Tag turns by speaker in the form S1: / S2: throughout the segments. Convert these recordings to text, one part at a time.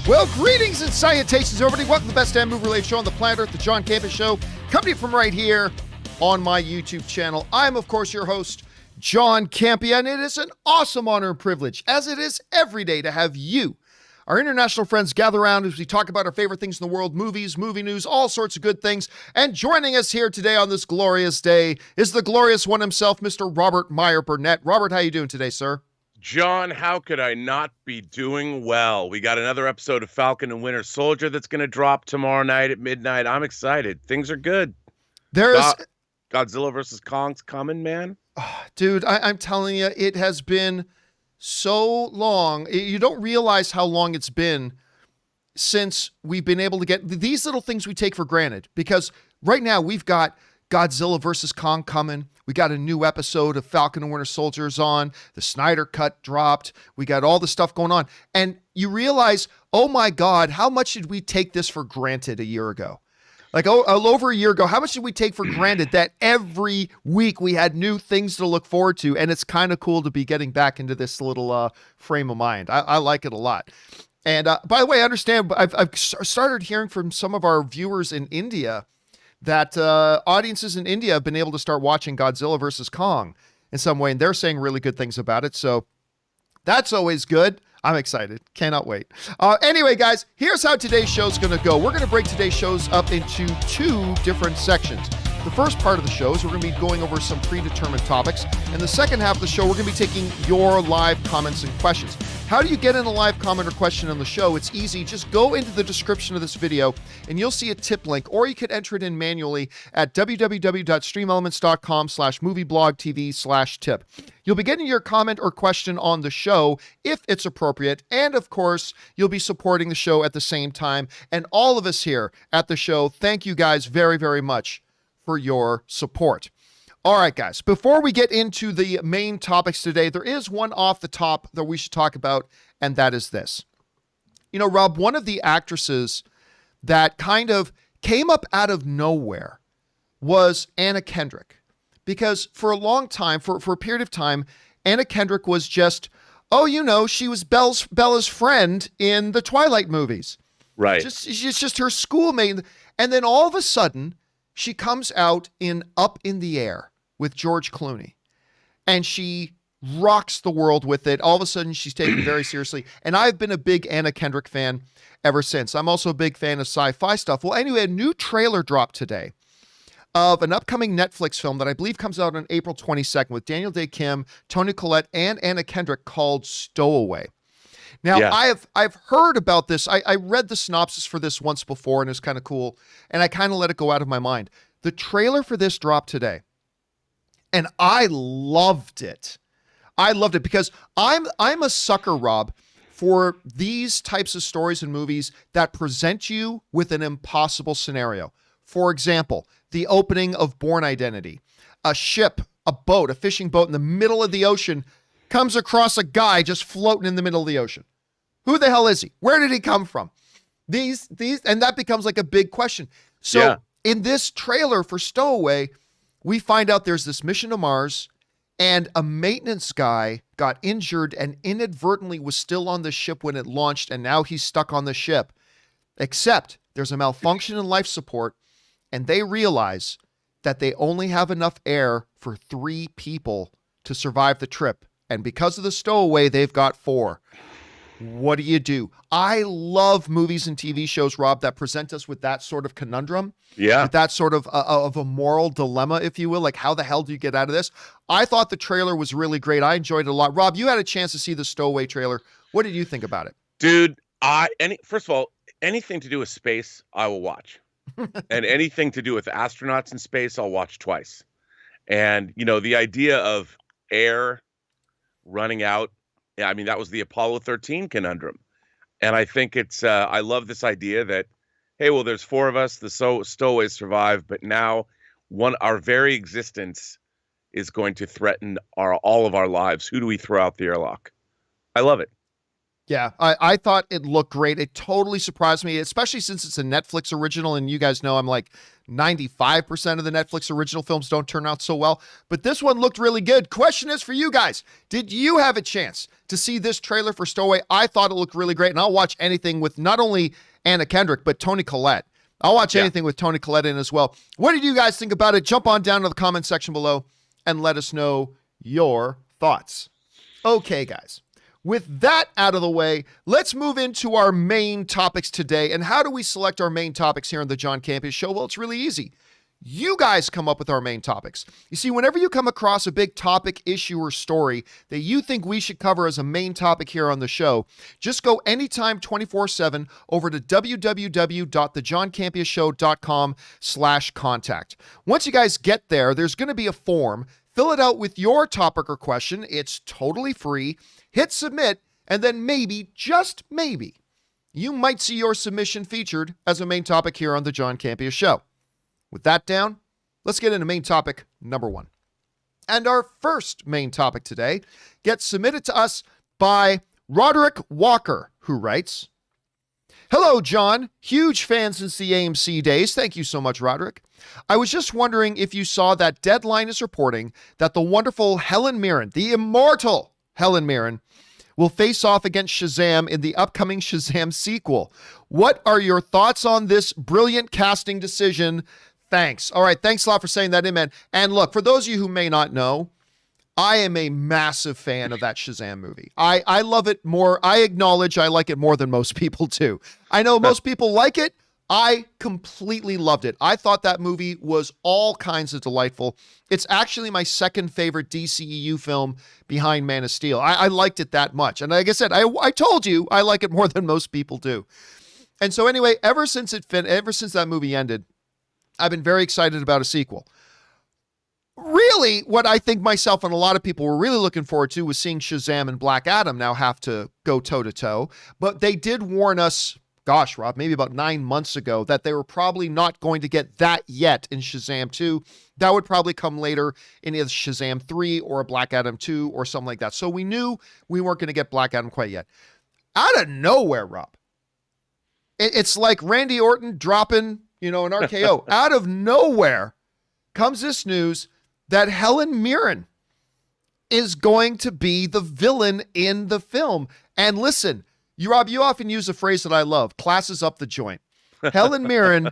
S1: Well, greetings and salutations, everybody. Welcome to the best damn movie-related show on the planet Earth, the John Campea Show, coming from right here on my YouTube channel. I'm, of course, your host, John Campea, and it is an awesome honor and privilege, as it is every day, to have you, our international friends, gather around as we talk about our favorite things in the world, movies, movie news, all sorts of good things. And joining us here today on this glorious day is the glorious one himself, Mr. Robert Meyer Burnett. Robert, how you doing today, sir?
S2: John, how could I not be doing well? We got another episode of Falcon and Winter Soldier that's going to drop tomorrow night at midnight. I'm excited. Things are good.
S1: There's
S2: Godzilla vs. Kong's coming, man.
S1: Dude, I'm telling you, it has been so long. You don't realize how long it's been since we've been able to get these little things we take for granted. Because right now we've got Godzilla vs. Kong coming. We got a new episode of Falcon and Winter Soldier's on. The Snyder Cut dropped. We got all the stuff going on. And you realize, oh my God, how much did we take this for granted a year ago? Like over a year ago, how much did we take for granted that every week we had new things to look forward to? And it's kind of cool to be getting back into this little frame of mind. I like it a lot. And by the way, I understand, I've started hearing from some of our viewers in India that audiences in India have been able to start watching Godzilla vs. Kong in some way, and they're saying really good things about it. So that's always good. I'm excited. Cannot wait. Anyway, guys, here's how today's show's going to go. We're going to break today's shows up into two different sections. The first part of the show is we're going to be going over some predetermined topics. And the second half of the show, we're going to be taking your live comments and questions. How do you get in a live comment or question on the show? It's easy. Just go into the description of this video and you'll see a tip link, or you could enter it in manually at www.streamelements.com/movieblogtv/tip. You'll be getting your comment or question on the show if it's appropriate. And of course, you'll be supporting the show at the same time. And all of us here at the show, thank you guys very, very much for your support. All right, guys, before we get into the main topics today, there is one off the top that we should talk about, and that is this. You know, Rob, one of the actresses that kind of came up out of nowhere was Anna Kendrick. Because for a long time, for a period of time, Anna Kendrick was just, oh, you know, she was Bella's friend in the Twilight movies.
S2: Right.
S1: She's just her schoolmate. And then all of a sudden, she comes out in Up in the Air with George Clooney, and she rocks the world with it. All of a sudden, she's taken very seriously, and I've been a big Anna Kendrick fan ever since. I'm also a big fan of sci-fi stuff. Well, anyway, a new trailer dropped today of an upcoming Netflix film that I believe comes out on April 22nd with Daniel Day Kim, Toni Collette, and Anna Kendrick, called Stowaway. Now, yeah. I've heard about this. I read the synopsis for this once before, and it was kind of cool, and I kind of let it go out of my mind. The trailer for this dropped today, and I loved it. I loved it because I'm a sucker, Rob, for these types of stories and movies that present you with an impossible scenario. For example, the opening of Bourne Identity. A ship, a boat, a fishing boat in the middle of the ocean comes across a guy just floating in the middle of the ocean. Who the hell is he? Where did he come from? These, and that becomes like a big question. So in this trailer for Stowaway, we find out there's this mission to Mars, and a maintenance guy got injured and inadvertently was still on the ship when it launched, and now he's stuck on the ship. Except there's a malfunction in life support, and they realize that they only have enough air for 3 people to survive the trip. And because of the stowaway, they've got 4. What do you do? I love movies and TV shows, Rob, that present us with that sort of conundrum.
S2: Yeah.
S1: With that sort of a moral dilemma, if you will. Like, how the hell do you get out of this? I thought the trailer was really great. I enjoyed it a lot. Rob, you had a chance to see the Stowaway trailer. What did you think about it?
S2: Dude, first of all, anything to do with space, I will watch. And anything to do with astronauts in space, I'll watch twice. And, you know, the idea of air running out, I mean, that was the Apollo 13 conundrum. And I think it's, I love this idea that, hey, well, there's 4 of us, the stowaways survive, but now our very existence is going to threaten all of our lives. Who do we throw out the airlock? I love it.
S1: Yeah, I thought it looked great. It totally surprised me, especially since it's a Netflix original. And you guys know I'm like 95% of the Netflix original films don't turn out so well. But this one looked really good. Question is for you guys. Did you have a chance to see this trailer for Stowaway? I thought it looked really great. And I'll watch anything with not only Anna Kendrick, but Toni Collette. I'll watch anything with Toni Collette in as well. What did you guys think about it? Jump on down to the comment section below and let us know your thoughts. Okay, guys. With that out of the way, let's move into our main topics today. And how do we select our main topics here on the John Campea Show? Well, it's really easy. You guys come up with our main topics. You see, whenever you come across a big topic, issue, or story that you think we should cover as a main topic here on the show, just go anytime 24/7 over to www.thejohncampeashow.com/contact. Once you guys get there, there's going to be a form. Fill it out with your topic or question. It's totally free. Hit submit, and then maybe, just maybe, you might see your submission featured as a main topic here on the John Campea Show. With that down, let's get into main topic number 1. And our first main topic today gets submitted to us by Roderick Walker, who writes, "Hello, John. Huge fan since the AMC days. Thank you so much, Roderick. I was just wondering if you saw that Deadline is reporting that the wonderful Helen Mirren, the immortal Helen Mirren, will face off against Shazam in the upcoming Shazam sequel. What are your thoughts on this brilliant casting decision? Thanks." All right, thanks a lot for saying that in, man. And look, for those of you who may not know, I am a massive fan of that Shazam movie. I love it more. I acknowledge I like it more than most people do. I know most people like it. I completely loved it. I thought that movie was all kinds of delightful. It's actually my second favorite DCEU film behind Man of Steel. I liked it that much. And like I said, I told you I like it more than most people do. And so anyway, ever since that movie ended, I've been very excited about a sequel. Really, what I think myself and a lot of people were really looking forward to was seeing Shazam and Black Adam now have to go toe-to-toe. But they did warn us, gosh, Rob, maybe about 9 months ago, that they were probably not going to get that yet in Shazam 2. That would probably come later in either Shazam 3 or a Black Adam 2 or something like that. So we knew we weren't going to get Black Adam quite yet. Out of nowhere, Rob, it's like Randy Orton dropping, an RKO. Out of nowhere comes this news that Helen Mirren is going to be the villain in the film. And listen, Rob, you often use a phrase that I love, classes up the joint. Helen Mirren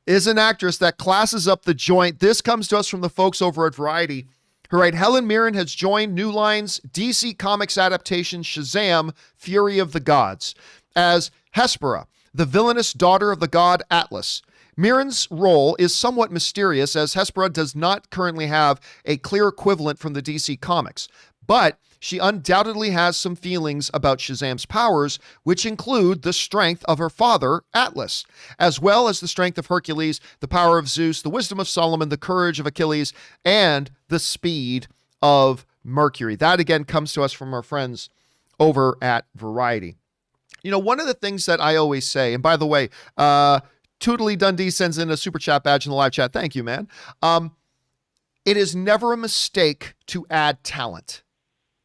S1: is an actress that classes up the joint. This comes to us from the folks over at Variety, who write, Helen Mirren has joined New Line's DC Comics adaptation Shazam, Fury of the Gods, as Hespera, the villainous daughter of the god Atlas. Mirren's role is somewhat mysterious, as Hespera does not currently have a clear equivalent from the DC Comics, but she undoubtedly has some feelings about Shazam's powers, which include the strength of her father, Atlas, as well as the strength of Hercules, the power of Zeus, the wisdom of Solomon, the courage of Achilles, and the speed of Mercury. That, again, comes to us from our friends over at Variety. One of the things that I always say, and by the way, Tootly Dundee sends in a super chat badge in the live chat. Thank you, man. It is never a mistake to add talent.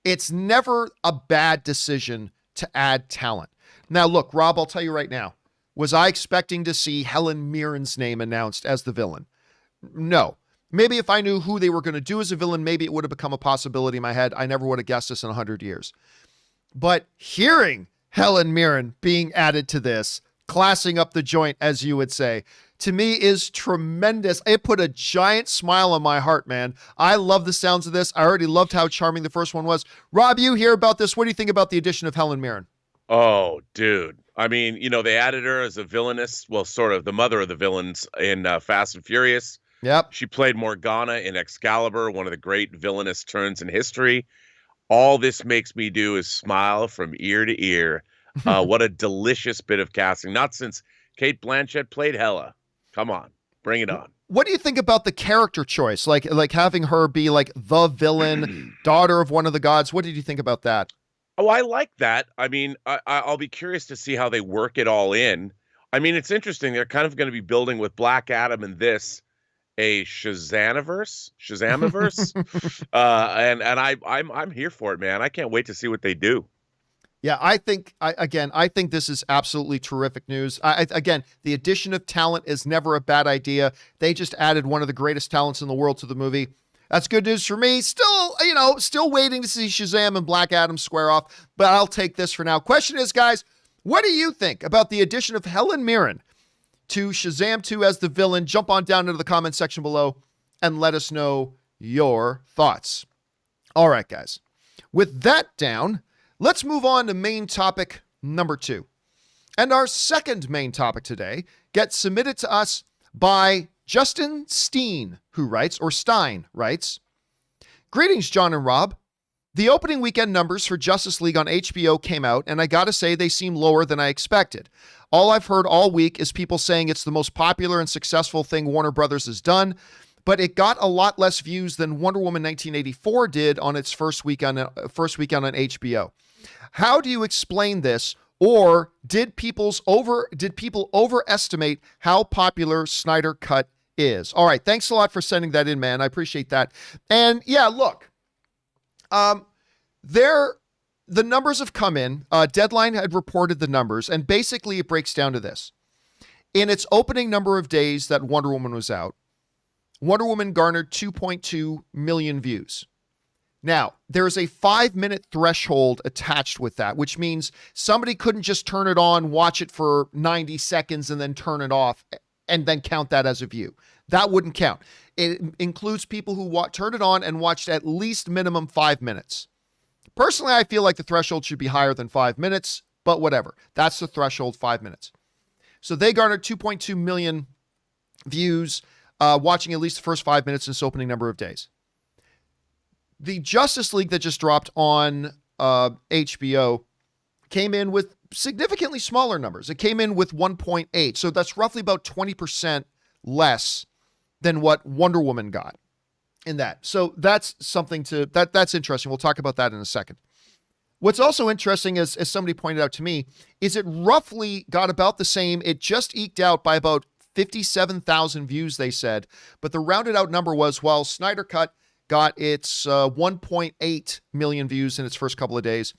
S1: It's never a bad decision to add talent. Now, look, Rob, I'll tell you right now. Was I expecting to see Helen Mirren's name announced as the villain? No. Maybe if I knew who they were going to do as a villain, maybe it would have become a possibility in my head. I never would have guessed this in 100 years. But hearing Helen Mirren being added to this, classing up the joint, as you would say, to me is tremendous. It put a giant smile on my heart, man. I love the sounds of this. I already loved how charming the first one was. Rob, you hear about this. What do you think about the addition of Helen Mirren?
S2: Oh, dude. I mean, they added her as a villainess. Well, sort of the mother of the villains in Fast and Furious.
S1: Yep.
S2: She played Morgana in Excalibur, one of the great villainous turns in history. All this makes me do is smile from ear to ear. What a delicious bit of casting. Not since Kate Blanchett played Hela. Come on, bring it on.
S1: What do you think about the character choice? Like having her be like the villain, daughter of one of the gods. What did you think about that?
S2: Oh, I like that. I mean, I'll be curious to see how they work it all in. I mean, it's interesting. They're kind of going to be building with Black Adam and this a Shazamiverse, and I'm here for it, man. I can't wait to see what they do.
S1: Yeah, I think this is absolutely terrific news. Again, the addition of talent is never a bad idea. They just added one of the greatest talents in the world to the movie. That's good news for me. Still waiting to see Shazam and Black Adam square off, but I'll take this for now. Question is, guys, what do you think about the addition of Helen Mirren to Shazam 2 as the villain? Jump on down into the comment section below and let us know your thoughts. All right, guys. With that down, let's move on to main topic number 2. And our second main topic today gets submitted to us by Justin Stein, who writes, or Stein writes, "Greetings, John and Rob. The opening weekend numbers for Justice League on HBO came out, and I gotta say they seem lower than I expected. All I've heard all week is people saying it's the most popular and successful thing Warner Brothers has done, but it got a lot less views than Wonder Woman 1984 did on its first weekend on HBO. How do you explain this? Or did people overestimate how popular Snyder Cut is?" All right, thanks a lot for sending that in, man. I appreciate that. And yeah, look, the numbers have come in. Deadline had reported the numbers, and basically it breaks down to this. In its opening number of days that Wonder Woman was out, Wonder Woman garnered 2.2 million views. Now, there's a 5-minute threshold attached with that, which means somebody couldn't just turn it on, watch it for 90 seconds, and then turn it off, and then count that as a view. That wouldn't count. It includes people who turned it on and watched at least minimum 5 minutes. Personally, I feel like the threshold should be higher than 5 minutes, but whatever. That's the threshold, 5 minutes. So they garnered 2.2 million views, watching at least the first 5 minutes in its opening number of days. The Justice League that just dropped on HBO came in with significantly smaller numbers. It came in with 1.8. So that's roughly about 20% less than what Wonder Woman got in that. So that's something that's interesting. We'll talk about that in a second. What's also interesting, as somebody pointed out to me, is it roughly got about the same. It just eked out by about 57,000 views, they said. But the rounded out number was, well, Snyder Cut got its 1.8 million views in its first couple of days.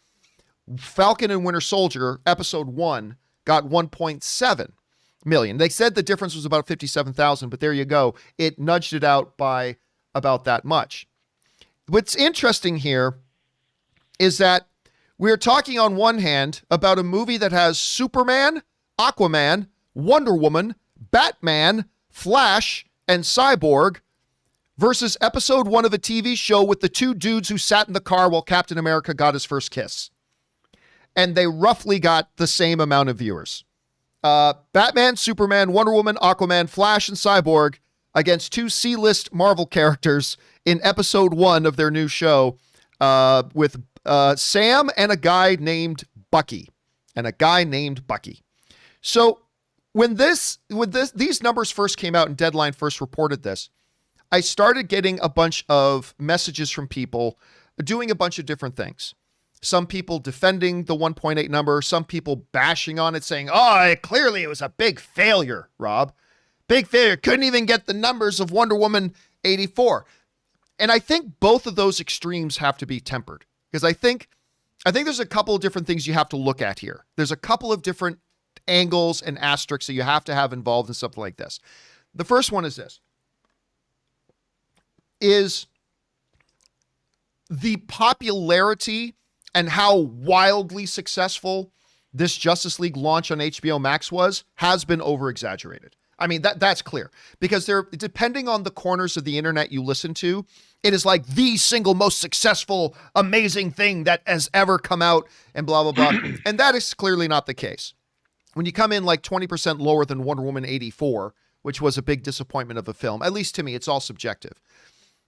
S1: Falcon and Winter Soldier, episode 1, got 1.7 million. They said the difference was about 57,000, but there you go. It nudged it out by about that much. What's interesting here is that we're talking on one hand about a movie that has Superman, Aquaman, Wonder Woman, Batman, Flash, and Cyborg, versus episode 1 of a TV show with the two dudes who sat in the car while Captain America got his first kiss. And they roughly got the same amount of viewers. Batman, Superman, Wonder Woman, Aquaman, Flash, and Cyborg against two C-list Marvel characters in episode 1 of their new show, with Sam and a guy named Bucky. So when these numbers first came out and Deadline first reported this, I started getting a bunch of messages from people doing a bunch of different things. Some people defending the 1.8 number, some people bashing on it, saying, clearly it was a big failure, Rob. Big failure. Couldn't even get the numbers of Wonder Woman 84. And I think both of those extremes have to be tempered, because I think there's a couple of different things you have to look at here. There's a couple of different angles and asterisks that you have to have involved in something like this. The first one is this. Is the popularity and how wildly successful this Justice League launch on HBO Max has been over-exaggerated. I mean, that's clear, because depending on the corners of the internet you listen to, it is like the single most successful, amazing thing that has ever come out, and blah, blah, blah. And that is clearly not the case. When you come in like 20% lower than Wonder Woman 84, which was a big disappointment of a film, at least to me, it's all subjective.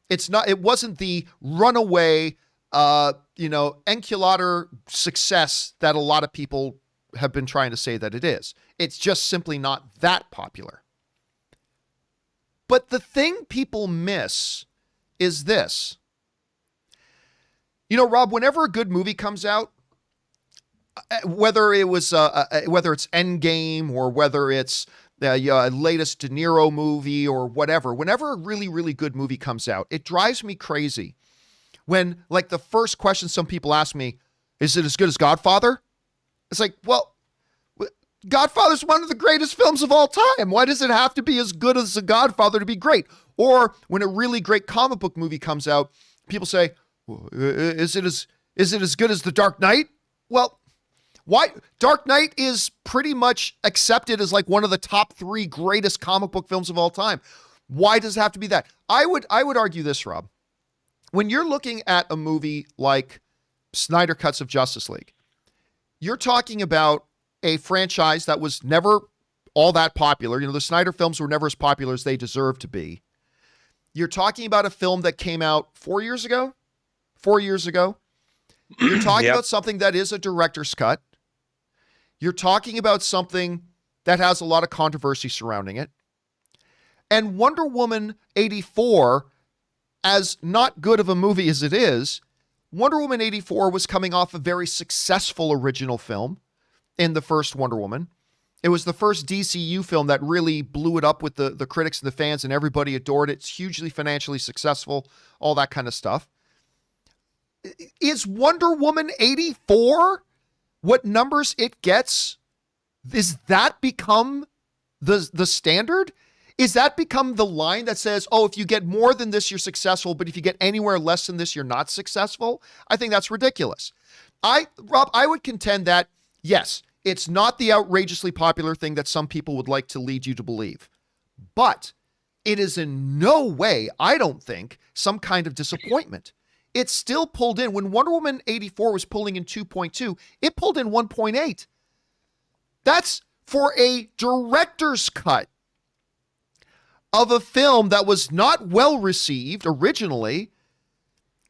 S1: It wasn't the runaway, enculada success that a lot of people have been trying to say that it is. It's just simply not that popular. But the thing people miss is this. Rob, whenever a good movie comes out, whether it's Endgame or whether it's the latest De Niro movie or whatever, whenever a really, really good movie comes out, it drives me crazy when, like, the first question some people ask me, is it as good as Godfather? It's like, well, Godfather's one of the greatest films of all time. Why does it have to be as good as The Godfather to be great? Or when a really great comic book movie comes out, people say, well, is it as good as The Dark Knight? Well, why? Dark Knight is pretty much accepted as like one of the top 3 greatest comic book films of all time. Why does it have to be that? I would argue this, Rob. When you're looking at a movie like Snyder Cuts of Justice League, you're talking about a franchise that was never all that popular. The Snyder films were never as popular as they deserved to be. You're talking about a film that came out 4 years ago. 4 years ago. You're talking about something that is a director's cut. You're talking about something that has a lot of controversy surrounding it. And Wonder Woman 84, as not good of a movie as it is, Wonder Woman 84 was coming off a very successful original film in the first Wonder Woman. It was the first DCU film that really blew it up with the critics and the fans, and everybody adored it. It's hugely financially successful, all that kind of stuff. Is Wonder Woman 84 what numbers it gets? Is that become the standard? Is that become the line that says, oh, if you get more than this, you're successful, but if you get anywhere less than this, you're not successful? I think that's ridiculous. Rob, I would contend that, yes, it's not the outrageously popular thing that some people would like to lead you to believe, but it is in no way, I don't think, some kind of disappointment. It still pulled in. When Wonder Woman 84 was pulling in 2.2, it pulled in 1.8. That's for a director's cut of a film that was not well received originally,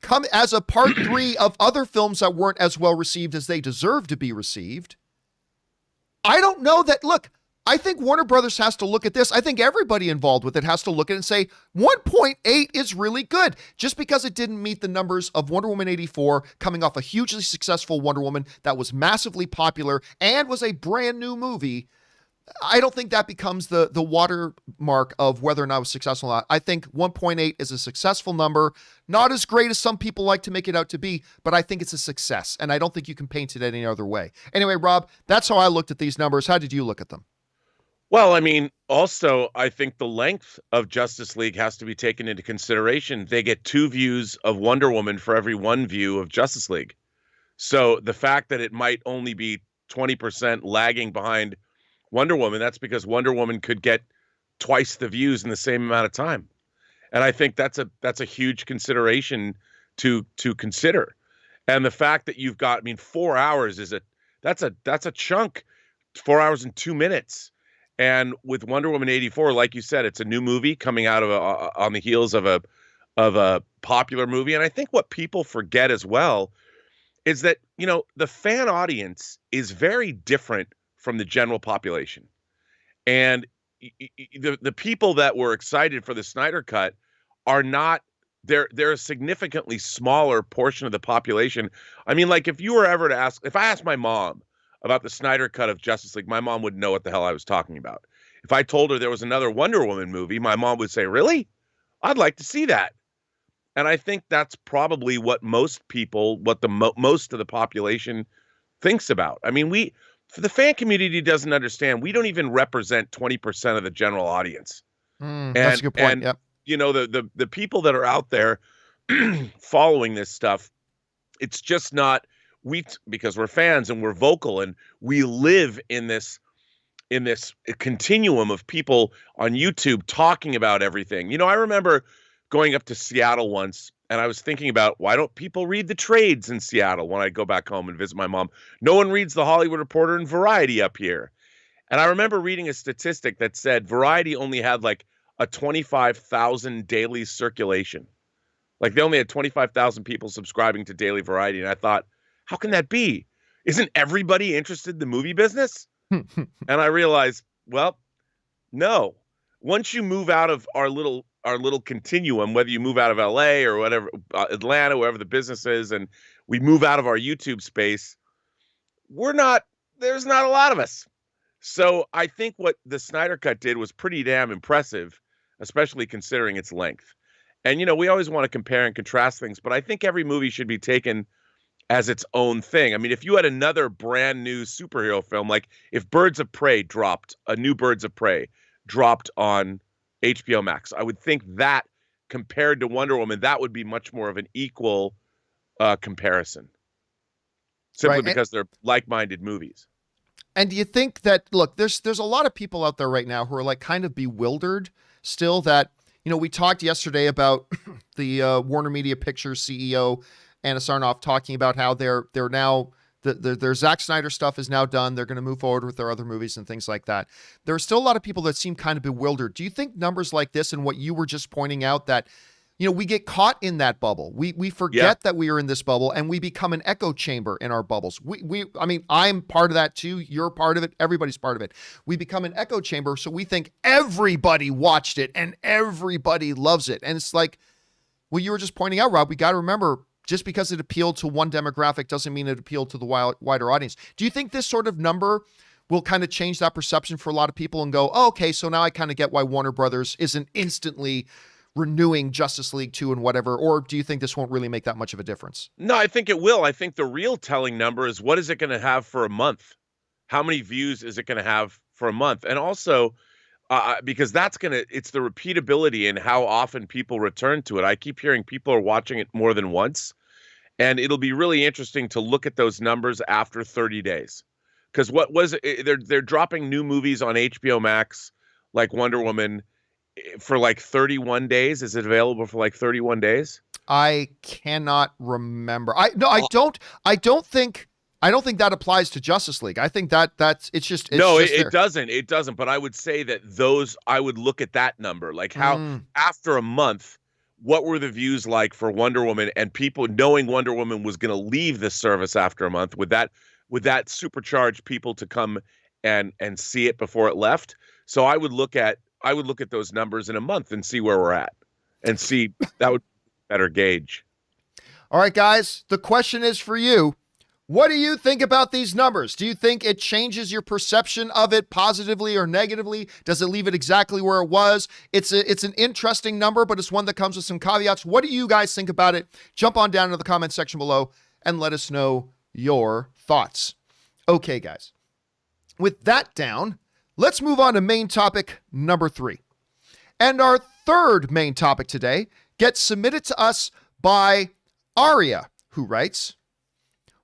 S1: come as a part 3 of other films that weren't as well received as they deserved to be received. I don't know that. Look, I think Warner Brothers has to look at this. I think everybody involved with it has to look at it and say 1.8 is really good. Just because it didn't meet the numbers of Wonder Woman 84, coming off a hugely successful Wonder Woman that was massively popular and was a brand new movie, I don't think that becomes the watermark of whether or not it was successful or not. I think 1.8 is a successful number. Not as great as some people like to make it out to be, but I think it's a success, and I don't think you can paint it any other way. Anyway, Rob, that's how I looked at these numbers. How did you look at them?
S2: Well, I mean, also, I think the length of Justice League has to be taken into consideration. They get 2 views of Wonder Woman for every 1 view of Justice League. So the fact that it might only be 20% lagging behind Wonder Woman, that's because Wonder Woman could get twice the views in the same amount of time. And I think that's a huge consideration to consider. And the fact that you've got, 4 hours that's a chunk. 4 hours and 2 minutes. And with Wonder Woman 84, like you said, it's a new movie coming out of on the heels of a popular movie. And I think what people forget as well is that, the fan audience is very different from the general population. And the people that were excited for the Snyder Cut are not, they're a significantly smaller portion of the population. Like if I asked my mom about the Snyder Cut of Justice League, my mom wouldn't know what the hell I was talking about. If I told her there was another Wonder Woman movie, my mom would say, really? I'd like to see that. And I think that's probably what most people, most of the population thinks about. For the fan community doesn't understand, we don't even represent 20% of the general audience.
S1: That's a good point. Yep.
S2: The people that are out there following this stuff, it's just not, because we're fans and we're vocal and we live in this continuum of people on YouTube talking about everything. I remember going up to Seattle once, and I was thinking about, why don't people read the trades in Seattle when I go back home and visit my mom? No one reads the Hollywood Reporter and Variety up here. And I remember reading a statistic that said Variety only had like a 25,000 daily circulation. Like they only had 25,000 people subscribing to Daily Variety. And I thought, how can that be? Isn't everybody interested in the movie business? And I realized, well, no. Once you move out of our little continuum, whether you move out of LA or whatever, Atlanta, wherever the business is, and we move out of our YouTube space, there's not a lot of us. So I think what the Snyder Cut did was pretty damn impressive, especially considering its length. And, we always want to compare and contrast things, but I think every movie should be taken as its own thing. I mean, if you had another brand new superhero film, like if Birds of Prey dropped, a new Birds of Prey dropped on HBO Max, I would think that compared to Wonder Woman, that would be much more of an equal comparison, simply
S1: Right.
S2: because they're like-minded movies.
S1: And do you think that, look, there's a lot of people out there right now who are like kind of bewildered still that, you know, we talked yesterday about the Warner Media Pictures CEO, Anna Sarnoff, talking about how they're now, their Zack Snyder stuff is now done. They're going to move forward with their other movies and things like that. There are still a lot of people that seem kind of bewildered. Do you think numbers like this and what you were just pointing out, that, you know, we get caught in that bubble. We forget that we are in this bubble, and we become an echo chamber in our bubbles. I mean, I'm part of that too. You're part of it. Everybody's part of it. We become an echo chamber. So we think everybody watched it and everybody loves it. And it's like, well, you were just pointing out, Rob, we got to remember, just because it appealed to one demographic doesn't mean it appealed to the wider audience. Do you think this sort of number will kind of change that perception for a lot of people and go, oh, okay, so now I kind of get why Warner Brothers isn't instantly renewing Justice League 2 and whatever? Or do you think this won't really make that much of a difference?
S2: No, I think it will. I think the real telling number is, what is it going to have for a month? How many views is it going to have for a month? And also, because it's the repeatability and how often people return to it. I keep hearing people are watching it more than once, and it'll be really interesting to look at those numbers after 30 days. Because what was it? They're dropping new movies on HBO Max, like Wonder Woman, for like 31 days. Is it available for like 31 days?
S1: I cannot remember. I don't think that applies to Justice League. I think that's
S2: it doesn't. It doesn't. But I would say that I would look at that number, like how after a month, what were the views like for Wonder Woman, and people knowing Wonder Woman was going to leave the service after a month. Would that supercharge people to come and see it before it left? So I would look at those numbers in a month and see where we're at, and see that would be a better gauge.
S1: All right, guys, the question is for you. What do you think about these numbers? Do you think it changes your perception of it positively or negatively? Does it leave it exactly where it was? It's an interesting number, but it's one that comes with some caveats. What do you guys think about it? Jump on down into the comment section below and let us know your thoughts. Okay, guys. With that down, let's move on to main topic number 3. And our third main topic today gets submitted to us by Aria, who writes,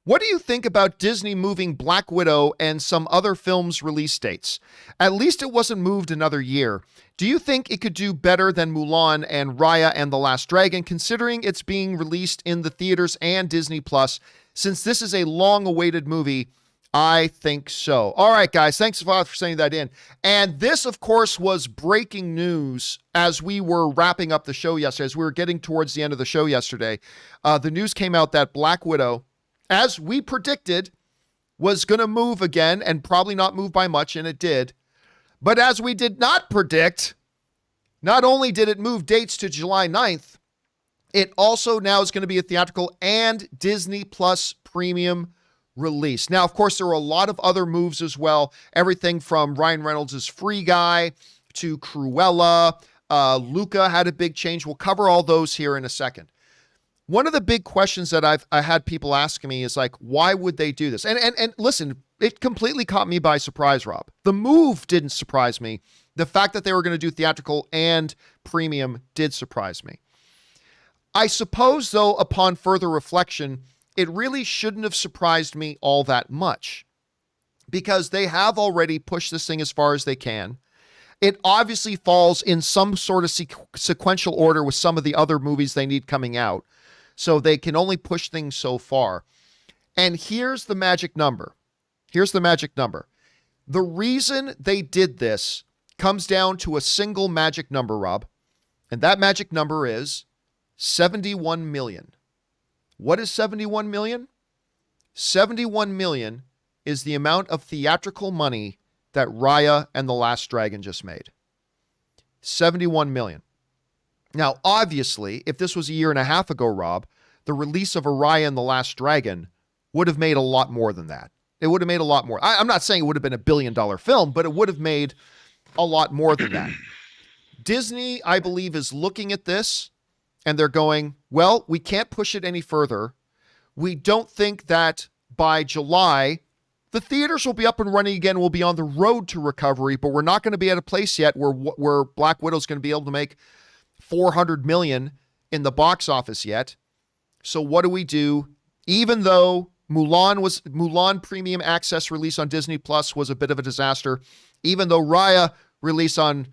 S1: what do you think about Disney moving Black Widow and some other films' release dates? At least it wasn't moved another year. Do you think it could do better than Mulan and Raya and the Last Dragon, considering it's being released in the theaters and Disney Plus? Since this is a long-awaited movie, I think so. All right, guys, thanks a lot for sending that in. And this, of course, was breaking news as we were wrapping up the show yesterday, as we were getting towards the end of the show yesterday. The news came out that Black Widow, as we predicted, was going to move again, and probably not move by much, and it did. But as we did not predict, not only did it move dates to July 9th, it also now is going to be a theatrical and Disney Plus premium release. Now, of course, there were a lot of other moves as well. Everything from Ryan Reynolds' Free Guy to Cruella. Luca had a big change. We'll cover all those here in a second. One of the big questions that I had people asking me is like, why would they do this? And listen, it completely caught me by surprise, Rob. The move didn't surprise me. The fact that they were going to do theatrical and premium did surprise me. I suppose, though, upon further reflection, it really shouldn't have surprised me all that much, because they have already pushed this thing as far as they can. It obviously falls in some sort of sequential order with some of the other movies they need coming out. So they can only push things so far. And here's the magic number. The reason they did this comes down to a single magic number, Rob. And that magic number is 71 million. What is 71 million? 71 million is the amount of theatrical money that Raya and the Last Dragon just made. 71 million. Now, obviously, if this was a year and a half ago, Rob, the release of Raya and the Last Dragon would have made a lot more than that. It would have made a lot more. I'm not saying it would have been $1 billion film, but it would have made a lot more than that. Disney, I believe, is looking at this and they're going, well, we can't push it any further. We don't think that by July, the theaters will be up and running again. We'll be on the road to recovery, but we're not going to be at a place yet where Black Widow's going to be able to make $400 million in the box office yet. So what do we do? Even though Mulan Premium Access release on Disney Plus was a bit of a disaster, even though Raya release on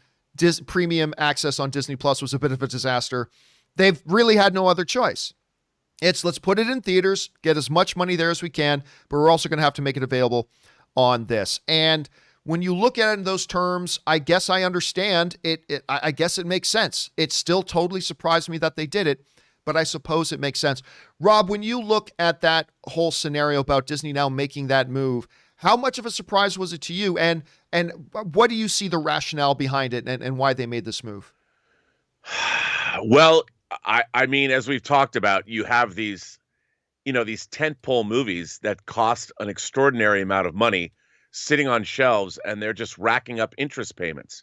S1: Premium Access on Disney Plus was a bit of a disaster, they've really had no other choice. Let's put it in theaters, get as much money there as we can, but we're also going to have to make it available on this. And when you look at it in those terms, I guess I understand it. I guess it makes sense. It still totally surprised me that they did it, but I suppose it makes sense. Rob, when you look at that whole scenario about Disney now making that move, how much of a surprise was it to you? And what do you see the rationale behind it and why they made this move?
S2: Well, I mean, as we've talked about, you have these tentpole movies that cost an extraordinary amount of money sitting on shelves, and they're just racking up interest payments.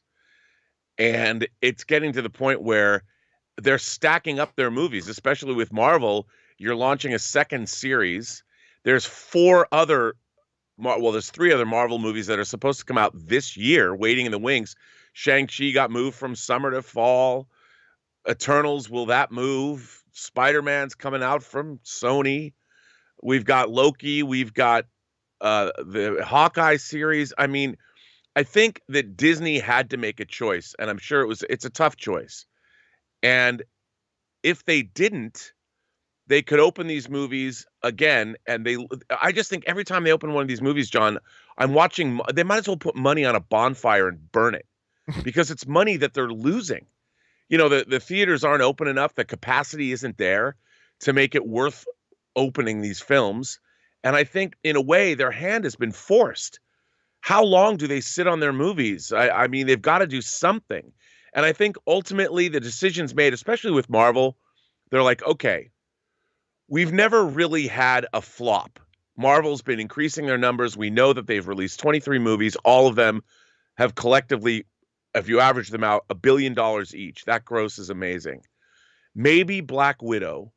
S2: And it's getting to the point where they're stacking up their movies, especially with Marvel. You're launching a second series. There's three other Marvel movies that are supposed to come out this year, waiting in the wings. Shang-Chi got moved from summer to fall. Eternals, will that move? Spider-Man's coming out from Sony. We've got Loki. We've got the Hawkeye series. I mean, I think that Disney had to make a choice, and I'm sure it's a tough choice. And if they didn't, they could open these movies again. And I just think every time they open one of these movies, John, they might as well put money on a bonfire and burn it because it's money that they're losing. The theaters aren't open enough. The capacity isn't there to make it worth opening these films. And I think, in a way, their hand has been forced. How long do they sit on their movies? I mean, they've got to do something. And I think, ultimately, the decisions made, especially with Marvel, they're like, okay, we've never really had a flop. Marvel's been increasing their numbers. We know that they've released 23 movies. All of them have collectively, if you average them out, $1 billion each. That gross is amazing. Maybe Black Widow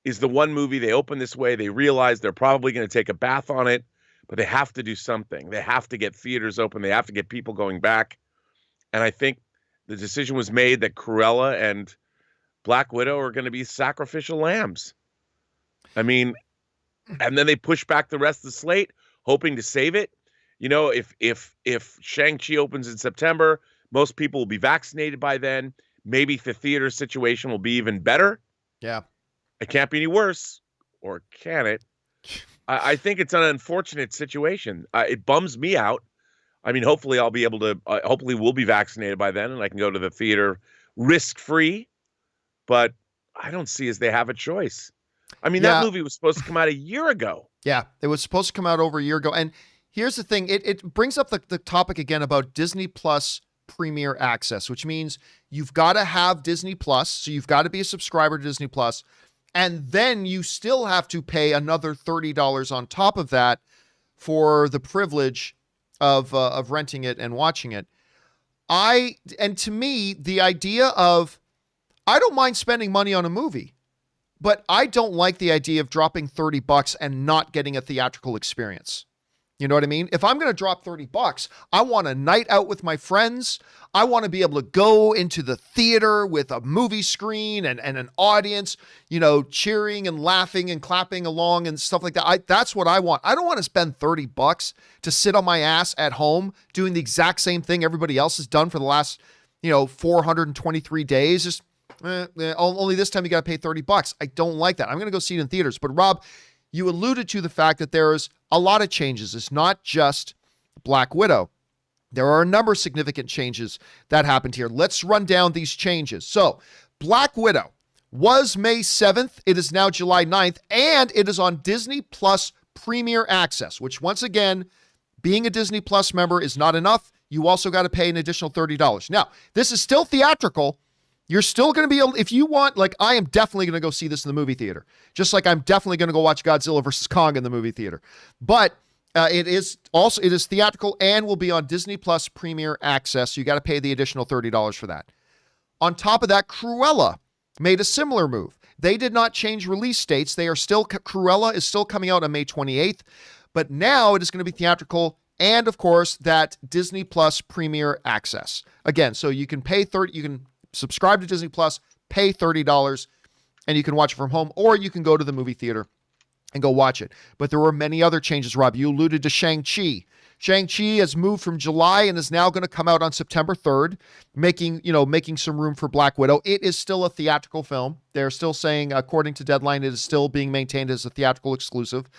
S2: is the one movie they open this way. They realize they're probably going to take a bath on it, but they have to do something. They have to get theaters open. They have to get people going back. And I think the decision was made that Cruella and Black Widow are going to be sacrificial lambs. I mean, and then they push back the rest of the slate, hoping to save it. If Shang-Chi opens in September, most people will be vaccinated by then. Maybe the theater situation will be even better.
S1: Yeah.
S2: It can't be any worse, or can it? I think it's an unfortunate situation. It bums me out. I mean, hopefully I'll be able to, hopefully we'll be vaccinated by then and I can go to the theater risk-free, but I don't see as they have a choice. I mean, that movie was supposed to come out a year ago.
S1: Yeah, it was supposed to come out over a year ago. And here's the thing. It brings up the topic again about Disney Plus Premier Access, which means you've got to have Disney Plus. So you've got to be a subscriber to Disney Plus. And then you still have to pay another $30 on top of that for the privilege of renting it and watching it. And to me, the idea of, I don't mind spending money on a movie, but I don't like the idea of dropping $30 and not getting a theatrical experience. You know what I mean? If I'm going to drop $30, I want a night out with my friends. I want to be able to go into the theater with a movie screen and an audience, cheering and laughing and clapping along and stuff like that. That's what I want. I don't want to spend $30 to sit on my ass at home doing the exact same thing everybody else has done for the last, 423 days. Just only this time you got to pay $30. I don't like that. I'm going to go see it in theaters. But Rob, you alluded to the fact that there's a lot of changes. It's not just Black Widow. There are a number of significant changes that happened here. Let's run down these changes. So, Black Widow was May 7th. It is now July 9th, and it is on Disney Plus Premier Access, which, once again, being a Disney Plus member is not enough. You also got to pay an additional $30. Now, this is still theatrical. You're still going to be able, if you want, I am definitely going to go see this in the movie theater. Just like I'm definitely going to go watch Godzilla vs. Kong in the movie theater. But it is theatrical and will be on Disney Plus Premier Access. So you got to pay the additional $30 for that. On top of that, Cruella made a similar move. They did not change release dates. They are still, Cruella is still coming out on May 28th, but now it is going to be theatrical and, of course, that Disney Plus Premier Access. Again, so you can pay you can subscribe to Disney Plus, pay $30, and you can watch it from home, or you can go to the movie theater and go watch it. But there were many other changes, Rob. You alluded to Shang-Chi. Shang-Chi has moved from July and is now going to come out on September 3rd, making some room for Black Widow. It is still a theatrical film. They're still saying, according to Deadline, it is still being maintained as a theatrical exclusive.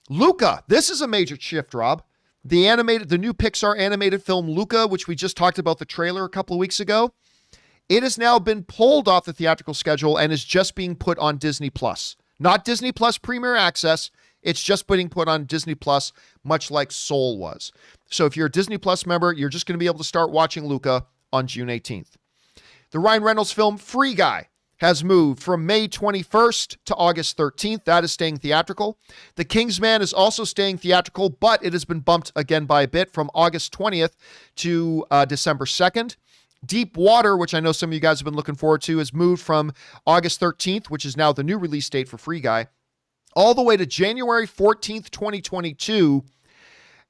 S1: Luca, this is a major shift, Rob. The new Pixar animated film Luca, which we just talked about the trailer a couple of weeks ago, it has now been pulled off the theatrical schedule and is just being put on Disney Plus. Not Disney Plus Premier Access. It's just being put on Disney Plus, much like Soul was. So if you're a Disney Plus member, you're just going to be able to start watching Luca on June 18th. The Ryan Reynolds film Free Guy has moved from May 21st to August 13th. That is staying theatrical. The Kingsman is also staying theatrical, but it has been bumped again by a bit from August 20th to December 2nd. Deep Water, which I know some of you guys have been looking forward to, has moved from August 13th, which is now the new release date for Free Guy, all the way to January 14th, 2022.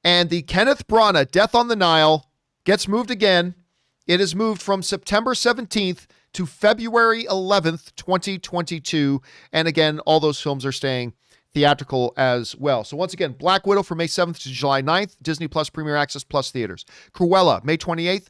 S1: And the Kenneth Branagh Death on the Nile gets moved again. It is moved from September 17th to February 11th, 2022. And again, all those films are staying theatrical as well. So once again, Black Widow from May 7th to July 9th, Disney Plus Premier Access plus theaters. Cruella, May 28th,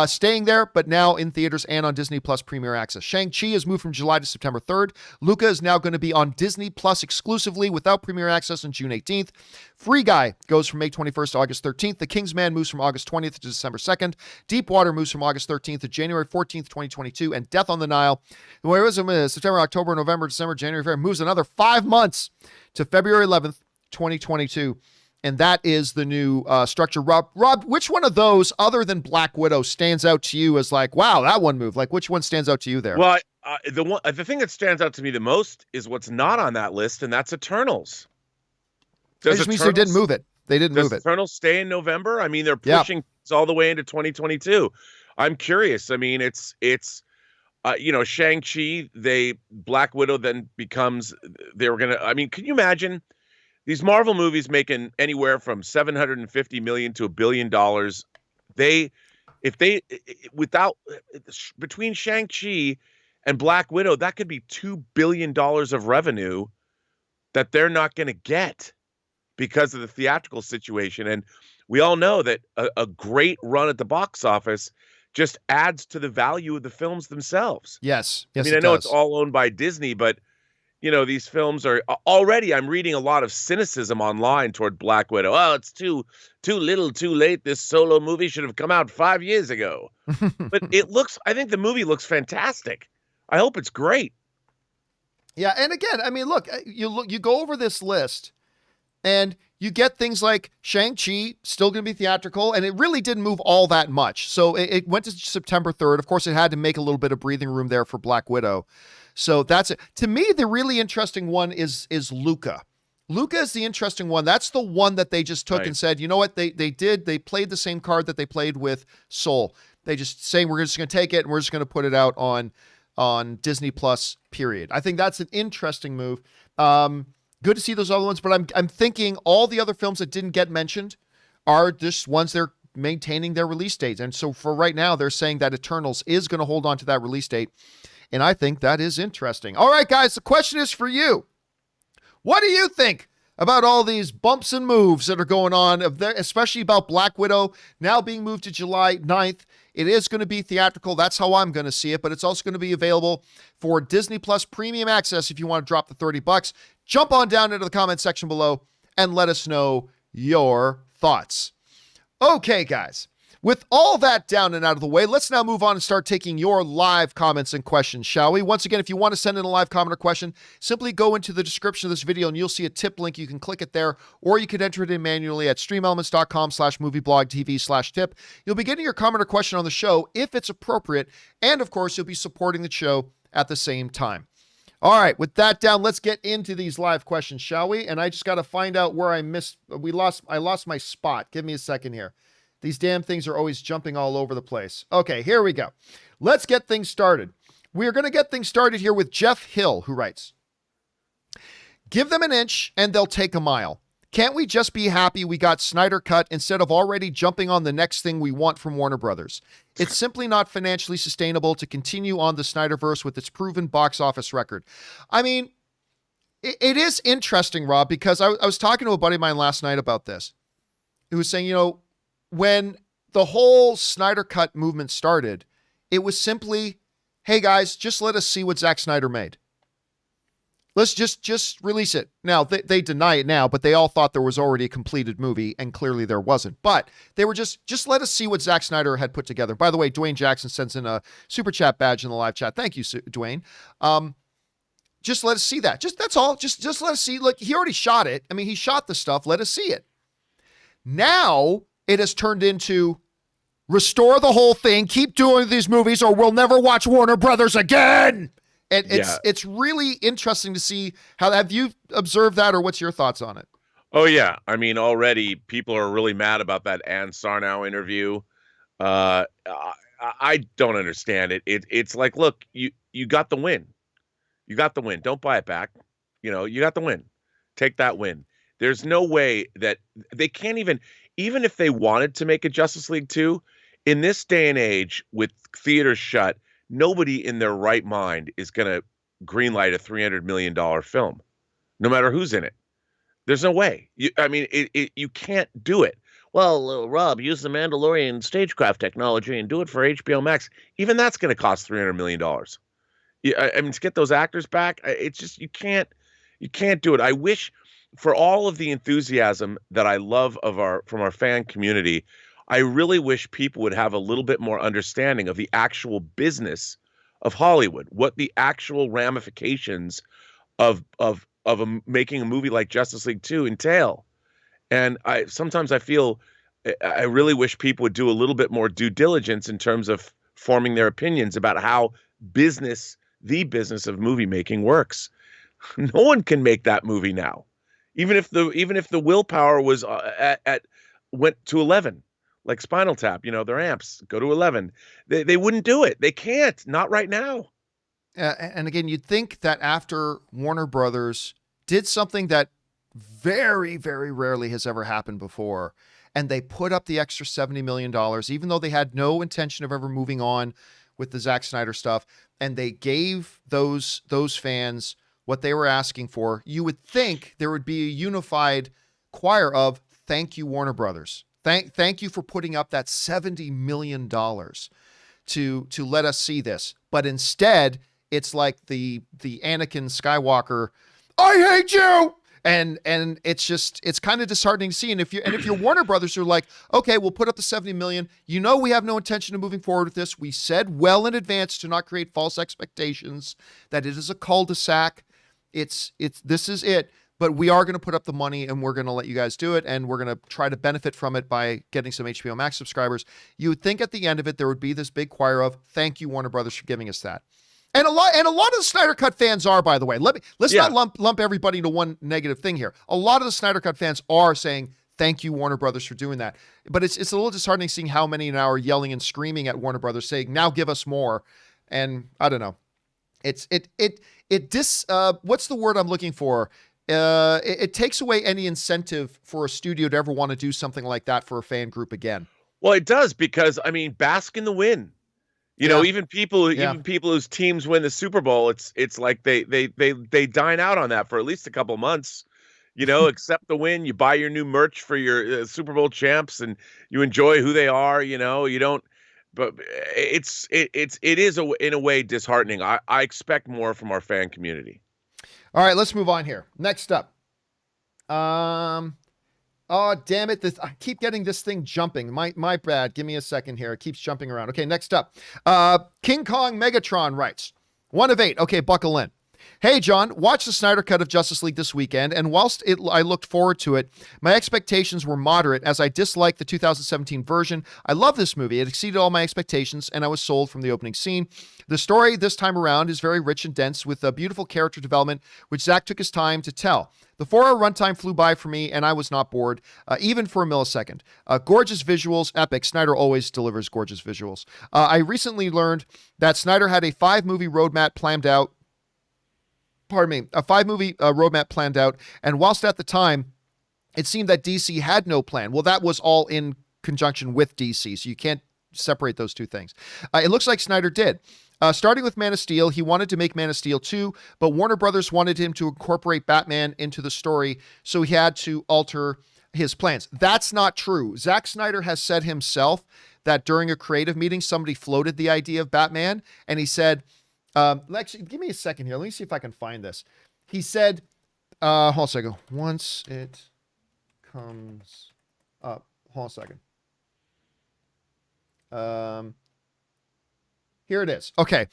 S1: staying there, but now in theaters and on Disney Plus Premier Access. Shang-Chi has moved from July to September 3rd. Luca is now going to be on Disney Plus exclusively without Premier Access on June 18th. Free Guy goes from May 21st to August 13th. The Kingsman moves from August 20th to December 2nd. Deep Water moves from August 13th to January 14th, 2022. And Death on the Nile, where was it? September, October, November, December, January, February, moves another 5 months to February 11th, 2022. And that is the new structure. Rob, which one of those, other than Black Widow, stands out to you as like, wow, that one moved? Like, which one stands out to you there?
S2: Well, the thing that stands out to me the most is what's not on that list, and that's Eternals.
S1: That just means they didn't move it. They didn't move it.
S2: Does Eternals stay in November? I mean, they're pushing all the way into 2022. I'm curious. I mean, it's Shang-Chi, Black Widow then becomes, they were going to, I mean, can you imagine these Marvel movies making anywhere from $750 million to $1 billion? Between Shang-Chi and Black Widow, that could be $2 billion of revenue that they're not going to get because of the theatrical situation. And we all know that a great run at the box office just adds to the value of the films themselves.
S1: Yes.
S2: I mean, I know it's all owned by Disney, but these films are already, I'm reading a lot of cynicism online toward Black Widow. Oh, it's too little, too late. This solo movie should have come out 5 years ago. But I think the movie looks fantastic. I hope it's great.
S1: Yeah. And again, I mean, look, you go over this list and you get things like Shang-Chi still going to be theatrical, and it really didn't move all that much. So it went to September 3rd. Of course, it had to make a little bit of breathing room there for Black Widow. So that's it. To me, the really interesting one is Luca. Luca is the interesting one. That's the one that they just took and said, you know what, they played the same card that they played with Soul. They just saying, we're just going to take it and we're just going to put it out on Disney Plus, period. I think that's an interesting move. Good to see those other ones, but I'm thinking all the other films that didn't get mentioned are just ones they're maintaining their release dates. And so for right now, they're saying that Eternals is going to hold on to that release date. And I think that is interesting. All right, guys, the question is for you. What do you think about all these bumps and moves that are going on, especially about Black Widow now being moved to July 9th? It is going to be theatrical. That's how I'm going to see it, but it's also going to be available for Disney Plus Premium Access if you want to drop the $30. Jump on down into the comment section below and let us know your thoughts. Okay, guys. With all that down and out of the way, let's now move on and start taking your live comments and questions, shall we? Once again, if you want to send in a live comment or question, simply go into the description of this video and you'll see a tip link. You can click it there, or you can enter it in manually at streamelements.com/movieblogtv/tip. You'll be getting your comment or question on the show if it's appropriate, and of course, you'll be supporting the show at the same time. All right, with that down, let's get into these live questions, shall we? And I just got to find out where I lost my spot. Give me a second here. These damn things are always jumping all over the place. Okay, here we go. Let's get things started. We're going to get things started here with Jeff Hill, who writes, give them an inch and they'll take a mile. Can't we just be happy we got Snyder Cut instead of already jumping on the next thing we want from Warner Brothers? It's simply not financially sustainable to continue on the Snyderverse with its proven box office record. I mean, it is interesting, Rob, because I was talking to a buddy of mine last night about this. He was saying, when the whole Snyder Cut movement started, it was simply, hey guys, just let us see what Zack Snyder made. Let's just release it. Now, they deny it now, but they all thought there was already a completed movie, and clearly there wasn't. But they were just let us see what Zack Snyder had put together. By the way, Dwayne Jackson sends in a super chat badge in the live chat. Thank you, Dwayne. Just let us see that. That's all. Just let us see. Look, he already shot it. I mean, he shot the stuff. Let us see it. Now it has turned into restore the whole thing. Keep doing these movies or we'll never watch Warner Brothers again. And it's really interesting to see how, have you observed that, or what's your thoughts on it?
S2: Oh yeah. I mean, already people are really mad about that Ann Sarnow interview. I don't understand it. It's like, look, you got the win. You got the win. Don't buy it back. You got the win. Take that win. There's no way that they can't even if they wanted to make a Justice League 2, in this day and age with theaters shut, nobody in their right mind is going to greenlight a $300 million film, no matter who's in it. There's no way. You can't do it. Well, Rob, use the Mandalorian stagecraft technology and do it for HBO Max. Even that's going to cost $300 million. I mean, to get those actors back, it's just, you can't do it. I wish, for all of the enthusiasm that I love from our fan community, I really wish people would have a little bit more understanding of the actual business of Hollywood, what the actual ramifications of making a movie like Justice League 2 entail. And sometimes I feel I really wish people would do a little bit more due diligence in terms of forming their opinions about how the business of movie making works. No one can make that movie now, even if the willpower was went to 11. Like Spinal Tap, their amps go to 11. They wouldn't do it. They can't. Not right now.
S1: And again, you'd think that after Warner Brothers did something that very, very rarely has ever happened before, and they put up the extra $70 million, even though they had no intention of ever moving on with the Zack Snyder stuff, and they gave those fans what they were asking for, you would think there would be a unified choir of thank you, Warner Brothers. Thank you for putting up that $70 million to let us see this. But instead, it's like the Anakin Skywalker, I hate you. And it's kind of disheartening to see. And if you're Warner Brothers, you're like, okay, we'll put up the $70 million. We have no intention of moving forward with this. We said well in advance to not create false expectations, that it is a cul-de-sac. This is it. But we are going to put up the money and we're going to let you guys do it. And we're going to try to benefit from it by getting some HBO Max subscribers. You would think at the end of it, there would be this big choir of thank you, Warner Brothers, for giving us that. And a lot of the Snyder Cut fans are, by the way, let's not lump everybody into one negative thing here. A lot of the Snyder Cut fans are saying, thank you, Warner Brothers, for doing that. But it's a little disheartening seeing how many now are yelling and screaming at Warner Brothers saying, now give us more. And I don't know. What's the word I'm looking for? It takes away any incentive for a studio to ever want to do something like that for a fan group again.
S2: Well, it does, because bask in the win. Even people whose teams win the Super Bowl, it's like they dine out on that for at least a couple months. Accept the win. You buy your new merch for your Super Bowl champs, and you enjoy who they are. You don't. But it is in a way disheartening. I expect more from our fan community.
S1: All right, let's move on here. Next up. Oh, damn it. I keep getting this thing jumping. My bad. Give me a second here. It keeps jumping around. Okay, next up. King Kong Megatron writes, 1 of 8. Okay, buckle in. Hey, John, watched the Snyder Cut of Justice League this weekend, and whilst I looked forward to it, my expectations were moderate as I disliked the 2017 version. I love this movie. It exceeded all my expectations, and I was sold from the opening scene. The story this time around is very rich and dense with a beautiful character development, which Zack took his time to tell. The 4-hour runtime flew by for me, and I was not bored, even for a millisecond. Gorgeous visuals, epic. Snyder always delivers gorgeous visuals. I recently learned that Snyder had a 5-movie roadmap planned out. A 5-movie roadmap planned out, and whilst at the time, it seemed that DC had no plan. Well, that was all in conjunction with DC, so you can't separate those two things. It looks like Snyder did. Starting with Man of Steel, he wanted to make Man of Steel 2, but Warner Brothers wanted him to incorporate Batman into the story, so he had to alter his plans. That's not true. Zack Snyder has said himself that during a creative meeting, somebody floated the idea of Batman, and he said, actually, give me a second here. Let me see if I can find this. He said, hold on a second. Once it comes up, hold on a second. Here it is. Okay.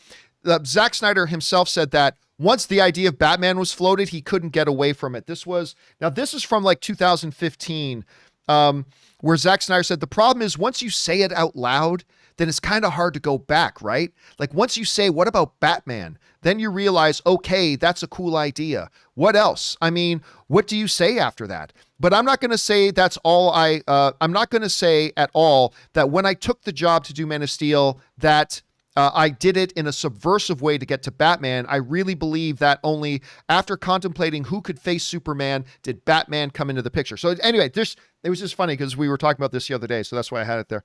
S1: Zack Snyder himself said that once the idea of Batman was floated, he couldn't get away from it. This is from like 2015, where Zack Snyder said, the problem is once you say it out loud, then it's kind of hard to go back, right? Like once you say, what about Batman? Then you realize, okay, that's a cool idea. What else? I mean, what do you say after that? But I'm not going to say that's all I'm not going to say at all that when I took the job to do Man of Steel, that I did it in a subversive way to get to Batman. I really believe that only after contemplating who could face Superman did Batman come into the picture. So anyway, it was just funny because we were talking about this the other day, so that's why I had it there.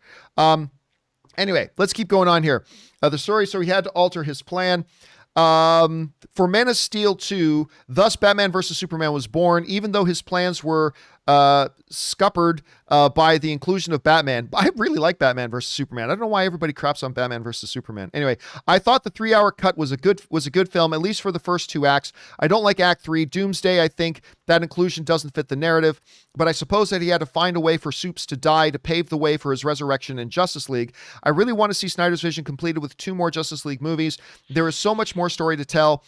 S1: Anyway, let's keep going on here. The story, so he had to alter his plan. For Man of Steel 2, thus Batman vs. Superman was born, even though his plans were scuppered by the inclusion of Batman. I really like Batman vs. Superman. I don't know why everybody craps on Batman vs. Superman. Anyway, I thought the 3-hour cut was a good film, at least for the first 2 acts. I don't like Act 3. Doomsday, I think that inclusion doesn't fit the narrative, but I suppose that he had to find a way for Supes to die to pave the way for his resurrection in Justice League. I really want to see Snyder's vision completed with 2 more Justice League movies. There is so much more story to tell.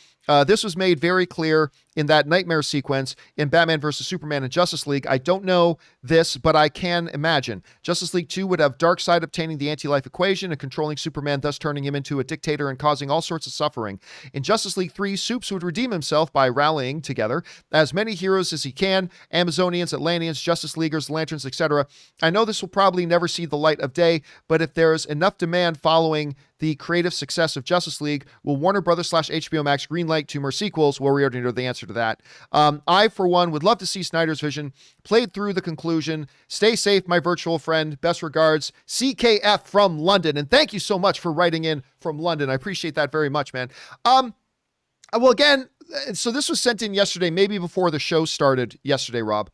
S1: This was made very clear in that nightmare sequence in Batman vs. Superman and Justice League. I don't know this, but I can imagine. Justice League 2 would have Darkseid obtaining the anti-life equation and controlling Superman, thus turning him into a dictator and causing all sorts of suffering. In Justice League 3, Supes would redeem himself by rallying together as many heroes as he can, Amazonians, Atlanteans, Justice Leaguers, Lanterns, etc. I know this will probably never see the light of day, but if there's enough demand following the creative success of Justice League, will Warner Brothers / HBO Max greenlight 2 more sequels? Well, we already know the answer to that. I, for one, would love to see Snyder's vision played through the conclusion. Stay safe, my virtual friend. Best regards, CKF from London. And thank you so much for writing in from London. I appreciate that very much, man. Well, again, so this was sent in yesterday, maybe before the show started yesterday, Rob.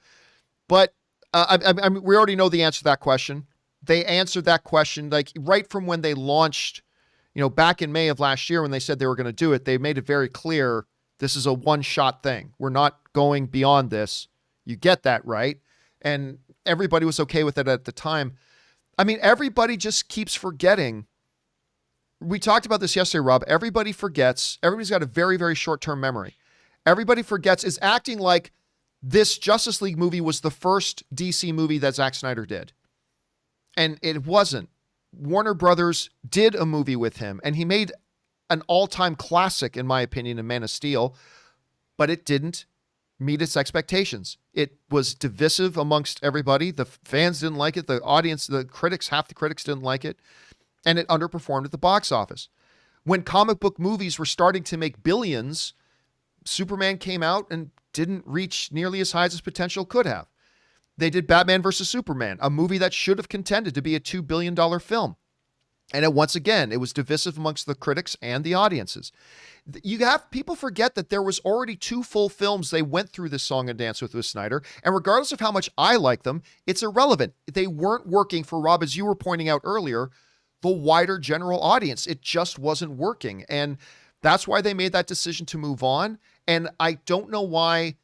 S1: But we already know the answer to that question. They answered that question like right from when they launched. Back in May of last year when they said they were going to do it, they made it very clear this is a one-shot thing. We're not going beyond this. You get that, right? And everybody was okay with it at the time. I mean, everybody just keeps forgetting. We talked about this yesterday, Rob. Everybody forgets. Everybody's got a very, very short-term memory. Everybody forgets, is acting like this Justice League movie was the first DC movie that Zack Snyder did. And it wasn't. Warner Brothers did a movie with him, and he made an all-time classic, in my opinion, in Man of Steel, but it didn't meet its expectations. It was divisive amongst everybody. The fans didn't like it. The audience, the critics, half the critics didn't like it, and it underperformed at the box office. When comic book movies were starting to make billions, Superman came out and didn't reach nearly as high as its potential could have. They did Batman vs. Superman, a movie that should have contended to be a $2 billion film. And it was divisive amongst the critics and the audiences. People forget that there was already 2 full films they went through this song and dance with Snyder. And regardless of how much I like them, it's irrelevant. They weren't working for, Rob, as you were pointing out earlier, the wider general audience. It just wasn't working. And that's why they made that decision to move on. And I don't know why.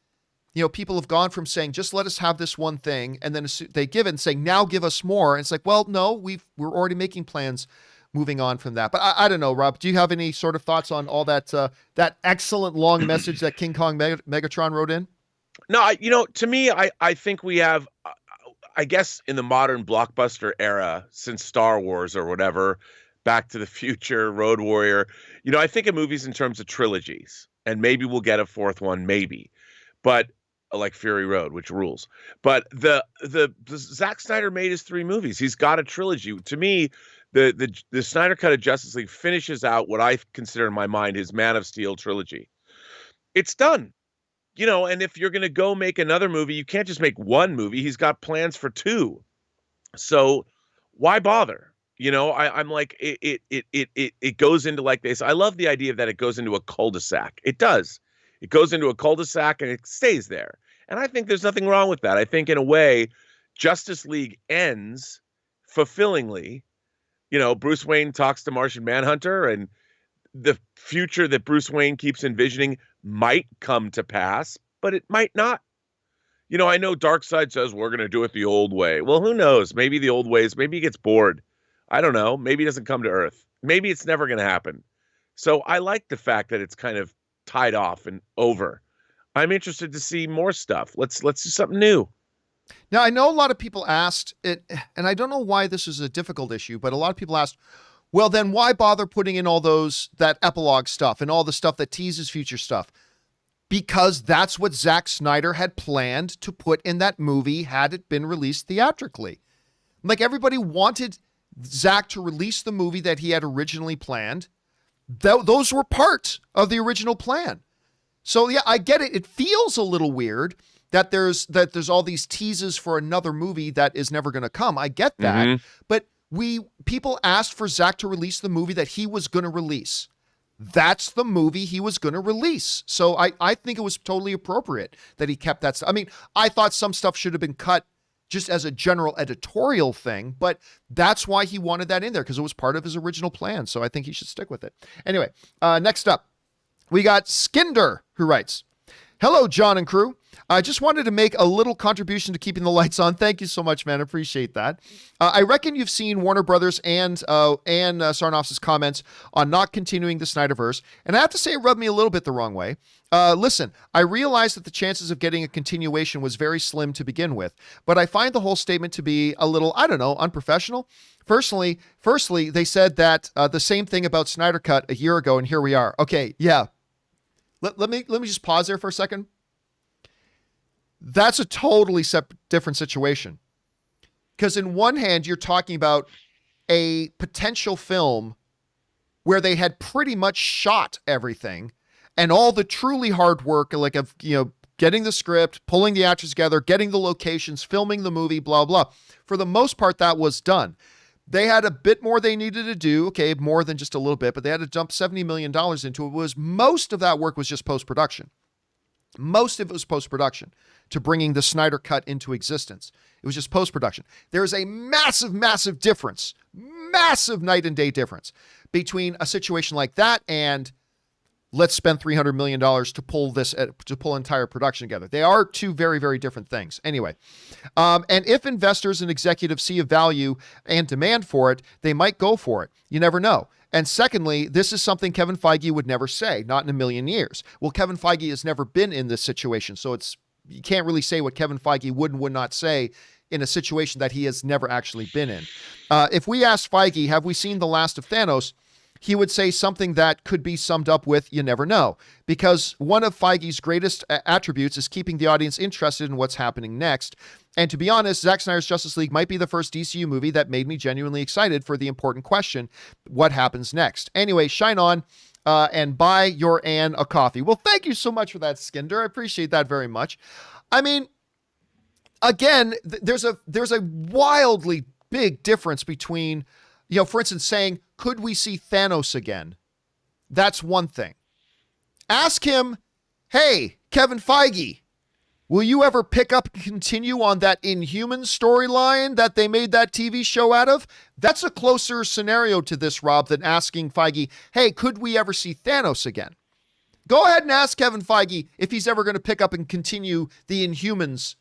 S1: People have gone from saying, just let us have this one thing, and then they give it and saying, now give us more. And it's like, well, no, we're already making plans moving on from that. But I don't know, Rob, do you have any sort of thoughts on all that, that excellent long message that King Kong Megatron wrote in?
S2: No, to me, I think we have, I guess in the modern blockbuster era, since Star Wars or whatever, Back to the Future, Road Warrior, I think of movies in terms of trilogies, and maybe we'll get a fourth one, maybe, but like Fury Road, which rules. But the Zack Snyder made his 3 movies. He's got a trilogy. To me, the Snyder Cut of Justice League finishes out what I consider in my mind his Man of Steel trilogy. It's done. And if you're going to go make another movie, you can't just make one movie. He's got plans for 2. So why bother? I'm like, it goes into like this. I love the idea that it goes into a cul-de-sac. It does. It goes into a cul-de-sac and it stays there. And I think there's nothing wrong with that. I think in a way, Justice League ends fulfillingly. Bruce Wayne talks to Martian Manhunter, and the future that Bruce Wayne keeps envisioning might come to pass, but it might not. I know Darkseid says we're going to do it the old way. Well, who knows? Maybe the old ways, maybe he gets bored. I don't know. Maybe he doesn't come to Earth. Maybe it's never going to happen. So I like the fact that it's kind of tied off and over. I'm interested to see more stuff. Let's do something new.
S1: Now, I know a lot of people asked it, and I don't know why this is a difficult issue, but a lot of people asked, well, then why bother putting in all that epilogue stuff and all the stuff that teases future stuff? Because that's what Zack Snyder had planned to put in that movie had it been released theatrically. Like, everybody wanted Zack to release the movie that he had originally planned. Those were part of the original plan. So yeah, I get it. It feels a little weird that there's all these teases for another movie that is never going to come. I get that. Mm-hmm. But people asked for Zack to release the movie that he was going to release. That's the movie he was going to release. So I think it was totally appropriate that he kept that stuff. I mean, I thought some stuff should have been cut just as a general editorial thing, but that's why he wanted that in there, because it was part of his original plan. So I think he should stick with it. Anyway, next up, we got Skinder, who writes, "Hello, John and crew. I just wanted to make a little contribution to keeping the lights on. Thank you so much, man. Appreciate that. I reckon you've seen Warner Brothers and Sarnoff's comments on not continuing the Snyderverse, and I have to say it rubbed me a little bit the wrong way. Listen, I realized that the chances of getting a continuation was very slim to begin with, but I find the whole statement to be a little, I don't know, unprofessional. Firstly, they said that the same thing about Snyder Cut a year ago, and here we are. Okay, yeah. Let me just pause there for a second. That's a totally different situation. Because in one hand, you're talking about a potential film where they had pretty much shot everything and all the truly hard work, like of, getting the script, pulling the actors together, getting the locations, filming the movie, blah, blah. For the most part, that was done. They had a bit more they needed to do. Okay, more than just a little bit, but they had to dump $70 million into it. Most of that work was just post-production. Most of it was post-production to bringing the Snyder Cut into existence. It was just post-production. There's a massive, massive difference, massive night and day difference between a situation like that and let's spend $300 million to pull entire production together. They are two very, very different things. Anyway, and if investors and executives see a value and demand for it, they might go for it. You never know. And secondly, this is something Kevin Feige would never say, not in a million years. Well, Kevin Feige has never been in this situation, so you can't really say what Kevin Feige would and would not say in a situation that he has never actually been in. If we asked Feige, have we seen the last of Thanos? He would say something that could be summed up with, you never know. Because one of Feige's greatest attributes is keeping the audience interested in what's happening next. And to be honest, Zack Snyder's Justice League might be the first DCU movie that made me genuinely excited for the important question, what happens next? Anyway, shine on and buy your Ann a coffee. Well, thank you so much for that, Skinder. I appreciate that very much. I mean, again, there's a wildly big difference between, for instance, saying, could we see Thanos again? That's one thing. Ask him, hey, Kevin Feige, will you ever pick up and continue on that Inhuman storyline that they made that TV show out of? That's a closer scenario to this, Rob, than asking Feige, hey, could we ever see Thanos again? Go ahead and ask Kevin Feige if he's ever going to pick up and continue the Inhumans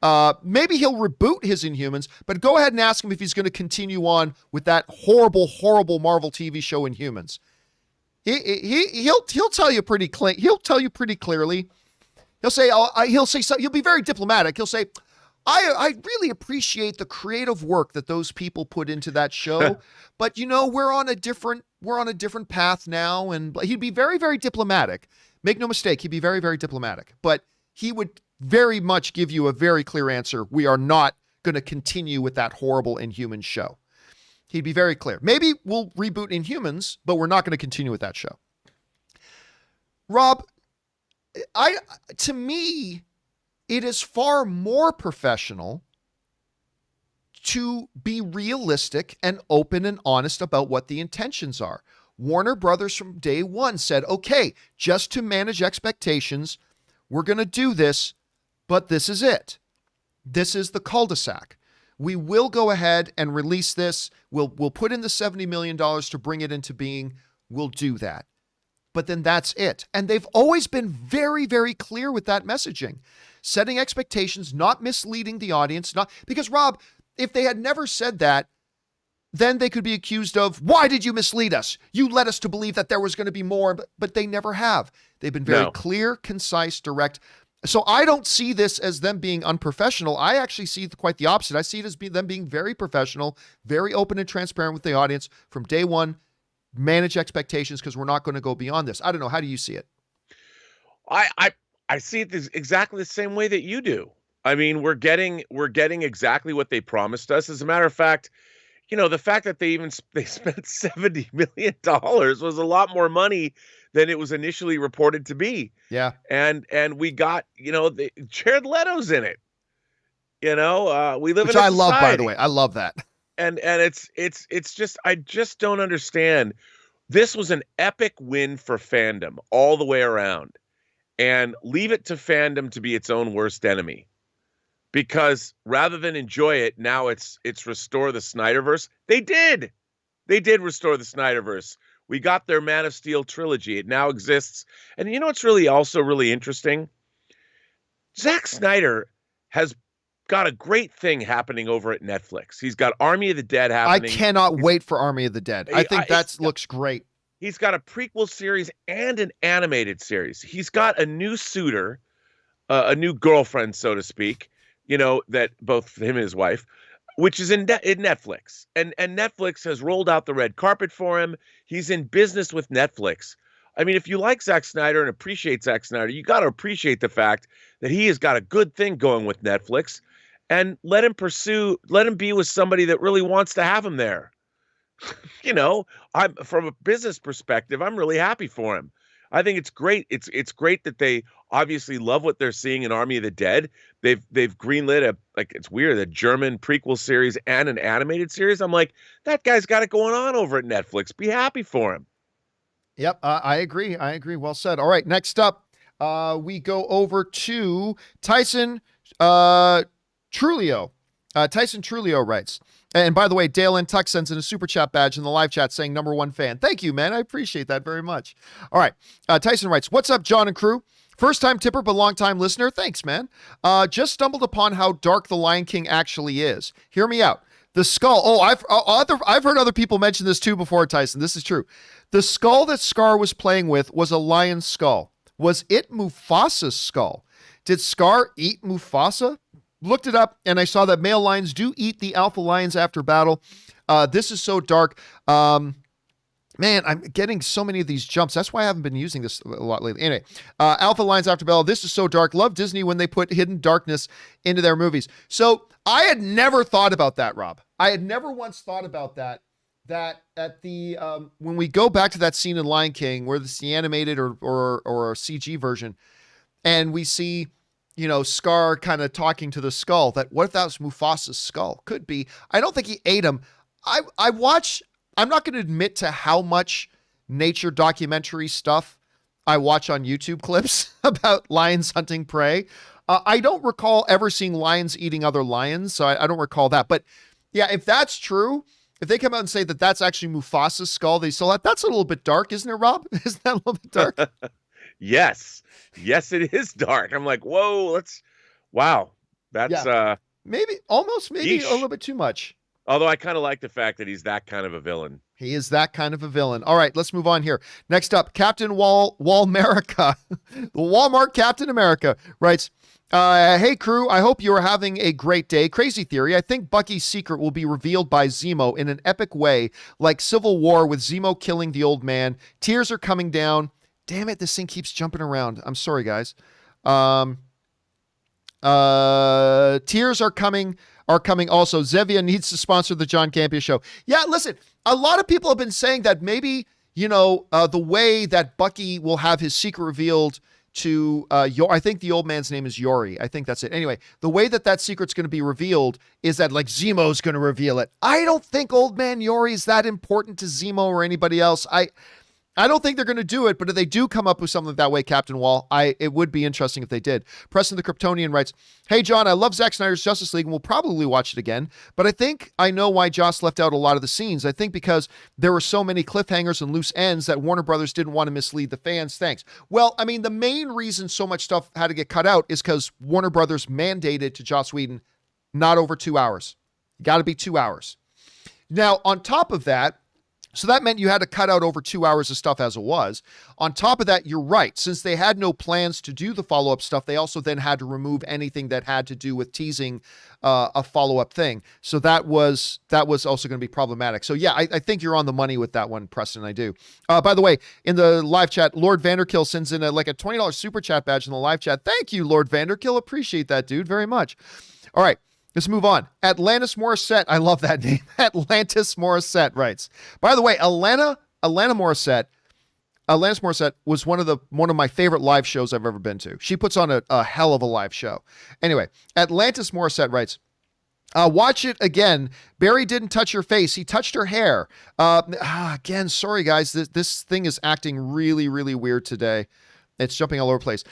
S1: Maybe he'll reboot his Inhumans, but go ahead and ask him if he's going to continue on with that horrible, horrible Marvel TV show Inhumans. He'll tell you pretty clearly. He'll say something. He'll be very diplomatic. He'll say, I really appreciate the creative work that those people put into that show, but we're on a different path now. And he'd be very, very diplomatic. Make no mistake, he'd be very, very diplomatic, but he would very much give you a very clear answer. We are not going to continue with that horrible Inhuman show. He'd be very clear. Maybe we'll reboot Inhumans, but we're not going to continue with that show. Rob, to me, it is far more professional to be realistic and open and honest about what the intentions are. Warner Brothers from day one said, okay, just to manage expectations, we're going to do this, but this is it. This is the cul-de-sac. We will go ahead and release this. We'll put in the $70 million to bring it into being. We'll do that. But then that's it. And they've always been very, very clear with that messaging. Setting expectations, not misleading the audience. Because, Rob, if they had never said that, then they could be accused of, why did you mislead us? You led us to believe that there was going to be more, but they never have. They've been very clear, concise, direct. So I don't see this as them being unprofessional. I actually see quite the opposite. I see it as them being very professional, very open and transparent with the audience from day one, manage expectations because we're not going to go beyond this. I don't know. How do you see it?
S2: I see it exactly the same way that you do. I mean, we're getting exactly what they promised us. As a matter of fact, the fact that they spent $70 million was a lot more money than it was initially reported to be.
S1: Yeah.
S2: And we got, Jared Leto's in it. We live
S1: Which
S2: in a
S1: I
S2: society.
S1: love, by the way. I love that.
S2: And it's just, I just don't understand. This was an epic win for fandom all the way around, and leave it to fandom to be its own worst enemy. Because rather than enjoy it, now it's restore the Snyderverse. They did restore the Snyderverse. We got their Man of Steel trilogy. It now exists. And what's really also really interesting? Zack Snyder has got a great thing happening over at Netflix. He's got Army of the Dead happening.
S1: I cannot wait for Army of the Dead. I think that looks great.
S2: He's got a prequel series and an animated series. He's got a new suitor, a new girlfriend, so to speak, that both him and his wife, which is in Netflix. And Netflix has rolled out the red carpet for him. He's in business with Netflix. I mean, if you like Zack Snyder and appreciate Zack Snyder, you got to appreciate the fact that he has got a good thing going with Netflix, and let him be with somebody that really wants to have him there. I'm from a business perspective, I'm really happy for him. I think it's great. It's great that they obviously love what they're seeing in Army of the Dead. They've greenlit it's weird, a German prequel series and an animated series. I'm like, that guy's got it going on over at Netflix. Be happy for him.
S1: Yep, I agree. Well said. All right, next up, we go over to Tyson Trulio. Tyson Trulio writes, and by the way, Dale N. Tuck sends in a super chat badge in the live chat saying #1 fan. Thank you, man. I appreciate that very much. All right. Tyson writes, what's up, John and crew? First time tipper, but long time listener. Thanks, man. Just stumbled upon how dark The Lion King actually is. Hear me out. The skull. Oh, I've heard other people mention this too before, Tyson. This is true. The skull that Scar was playing with was a lion's skull. Was it Mufasa's skull? Did Scar eat Mufasa? Looked it up, and I saw that male lions do eat the alpha lions after battle. This is so dark. Man, I'm getting so many of these jumps. That's why I haven't been using this a lot lately. Anyway, alpha lions after battle. This is so dark. Love Disney when they put hidden darkness into their movies. So I had never thought about that, Rob. I had never once thought about that at the when we go back to that scene in Lion King where it's the animated or a CG version, and we see, Scar kind of talking to the skull, that what if that was Mufasa's skull? Could be. I don't think he ate him. I'm not going to admit to how much nature documentary stuff I watch on YouTube clips about lions hunting prey. I don't recall ever seeing lions eating other lions, so I don't recall that. But yeah, if that's true, if they come out and say that that's actually Mufasa's skull, they still have, that's a little bit dark, isn't it, Rob? Isn't that a little bit dark?
S2: Yes, it is dark. I'm like, whoa, wow. That's
S1: maybe a little bit too much.
S2: Although I kind of like the fact that he's that kind of a villain.
S1: He is that kind of a villain. All right, let's move on here. Next up, Captain Walmerica, the Walmart Captain America writes, hey crew, I hope you are having a great day. Crazy theory. I think Bucky's secret will be revealed by Zemo in an epic way, like Civil War with Zemo killing the old man. Tears are coming down. Damn it, this thing keeps jumping around. I'm sorry, guys. Tears are coming also. Zevia needs to sponsor the John Campea Show. Yeah, listen, a lot of people have been saying that maybe, the way that Bucky will have his secret revealed to I think the old man's name is Yori. I think that's it. Anyway, the way that secret's going to be revealed is that like Zemo's going to reveal it. I don't think old man Yori is that important to Zemo or anybody else. I don't think they're going to do it, but if they do come up with something that way, Captain Wall, it would be interesting if they did. Preston the Kryptonian writes, hey, John, I love Zack Snyder's Justice League and will probably watch it again, but I think I know why Joss left out a lot of the scenes. I think because there were so many cliffhangers and loose ends that Warner Brothers didn't want to mislead the fans. Thanks. Well, I mean, the main reason so much stuff had to get cut out is because Warner Brothers mandated to Joss Whedon, not over 2 hours. Got to be 2 hours. Now, on top of that, so that meant you had to cut out over 2 hours of stuff as it was. On top of that, you're right. Since they had no plans to do the follow-up stuff, they also then had to remove anything that had to do with teasing a follow-up thing. So that was also going to be problematic. So yeah, I think you're on the money with that one, Preston. I do. By the way, in the live chat, Lord Vanderkill sends in a $20 super chat badge in the live chat. Thank you, Lord Vanderkill. Appreciate that, dude, very much. All right. Let's move on. Atlantis Morissette. I love that name. Atlantis Morissette writes. By the way, Atlantis Morissette was one of my favorite live shows I've ever been to. She puts on a hell of a live show. Anyway, Atlantis Morissette writes, watch it again. Barry didn't touch her face. He touched her hair. Again, sorry guys. This thing is acting really, really weird today. It's jumping all over the place.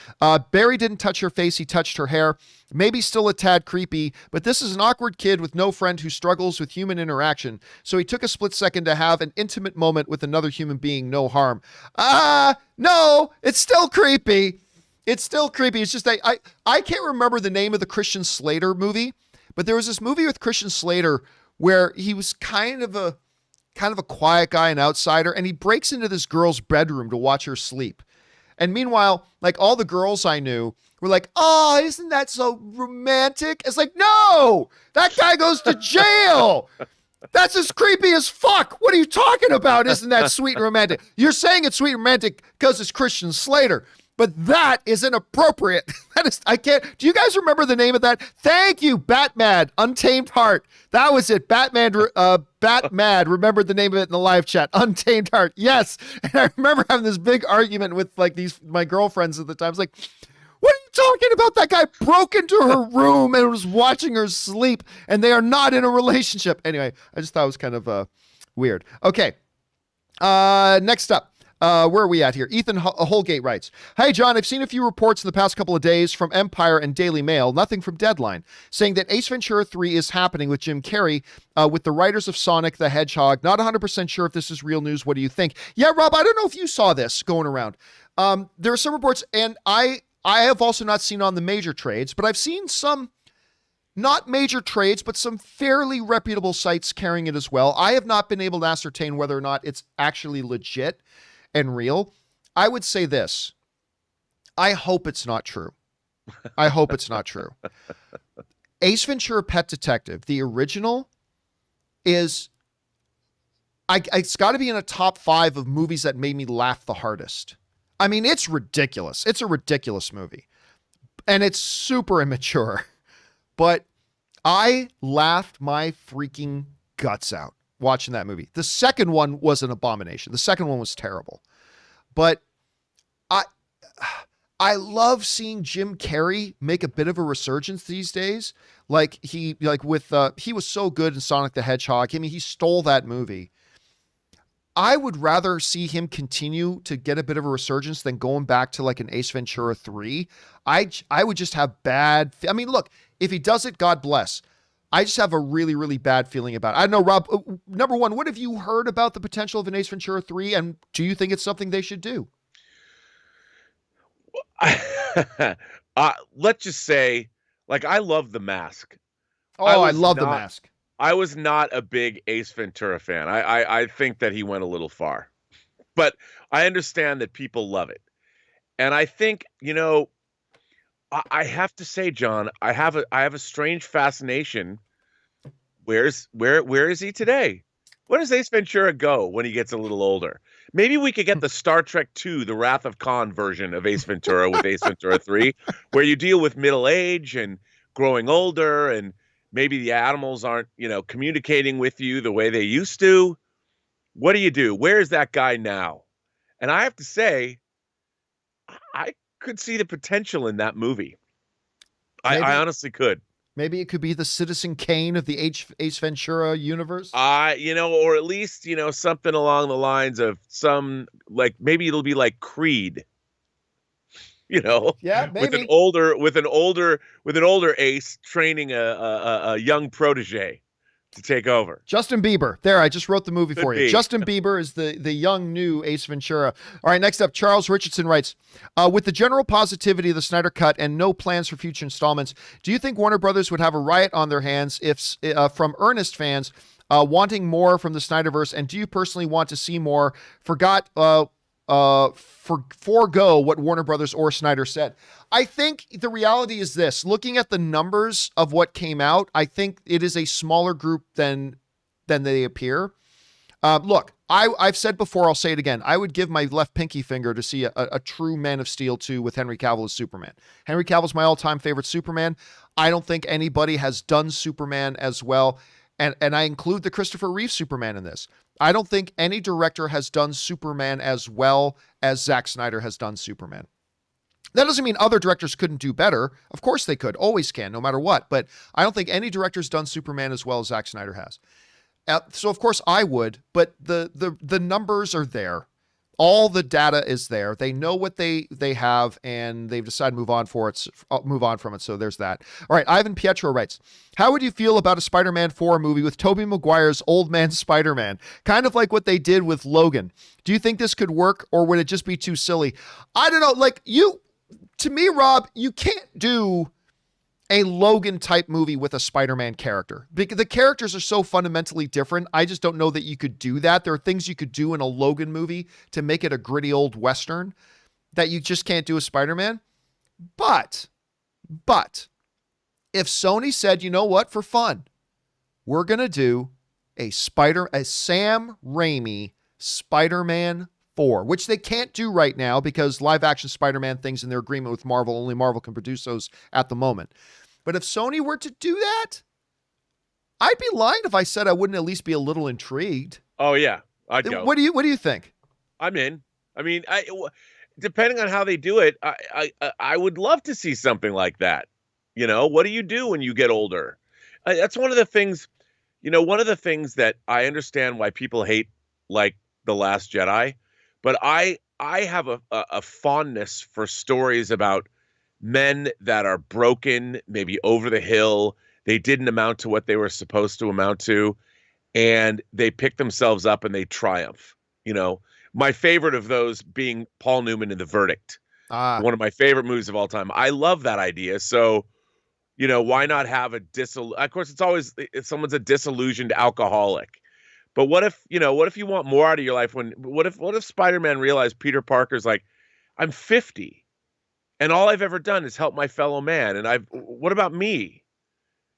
S1: Barry didn't touch her face. He touched her hair. Maybe still a tad creepy, but this is an awkward kid with no friend who struggles with human interaction. So he took a split second to have an intimate moment with another human being. No harm. No, it's still creepy. It's still creepy. It's just I can't remember the name of the Christian Slater movie, but there was this movie with Christian Slater where he was kind of a quiet guy, an outsider, and he breaks into this girl's bedroom to watch her sleep. And meanwhile, like all the girls I knew were like, oh, isn't that so romantic? It's like, no, that guy goes to jail. That's as creepy as fuck. What are you talking about? Isn't that sweet and romantic? You're saying it's sweet and romantic because it's Christian Slater, but that is inappropriate. I can't. Do you guys remember the name of that? Thank you, Batman, Untamed Heart. That was it. Batmad remembered the name of it in the live chat. Untamed Heart. Yes. And I remember having this big argument with my girlfriends at the time. I was like, what are you talking about? That guy broke into her room and was watching her sleep, and they are not in a relationship. Anyway, I just thought it was kind of weird. Okay. Next up. Where are we at here? Ethan Holgate writes, hey, John, I've seen a few reports in the past couple of days from Empire and Daily Mail, nothing from Deadline, saying that Ace Ventura 3 is happening with Jim Carrey, with the writers of Sonic the Hedgehog. Not 100% sure if this is real news. What do you think? Yeah, Rob, I don't know if you saw this going around. There are some reports, and I have also not seen on the major trades, but I've seen some not major trades, but some fairly reputable sites carrying it as well. I have not been able to ascertain whether or not it's actually legit and real. I would say this. I hope it's not true. I hope it's not true. Ace Ventura Pet Detective, the original, it's got to be in a top 5 of movies that made me laugh the hardest. I mean, it's ridiculous. It's a ridiculous movie. And it's super immature. But I laughed my freaking guts out watching that movie. The second one was an abomination. The second one was terrible. But I love seeing Jim Carrey make a bit of a resurgence these days. He was so good in Sonic the Hedgehog. I mean, he stole that movie. I would rather see him continue to get a bit of a resurgence than going back to like an Ace Ventura 3. I would just have I mean, look, if he does it, God bless. I just have a really, really bad feeling about it. I don't know, Rob, number one, what have you heard about the potential of an Ace Ventura 3, and do you think it's something they should do?
S2: Let's just say Like, I love The Mask.
S1: Oh,
S2: I
S1: I
S2: was
S1: love The
S2: not
S1: Mask.
S2: I was not a big Ace Ventura fan. I think that he went a little far. But I understand that people love it. And I think, I have to say, John, I have a strange fascination. Where is he today? Where does Ace Ventura go when he gets a little older? Maybe we could get the Star Trek II, the Wrath of Khan version of Ace Ventura with Ace Ventura 3, where you deal with middle age and growing older, and maybe the animals aren't, communicating with you the way they used to. What do you do? Where is that guy now? And I have to say, I could see the potential in that movie. I honestly could.
S1: Maybe it could be the Citizen Kane of the Ace Ventura universe.
S2: Or at least, something along the lines of like maybe it'll be like Creed,
S1: Yeah, maybe.
S2: with an older Ace training a young protege to take over.
S1: Justin Bieber. There, I just wrote the movie for you.
S2: be.
S1: Justin Bieber is the young new Ace Ventura. All right, next up, Charles Richardson writes, with the general positivity of the Snyder Cut and no plans for future installments, do you think Warner Brothers would have a riot on their hands if from earnest fans wanting more from the Snyderverse? And do you personally want to see more? Forego what Warner Brothers or Snyder said. I think the reality is this: looking at the numbers of what came out, I think it is a smaller group than they appear. Look, I've said before, I'll say it again. I would give my left pinky finger to see a true Man of Steel 2 with Henry Cavill as Superman. Henry Cavill's my all-time favorite Superman. I don't think anybody has done Superman as well. And I include the Christopher Reeve Superman in this. I don't think any director has done Superman as well as Zack Snyder has done Superman. That doesn't mean other directors couldn't do better. Of course they could, always can, no matter what. But I don't think any director's done Superman as well as Zack Snyder has. So of course I would, but the numbers are there. All the data is there. They know what they have, and they've decided to move on from it. So there's that. All right. Ivan Pietro writes, how would you feel about a Spider-Man 4 movie with Tobey Maguire's old man Spider-Man? Kind of like what they did with Logan. Do you think this could work, or would it just be too silly? I don't know. To me, Rob, you can't do a Logan type movie with a Spider-Man character because the characters are so fundamentally different. I just don't know that you could do that. There are things you could do in a Logan movie to make it a gritty old Western that you just can't do with Spider-Man. But if Sony said, you know what, for fun, we're going to do a Sam Raimi Spider-Man 4, which they can't do right now because live action Spider-Man things in their agreement with Marvel, only Marvel can produce those at the moment. But if Sony were to do that, I'd be lying if I said I wouldn't at least be a little intrigued.
S2: Oh yeah, I'd go.
S1: What do you think?
S2: I'm in. I mean, depending on how they do it, I would love to see something like that. What do you do when you get older? That's one of the things, one of the things that I understand why people hate, like The Last Jedi. But I have a fondness for stories about men that are broken, maybe over the hill. They didn't amount to what they were supposed to amount to, and they pick themselves up and they triumph. My favorite of those being Paul Newman in The Verdict. One of my favorite movies of all time. I love that idea. So, why not have of course, it's always if someone's a disillusioned alcoholic. But what if you want more out of your life? What if Spider-Man realized Peter Parker's like, I'm 50 and all I've ever done is help my fellow man. And what about me?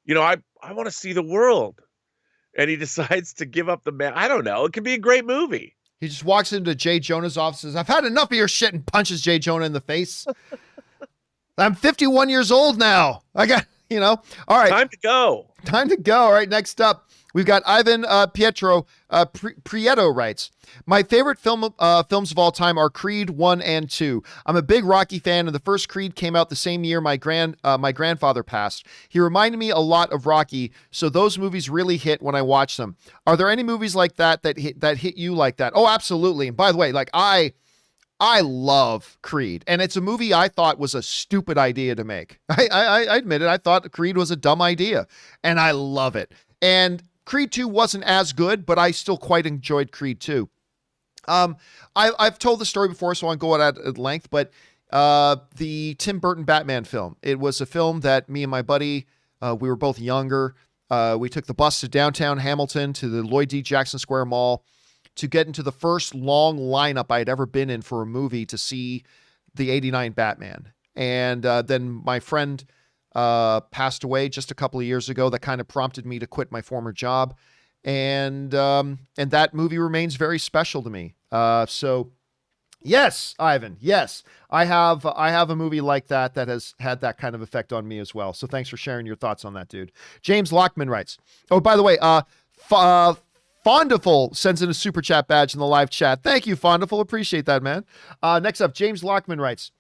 S2: I want to see the world. And he decides to give up the man. I don't know. It could be a great movie. He
S1: just walks into Jay Jonah's office and says, I've had enough of your shit, and punches Jay Jonah in the face. I'm 51 years old now. I got, all right.
S2: Time to go.
S1: All right. Next up, we've got Ivan Pietro. Prieto writes, my favorite films of all time are Creed 1 and 2. I'm a big Rocky fan, and the first Creed came out the same year my grandfather passed. He reminded me a lot of Rocky, so those movies really hit when I watch them. Are there any movies like that hit you like that? Oh, absolutely. And by the way, I love Creed, and it's a movie I thought was a stupid idea to make. I admit it. I thought Creed was a dumb idea, and I love it. And Creed 2 wasn't as good, but I still quite enjoyed Creed 2. I've told the story before, so I won't go at length, but the Tim Burton Batman film. It was a film that me and my buddy, we were both younger. We took the bus to downtown Hamilton to the Lloyd D. Jackson Square Mall to get into the first long lineup I had ever been in for a movie to see the 89 Batman. And then my friend passed away just a couple of years ago. That kind of prompted me to quit my former job. And that movie remains very special to me. So yes, Ivan, yes, I have a movie like that has had that kind of effect on me as well. So thanks for sharing your thoughts on that, dude. James Lockman writes, oh, by the way, Fondaful sends in a super chat badge in the live chat. Thank you, Fondaful. Appreciate that, man. Next up, James Lockman writes,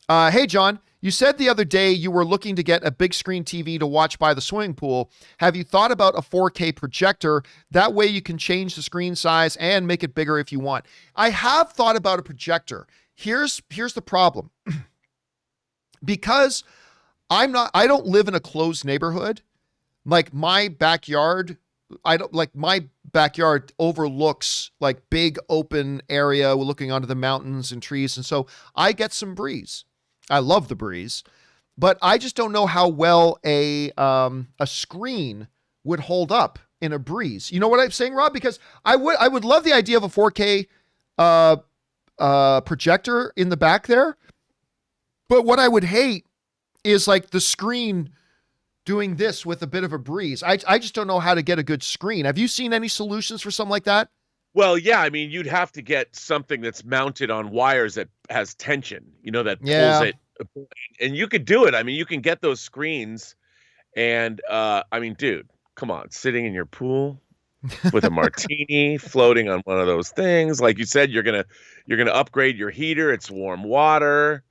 S1: hey, John, you said the other day you were looking to get a big screen TV to watch by the swimming pool. Have you thought about a 4K projector? That way you can change the screen size and make it bigger if you want. I have thought about a projector. Here's the problem. Because I don't live in a closed neighborhood. Like my backyard overlooks like big open area. We're looking onto the mountains and trees. And so I get some breeze. I love the breeze, but I just don't know how well a screen would hold up in a breeze. You know what I'm saying, Rob? Because I would love the idea of a 4K projector in the back there. But what I would hate is like the screen doing this with a bit of a breeze. I just don't know how to get a good screen. Have you seen any solutions for something like that?
S2: Well, yeah, I mean, you'd have to get something that's mounted on wires that has tension, that pulls it. And you could do it. I mean, you can get those screens. And, I mean, dude, come on, sitting in your pool with a martini floating on one of those things. Like you said, you're gonna upgrade your heater. It's warm water.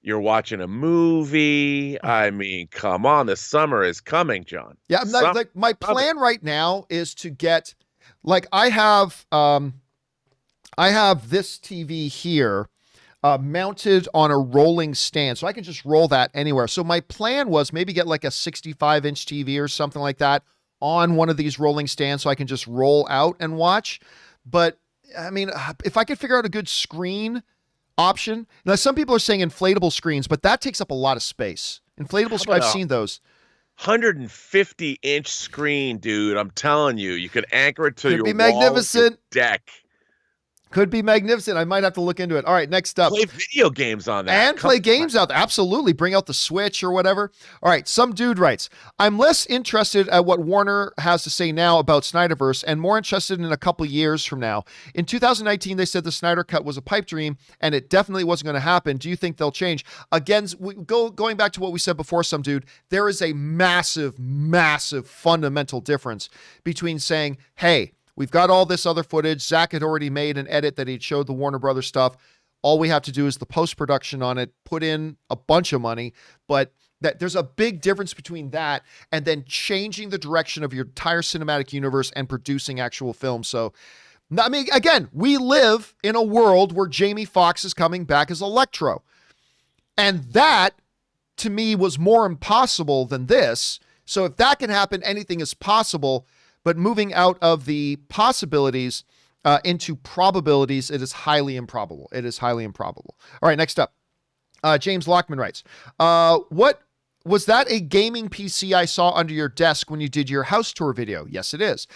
S2: You're watching a movie. I mean, come on, the summer is coming, John.
S1: Yeah, like my plan right now is to get, like I have this TV here mounted on a rolling stand, so I can just roll that anywhere. So my plan was maybe get like a 65-inch TV or something like that on one of these rolling stands so I can just roll out and watch. But I mean, if I could figure out a good screen option. Now, some people are saying inflatable screens, but that takes up a lot of space. Inflatable screens, I've seen those.
S2: 150-inch screen, dude. I'm telling you, you could anchor it to your wall,
S1: magnificent
S2: deck.
S1: Could be magnificent. I might have to look into it. All right, next up.
S2: Play video games on that.
S1: And play games out there. Absolutely. Bring out the Switch or whatever. All right, some dude writes, I'm less interested at what Warner has to say now about Snyderverse and more interested in a couple years from now. In 2019, they said the Snyder Cut was a pipe dream, and it definitely wasn't going to happen. Do you think they'll change? Again, going back to what we said before, some dude, there is a massive, massive fundamental difference between saying, hey, we've got all this other footage. Zach had already made an edit that he'd showed the Warner Brothers stuff. All we have to do is the post-production on it, put in a bunch of money, but that there's a big difference between that and then changing the direction of your entire cinematic universe and producing actual films. So, I mean, again, we live in a world where Jamie Foxx is coming back as Electro. And that, to me, was more impossible than this. So if that can happen, anything is possible. But moving out of the possibilities into probabilities, it is highly improbable. It is highly improbable. All right, next up. James Lockman writes, what was that a gaming PC I saw under your desk when you did your house tour video? Yes, it is.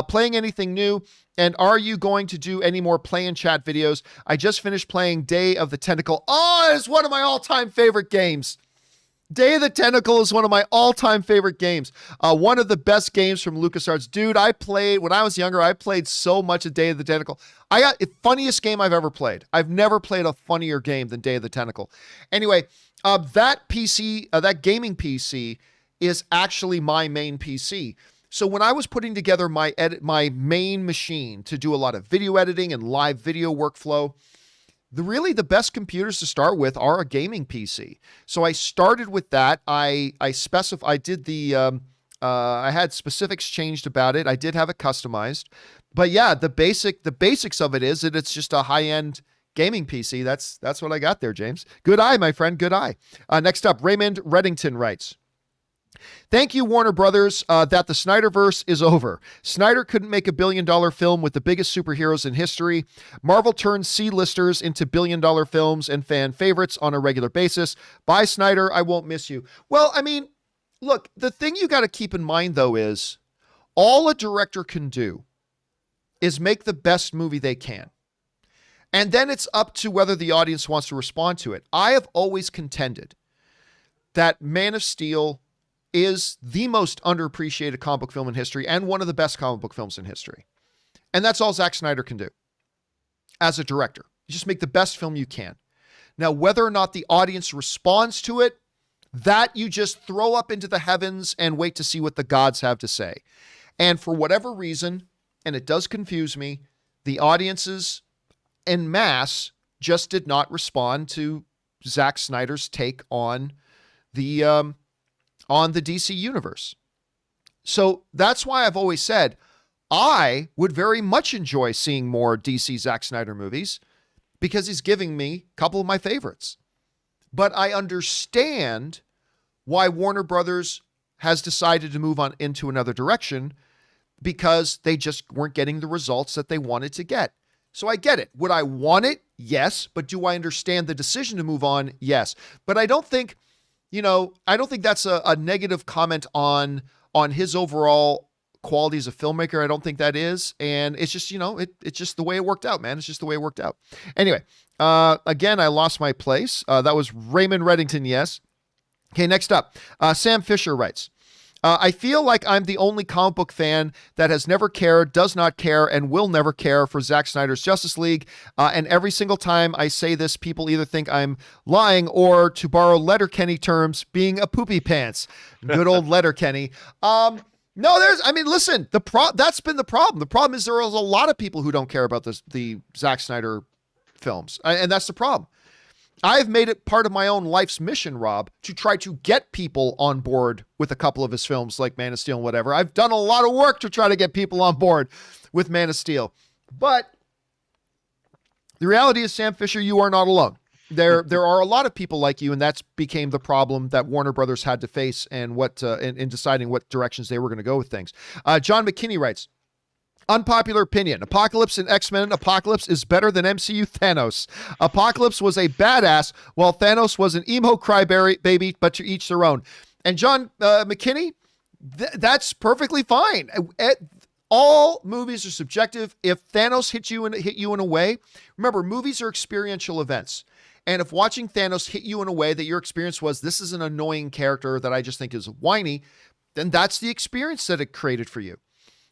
S1: Playing anything new? And are you going to do any more play and chat videos? I just finished playing Day of the Tentacle. Oh, it's one of my all-time favorite games. Day of the Tentacle is one of my all-time favorite games. One of the best games from LucasArts. Dude, when I was younger, I played so much of Day of the Tentacle. Funniest game I've ever played. I've never played a funnier game than Day of the Tentacle. Anyway, that gaming PC is actually my main PC. So when I was putting together my main machine to do a lot of video editing and live video workflow, the best computers to start with are a gaming PC. So I started with that. I had specifics changed about it. I did have it customized, but yeah, the basics of it is that it's just a high-end gaming PC. That's what I got there, James. Good eye, my friend. Good eye. Next up, Raymond Reddington writes, Thank you, Warner Brothers, that the Snyderverse is over. Snyder couldn't make a billion-dollar film with the biggest superheroes in history. Marvel turned C-listers into billion-dollar films and fan favorites on a regular basis. Bye, Snyder. I won't miss you. Well, I mean, look, the thing you got to keep in mind, though, is all a director can do is make the best movie they can. And then it's up to whether the audience wants to respond to it. I have always contended that Man of Steel is the most underappreciated comic book film in history and one of the best comic book films in history. And that's all Zack Snyder can do as a director. You just make the best film you can. Now, whether or not the audience responds to it, that you just throw up into the heavens and wait to see what the gods have to say. And for whatever reason, and it does confuse me, the audiences en masse just did not respond to Zack Snyder's take on the DC universe. So that's why I've always said I would very much enjoy seeing more DC Zack Snyder movies because he's giving me a couple of my favorites. But I understand why Warner Brothers has decided to move on into another direction because they just weren't getting the results that they wanted to get. So I get it. Would I want it? Yes. But do I understand the decision to move on? Yes. But I don't think that's a negative comment on his overall quality as a filmmaker. I don't think that is. And it's just, it's just the way it worked out, man. It's just the way it worked out. Anyway, again, I lost my place. That was Raymond Reddington. Yes. Okay. Next up, Sam Fisher writes, I feel like I'm the only comic book fan that has never cared, does not care, and will never care for Zack Snyder's Justice League. And every single time I say this, people either think I'm lying or, to borrow Letterkenny terms, being a poopy pants. Good old Letterkenny. Listen, that's been the problem. The problem is there is a lot of people who don't care about the Zack Snyder films. And that's the problem. I've made it part of my own life's mission, Rob, to try to get people on board with a couple of his films like Man of Steel and whatever. I've done a lot of work to try to get people on board with Man of Steel. But the reality is, Sam Fisher, you are not alone. There are a lot of people like you, and that's became the problem that Warner Brothers had to face and in deciding what directions they were going to go with things. John McKinney writes, unpopular opinion. Apocalypse in X-Men Apocalypse is better than MCU Thanos. Apocalypse was a badass, while Thanos was an emo crybaby, but to each their own. And John McKinney, that's perfectly fine. All movies are subjective. If Thanos hit you in a way, remember, movies are experiential events. And if watching Thanos hit you in a way that your experience was, this is an annoying character that I just think is whiny, then that's the experience that it created for you.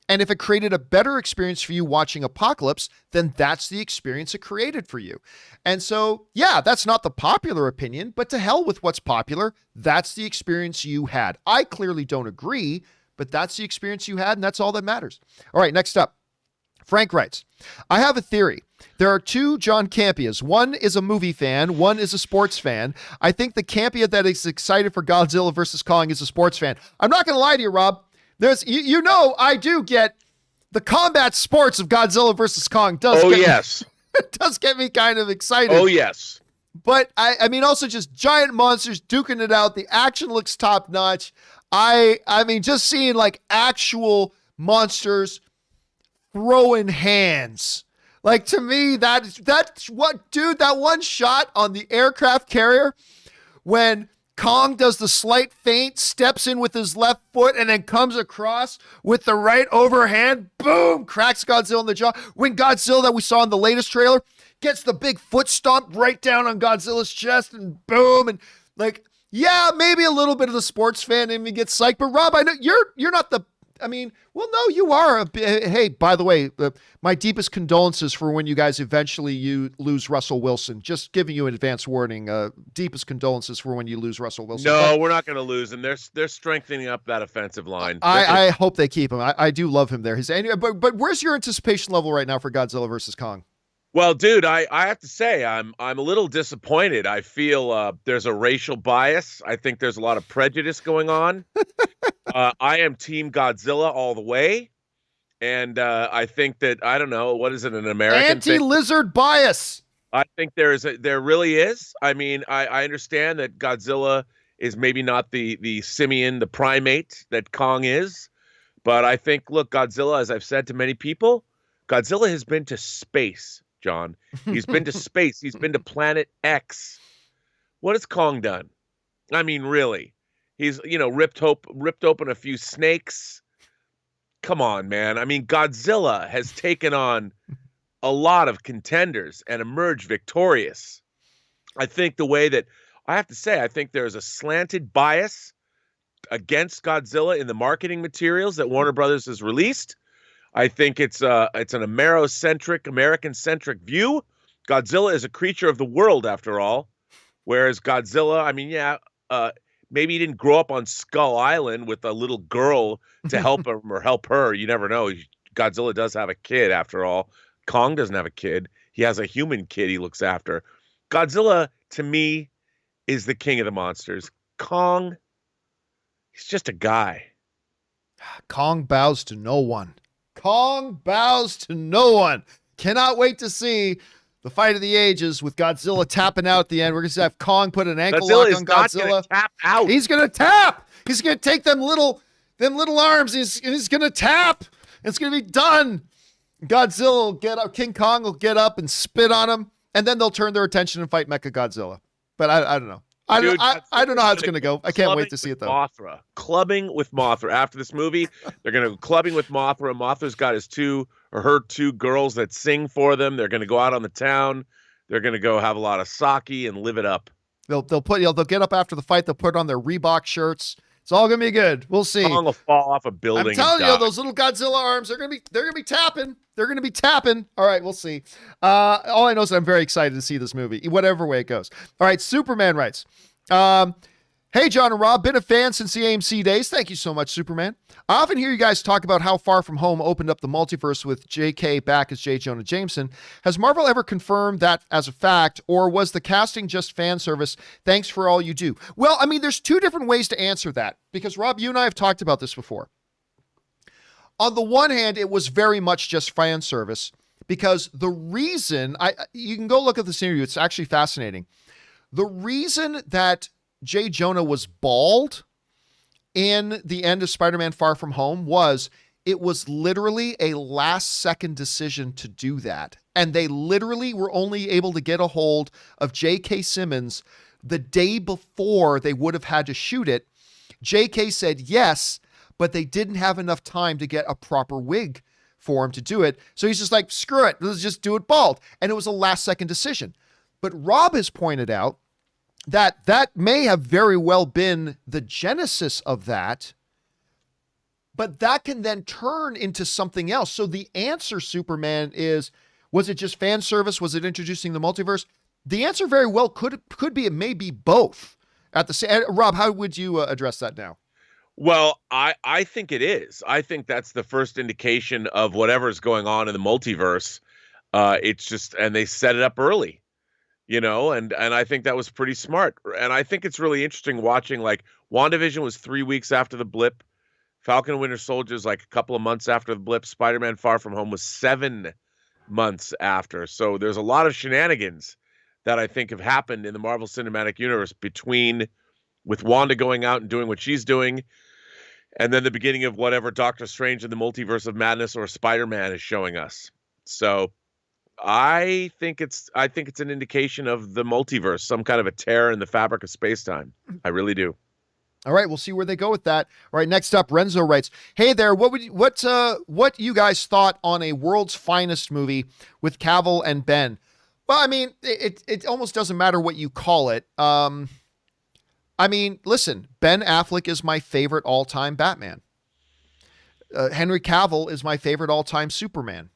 S1: And if it created a better experience for you watching Apocalypse, then that's the experience it created for you. And so, yeah, that's not the popular opinion, but to hell with what's popular. That's the experience you had. I clearly don't agree, but that's the experience you had, and that's all that matters. All right, next up. Frank writes, I have a theory. There are two John Campeas. One is a movie fan. One is a sports fan. I think the Campea that is excited for Godzilla vs. Kong is a sports fan. I'm not going to lie to you, Rob. I do get the combat sports of Godzilla versus Kong. It does get me kind of excited.
S2: Oh, yes.
S1: But I mean, also just giant monsters duking it out. The action looks top notch. I mean, just seeing like actual monsters throwing hands. Like, to me, that's what, dude, that one shot on the aircraft carrier when Kong does the slight feint, steps in with his left foot, and then comes across with the right overhand. Boom! Cracks Godzilla in the jaw. When Godzilla, that we saw in the latest trailer, gets the big foot stomp right down on Godzilla's chest, and boom! And like, yeah, maybe a little bit of the sports fan in me gets psyched. But Rob, I know you're not the. I mean, well, no, you are. Hey, by the way, my deepest condolences for when you guys eventually lose Russell Wilson. Just giving you an advance warning. Deepest condolences for when you lose Russell Wilson.
S2: No, we're not going to lose him. They're strengthening up that offensive line.
S1: I hope they keep him. I do love him there. But where's your anticipation level right now for Godzilla versus Kong?
S2: Well, dude, I have to say I'm a little disappointed. I feel there's a racial bias. I think there's a lot of prejudice going on. I am Team Godzilla all the way, and I think that, I don't know, what is it, an American
S1: anti-lizard bias?
S2: I think there really is. I mean, I understand that Godzilla is maybe not the simian, the primate that Kong is. But I think, look, Godzilla, as I've said to many people, Godzilla has been to space, John. He's been to space. He's been to Planet X. What has Kong done? I mean, really? He's, ripped open a few snakes. Come on, man. I mean, Godzilla has taken on a lot of contenders and emerged victorious. I think the way that, I have to say, I think there's a slanted bias against Godzilla in the marketing materials that Warner Brothers has released. I think it's an American-centric view. Godzilla is a creature of the world, after all, whereas Godzilla, I mean, maybe he didn't grow up on Skull Island with a little girl to help him or help her. You never know. Godzilla does have a kid, after all. Kong doesn't have a kid. He has a human kid he looks after. Godzilla, to me, is the king of the monsters. Kong, he's just a guy.
S1: Kong bows to no one. Kong bows to no one. Cannot wait to see the fight of the ages with Godzilla tapping out at the end. We're going to have Kong put an ankle lock on Godzilla.
S2: Tap out.
S1: He's going to tap. He's going to take them little arms. He's going to tap. It's going to be done. Godzilla will get up. King Kong will get up and spit on him, and then they'll turn their attention and fight Mechagodzilla. But I don't know. I don't know how it's going to go. I can't wait to see it, though.
S2: Mothra. Clubbing with Mothra. After this movie, they're going to go clubbing with Mothra. Mothra's got her two girls that sing for them. They're going to go out on the town. They're going to go have a lot of sake and live it up.
S1: They'll get up after the fight. They'll put on their Reebok shirts. It's all going to be good. We'll see.
S2: Kong will fall off a building.
S1: I'm telling you, those little Godzilla arms, they're going to be tapping. They're going to be tapping. All right, we'll see. All I know is I'm very excited to see this movie, whatever way it goes. All right, Superman writes, hey, John and Rob, been a fan since the AMC days. Thank you so much, Superman. I often hear you guys talk about how Far From Home opened up the multiverse with J.K. back as J. Jonah Jameson. Has Marvel ever confirmed that as a fact, or was the casting just fan service? Thanks for all you do. Well, I mean, there's two different ways to answer that, because Rob, you and I have talked about this before. On the one hand, it was very much just fan service, because the reason, you can go look at this interview, it's actually fascinating. The reason that J. Jonah was bald in the end of Spider-Man Far From Home was it was literally a last-second decision to do that. And they literally were only able to get a hold of J.K. Simmons the day before they would have had to shoot it. J.K. said yes, but they didn't have enough time to get a proper wig for him to do it. So he's just like, screw it, let's just do it bald. And it was a last-second decision. But Rob has pointed out that may have very well been the genesis of that, but that can then turn into something else. So the answer, Superman, is, was it just fan service? Was it introducing the multiverse? The answer very well could be, it may be both. At the same, Rob, how would you address that now?
S2: Well, I think it is. I think that's the first indication of whatever's going on in the multiverse. It's just, and they set it up early. And I think that was pretty smart. And I think it's really interesting watching, like, WandaVision was 3 weeks after the blip. Falcon and Winter Soldier is like a couple of months after the blip. Spider-Man Far From Home was 7 months after. So there's a lot of shenanigans that I think have happened in the Marvel Cinematic Universe with Wanda going out and doing what she's doing, and then the beginning of whatever Doctor Strange in the Multiverse of Madness or Spider-Man is showing us. So I think it's an indication of the multiverse, some kind of a tear in the fabric of space-time. I really do.
S1: All right, we'll see where they go with that. All right, next up, Renzo writes, "Hey there, what you guys thought on a World's Finest movie with Cavill and Ben?" Well, I mean, it almost doesn't matter what you call it. I mean, listen, Ben Affleck is my favorite all-time Batman. Henry Cavill is my favorite all-time Superman.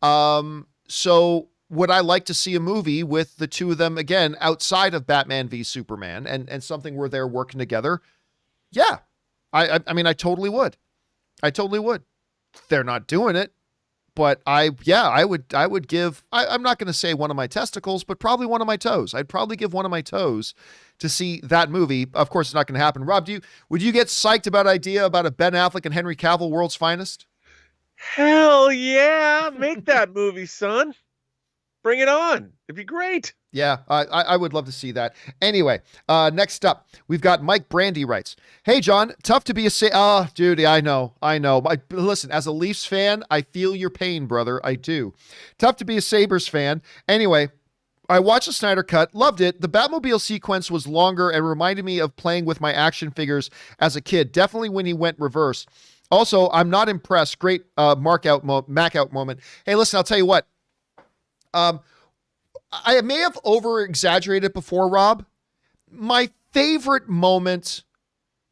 S1: So would I like to see a movie with the two of them again outside of Batman v Superman and something where they're working together? Yeah. I mean, I totally would. They're not doing it, but I would give, I'm not going to say one of my testicles, but probably one of my toes. I'd probably give one of my toes to see that movie. Of course, it's not going to happen. Rob, would you get psyched about idea about a Ben Affleck and Henry Cavill World's Finest?
S2: Hell yeah. Make that movie, son. bring it on. It'd be great.
S1: Yeah, I would love to see that. Anyway, next up, we've got Mike Brandy writes, "Hey, John, tough to be a dude, I know. Listen, as a Leafs fan, I feel your pain, brother. I do. Tough to be a Sabres fan. Anyway, I watched the Snyder Cut, loved it. The Batmobile sequence was longer and reminded me of playing with my action figures as a kid. Definitely when he went reverse. Also, I'm not impressed. Great Mac out moment. Hey, listen, I'll tell you what. I may have over-exaggerated before, Rob. My favorite moment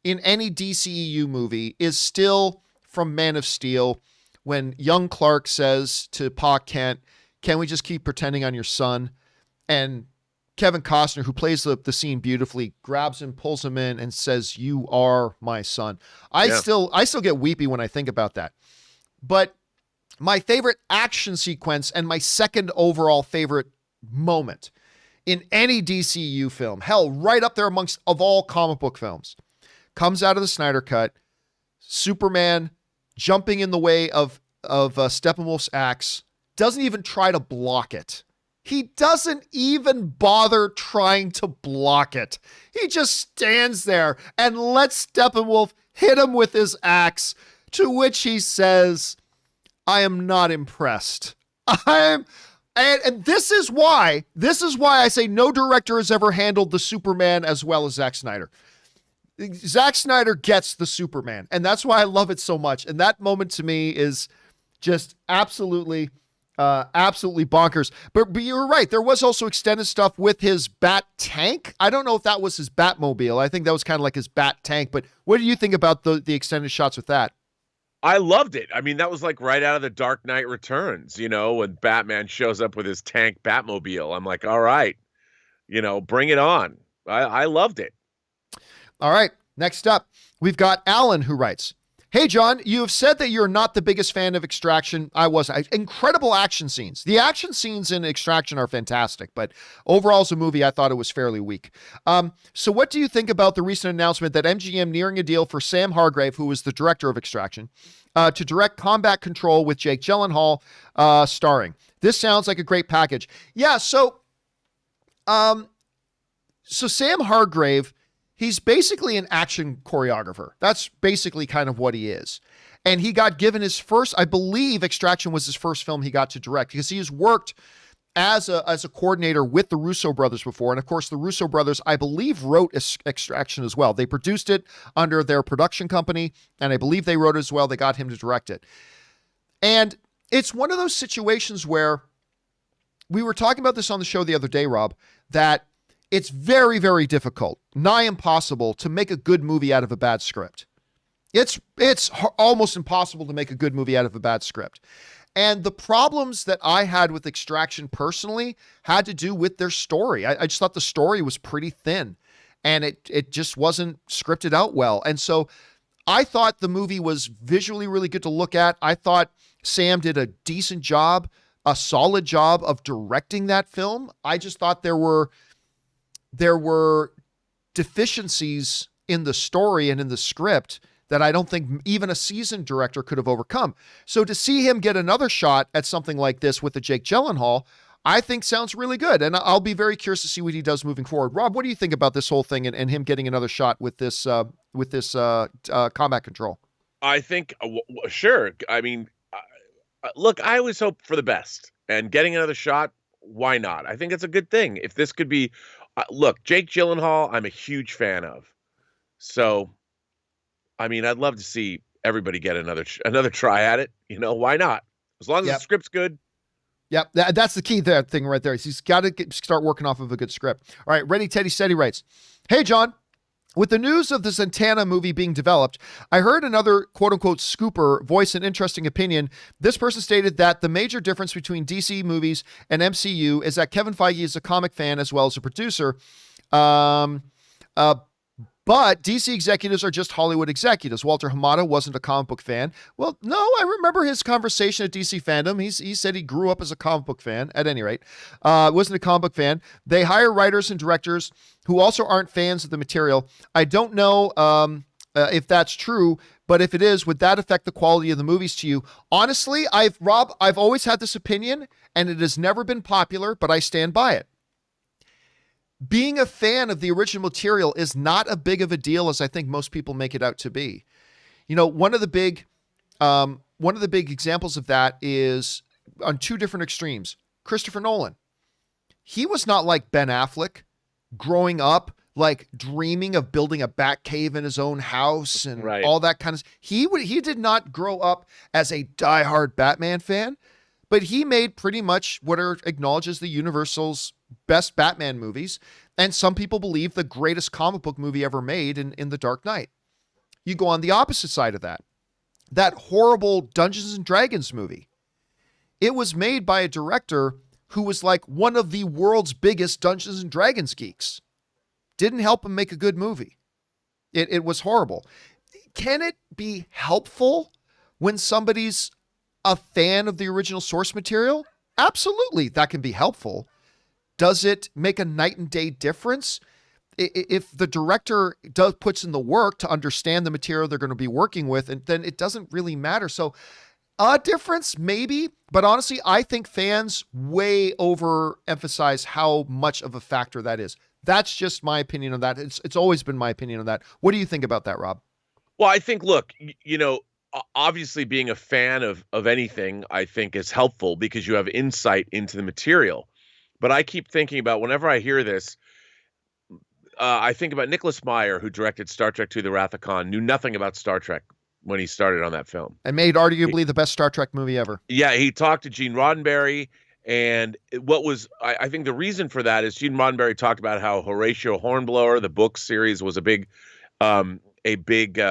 S1: in any DCEU movie is still from Man of Steel when young Clark says to Pa Kent, "Can we just keep pretending on your son?" And Kevin Costner, who plays the scene beautifully, grabs him, pulls him in, and says, "You are my son." I still get weepy when I think about that. But my favorite action sequence and my second overall favorite moment in any DCU film, hell, right up there amongst of all comic book films, comes out of the Snyder Cut. Superman jumping in the way of Steppenwolf's axe, doesn't even try to block it. He doesn't even bother trying to block it. He just stands there and lets Steppenwolf hit him with his axe, to which he says, "I am not impressed." And this is why I say no director has ever handled the Superman as well as Zack Snyder. Zack Snyder gets the Superman, and that's why I love it so much. And that moment to me is just absolutely bonkers. But you're right. There was also extended stuff with his Bat tank. I don't know if that was his Batmobile. I think that was kind of like his Bat tank. But what do you think about the extended shots with that?
S2: I loved it. I mean, that was like right out of the Dark Knight Returns, when Batman shows up with his tank Batmobile. I'm like, all right, bring it on. I loved it. All right.
S1: Next up, we've got Alan who writes, "Hey, John, you have said that you're not the biggest fan of Extraction. I wasn't. Incredible action scenes. The action scenes in Extraction are fantastic, but overall as a movie, I thought it was fairly weak. So what do you think about the recent announcement that MGM nearing a deal for Sam Hargrave, who was the director of Extraction, to direct Combat Control with Jake Gyllenhaal starring? This sounds like a great package." Yeah, so Sam Hargrave, he's basically an action choreographer. That's basically kind of what he is. And he got given his first, I believe Extraction was his first film he got to direct, because he has worked as a coordinator with the Russo brothers before. And of course, the Russo brothers, I believe, wrote Extraction as well. They produced it under their production company, and I believe they wrote it as well. They got him to direct it. And it's one of those situations where we were talking about this on the show the other day, Rob, that it's very, very difficult, nigh impossible, to make a good movie out of a bad script. It's almost impossible to make a good movie out of a bad script. And the problems that I had with Extraction personally had to do with their story. I just thought the story was pretty thin, and it just wasn't scripted out well. And so I thought the movie was visually really good to look at. I thought Sam did a decent job, a solid job of directing that film. I just thought there were deficiencies in the story and in the script that I don't think even a seasoned director could have overcome. So to see him get another shot at something like this with the Jake Gyllenhaal, I think sounds really good. And I'll be very curious to see what he does moving forward. Rob, what do you think about this whole thing and him getting another shot with this Combat Control?
S2: I think, sure. I mean, look, I always hope for the best, and getting another shot, why not? I think it's a good thing. If this could be, look, Jake Gyllenhaal, I'm a huge fan of. So, I mean, I'd love to see everybody get another try at it. Why not? As long as the script's good.
S1: Yep, that's the key thing right there. He's got to start working off of a good script. All right, Ready Teddy Steady writes, "Hey, John, with the news of the Zatanna movie being developed, I heard another quote-unquote scooper voice an interesting opinion. This person stated that the major difference between DC movies and MCU is that Kevin Feige is a comic fan as well as a producer. But DC executives are just Hollywood executives. Walter Hamada wasn't a comic book fan." Well, no, I remember his conversation at DC Fandom. He said he grew up as a comic book fan, at any rate. Wasn't a comic book fan. They hire writers and directors who also aren't fans of the material. I don't know if that's true. But if it is, would that affect the quality of the movies to you? Honestly, I've always had this opinion, and it has never been popular, but I stand by it. Being a fan of the original material is not as big of a deal as I think most people make it out to be. You know, one of the big examples of that is on two different extremes. Christopher Nolan. He was not like Ben Affleck, growing up like dreaming of building a bat cave in his own house and all that kind of. He did not grow up as a diehard Batman fan, but he made pretty much what are acknowledged as the Universal's best Batman movies, and some people believe the greatest comic book movie ever made in The Dark Knight. You go on the opposite side of that. That horrible Dungeons and Dragons movie. It was made by a director who was like one of the world's biggest Dungeons and Dragons geeks. Didn't help him make a good movie. It was horrible. Can it be helpful when somebody's a fan of the original source material? Absolutely, that can be helpful. Does it make a night and day difference? If the director puts in the work to understand the material they're going to be working with, and then it doesn't really matter. So a difference, maybe, but honestly, I think fans way overemphasize how much of a factor that is. That's just my opinion on that. It's always been my opinion on that. What do you think about that, Rob?
S2: Well, I think, look, obviously being a fan of anything, I think is helpful because you have insight into the material. But I keep thinking about, whenever I hear this, I think about Nicholas Meyer, who directed Star Trek II: The Wrath of Khan, knew nothing about Star Trek when he started on that film.
S1: And made arguably the best Star Trek movie ever.
S2: Yeah, he talked to Gene Roddenberry, and I think the reason for that is Gene Roddenberry talked about how Horatio Hornblower, the book series, was a big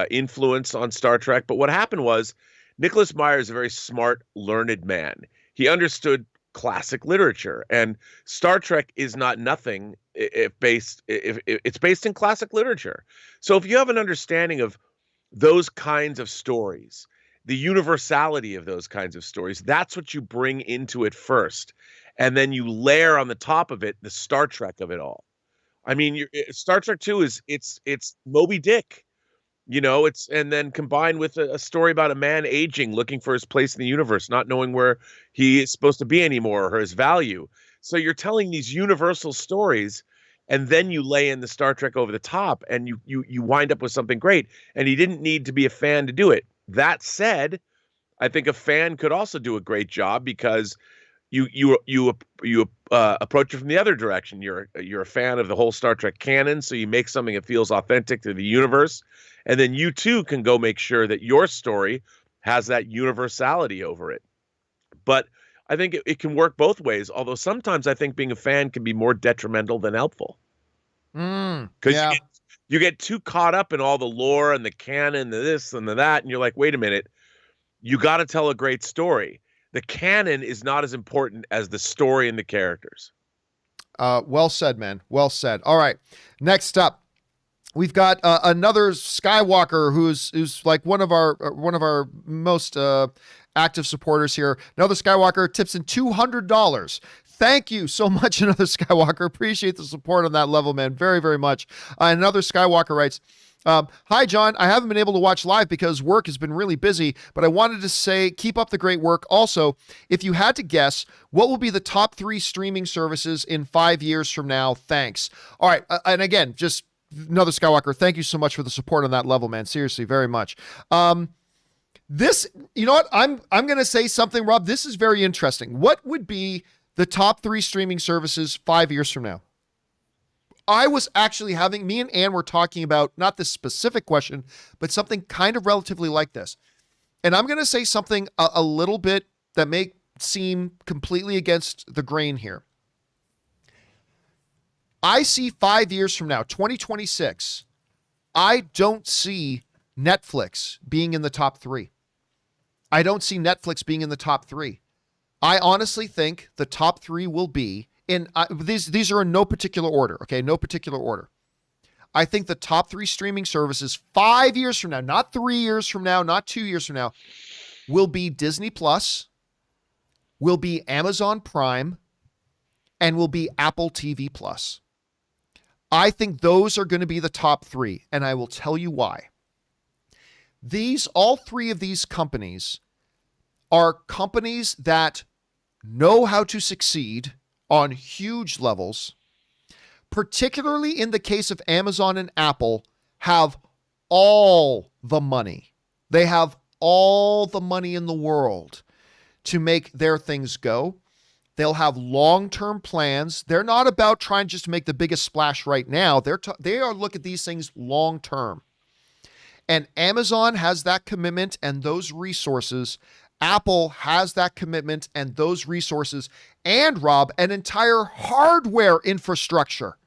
S2: influence on Star Trek. But what happened was Nicholas Meyer is a very smart, learned man. He understood classic literature, and Star Trek is not nothing if it's based in classic literature. So if you have an understanding of those kinds of stories, the universality of those kinds of stories, that's what you bring into it first, and then you layer on the top of it the Star Trek of it all. I mean, Star Trek 2 it's Moby Dick. And then combined with a story about a man aging, looking for his place in the universe, not knowing where he is supposed to be anymore or his value. So you're telling these universal stories, and then you lay in the Star Trek over the top, and you wind up with something great. And he didn't need to be a fan to do it. That said, I think a fan could also do a great job because you approach it from the other direction. You're a fan of the whole Star Trek canon, so you make something that feels authentic to the universe. And then you too can go make sure that your story has that universality over it. But I think it can work both ways, although sometimes I think being a fan can be more detrimental than helpful. Because you get too caught up in all the lore and the canon, the this and the that, and you're like, wait a minute, you got to tell a great story. The canon is not as important as the story and the characters.
S1: Well said, man. Well said. All right, next up. We've got another Skywalker who's like one of our most active supporters here. Another Skywalker tips in $200. Thank you so much, another Skywalker. Appreciate the support on that level, man. Very, very much. Another Skywalker writes, hi, John. I haven't been able to watch live because work has been really busy, but I wanted to say keep up the great work. Also, if you had to guess, what will be the top 3 streaming services in 5 years from now? Thanks. All right. And again, just another Skywalker, thank you so much for the support on that level, man. Seriously, very much. This, you know what? I'm going to say something, Rob. This is very interesting. What would be the top 3 streaming services 5 years from now? I was actually me and Ann were talking about not this specific question, but something kind of relatively like this. And I'm going to say something a little bit that may seem completely against the grain here. I see 5 years from now, 2026, I don't see Netflix being in the top 3. I don't see Netflix being in the top 3. I honestly think the top 3 will be these are in no particular order, okay? No particular order. I think the top 3 streaming services 5 years from now, not 3 years from now, not 2 years from now, will be Disney Plus, will be Amazon Prime, and will be Apple TV Plus. I think those are going to be the top 3, and I will tell you why. All three of these companies are companies that know how to succeed on huge levels, particularly in the case of Amazon and Apple, have all the money. They have all the money in the world to make their things go. They'll have long-term plans. They're not about trying just to make the biggest splash right now. They are looking at these things long-term. And Amazon has that commitment and those resources. Apple has that commitment and those resources. And, Rob, an entire hardware infrastructure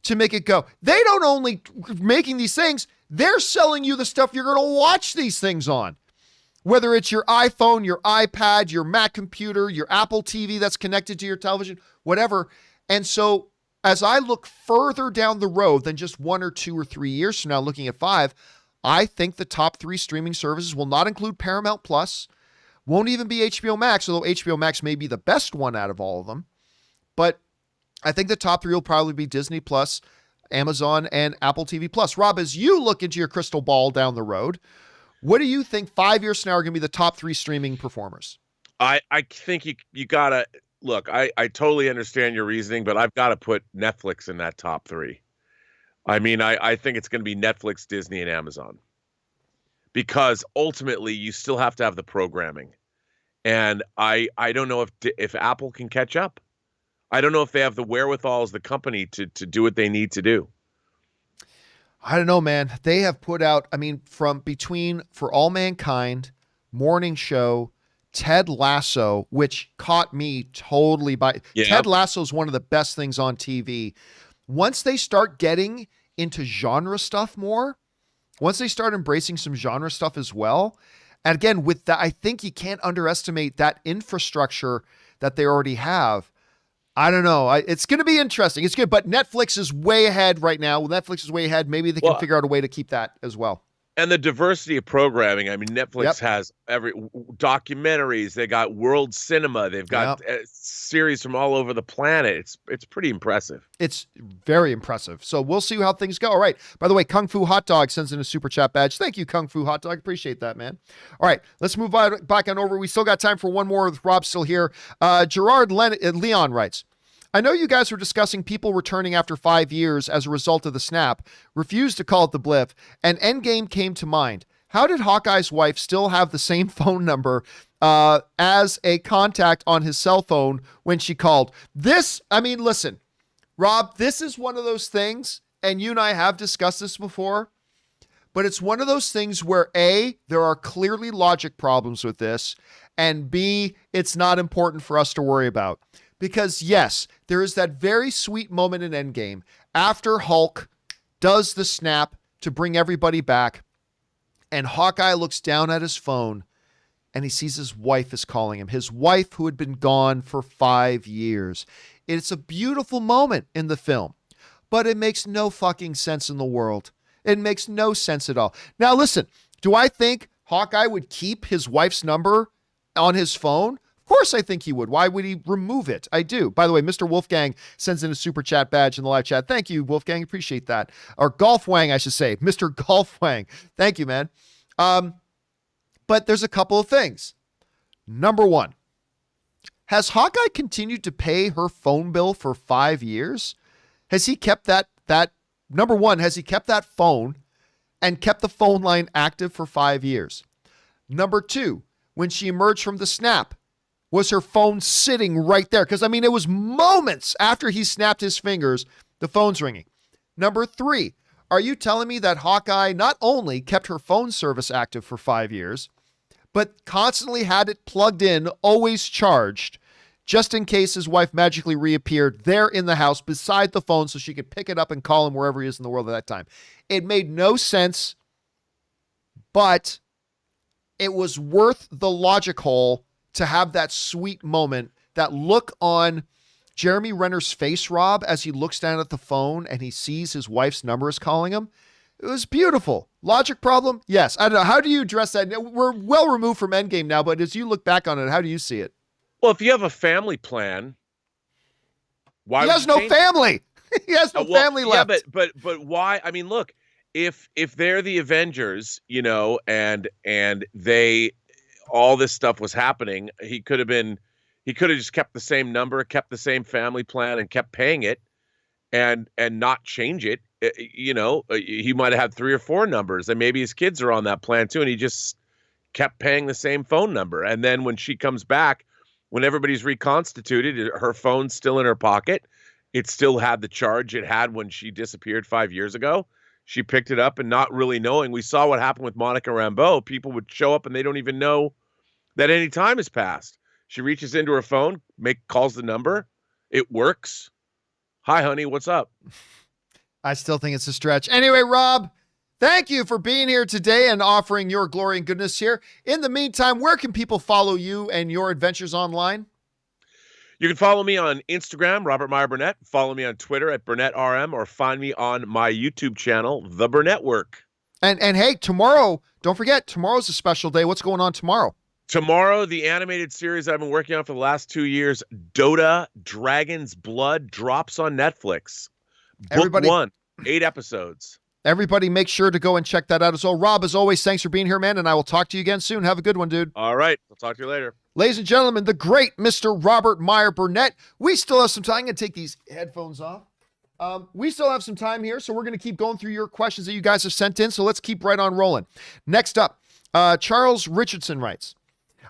S1: to make it go. They don't only making these things, they're selling you the stuff you're going to watch these things on. Whether it's your iPhone, your iPad, your Mac computer, your Apple TV that's connected to your television, whatever. And so as I look further down the road than just 1 or 2 or 3 years from now, looking at 5, I think the top 3 streaming services will not include Paramount Plus, won't even be HBO Max, although HBO Max may be the best one out of all of them. But I think the top 3 will probably be Disney Plus, Amazon, and Apple TV Plus. Rob, as you look into your crystal ball down the road, what do you think 5 years from now are going to be the top 3 streaming performers?
S2: I think you gotta look. I totally understand your reasoning, but I've got to put Netflix in that top 3. I mean, I think it's going to be Netflix, Disney, and Amazon, because ultimately you still have to have the programming, and I don't know if Apple can catch up. I don't know if they have the wherewithal as the company to do what they need to do.
S1: I don't know, man. They have put out, I mean, from between For All Mankind, Morning Show, Ted Lasso, which caught me totally by. Yeah. Ted Lasso is one of the best things on TV. Once they start getting into genre stuff more, once they start embracing some genre stuff as well, and again, with that, I think you can't underestimate that infrastructure that they already have. I don't know. It's going to be interesting. It's good, but Netflix is way ahead right now. Netflix is way ahead. Maybe they can figure out a way to keep that as well.
S2: And the diversity of programming. I mean, Netflix has every documentaries. They got world cinema. They've got series from all over the planet. It's pretty impressive. It's
S1: very impressive. So we'll see how things go. All right. By the way, Kung Fu Hot Dog sends in a super chat badge. Thank you, Kung Fu Hot Dog. Appreciate that, man. All right. Let's move back on over. We still got time for one more with Rob still here. Gerard Leon writes, I know you guys were discussing people returning after 5 years as a result of the snap, refused to call it the blip, and Endgame came to mind. How did Hawkeye's wife still have the same phone number as a contact on his cell phone when she called? Listen, Rob, this is one of those things, and you and I have discussed this before, but it's one of those things where A, there are clearly logic problems with this, and B, it's not important for us to worry about. Because yes, there is that very sweet moment in Endgame after Hulk does the snap to bring everybody back, and Hawkeye looks down at his phone and he sees his wife is calling him, his wife who had been gone for 5 years. It's a beautiful moment in the film, but it makes no fucking sense in the world. It makes no sense at all. Now listen, do I think Hawkeye would keep his wife's number on his phone? Of course I think he would. Why would he remove it? I do. By the way, Mr. Wolfgang sends in a super chat badge in the live chat. Thank you, Wolfgang. Appreciate that. Or Golf Wang, I should say. Mr. Golf Wang. Thank you, man. But there's a couple of things. Number one, has Hawkeye continued to pay her phone bill for 5 years? Has he kept that number one, has he kept that phone and kept the phone line active for 5 years? Number two, when she emerged from the snap, was her phone sitting right there? Because, it was moments after he snapped his fingers, the phone's ringing. Number three, are you telling me that Hawkeye not only kept her phone service active for 5 years, but constantly had it plugged in, always charged, just in case his wife magically reappeared there in the house beside the phone so she could pick it up and call him wherever he is in the world at that time? It made no sense, but it was worth the logic hole to have that sweet moment, that look on Jeremy Renner's face, Rob, as he looks down at the phone and he sees his wife's number is calling him. It was beautiful. Logic problem? Yes. I don't know. How do you address that? We're well removed from Endgame now, but as you look back on it, how do you see it?
S2: Well, if you have a family plan, why?
S1: He has no family. He has no family left.
S2: Yeah, but why? Look, if they're the Avengers, and they all this stuff was happening, he could have just kept the same number, kept the same family plan, and kept paying it, and not change it. He might have had 3 or 4 numbers, and maybe his kids are on that plan too, and he just kept paying the same phone number. And then when she comes back, when everybody's reconstituted, her phone's still in her pocket. It still had the charge it had when she disappeared 5 years ago. She picked it up and not really knowing. We saw what happened with Monica Rambeau. People would show up and they don't even know that any time has passed. She reaches into her phone, calls the number. It works. Hi, honey, what's up?
S1: I still think it's a stretch. Anyway, Rob, thank you for being here today and offering your glory and goodness here. In the meantime, where can people follow you and your adventures online?
S2: You can follow me on Instagram, Robert Meyer Burnett. Follow me on Twitter at BurnettRM, or find me on my YouTube channel, The Burnett Work.
S1: And hey, tomorrow, don't forget, tomorrow's a special day. What's going on tomorrow?
S2: Tomorrow, the animated series I've been working on for the last 2 years, Dota Dragon's Blood, drops on Netflix. Book 1, 8 episodes.
S1: Everybody make sure to go and check that out as well. Rob, as always, thanks for being here, man, and I will talk to you again soon. Have a good one, dude.
S2: All right. I'll talk to you later.
S1: Ladies and gentlemen, the great Mr. Robert Meyer Burnett. We still have some time. I'm going to take these headphones off. We still have some time here, so we're going to keep going through your questions that you guys have sent in, so let's keep right on rolling. Next up, Charles Richardson writes,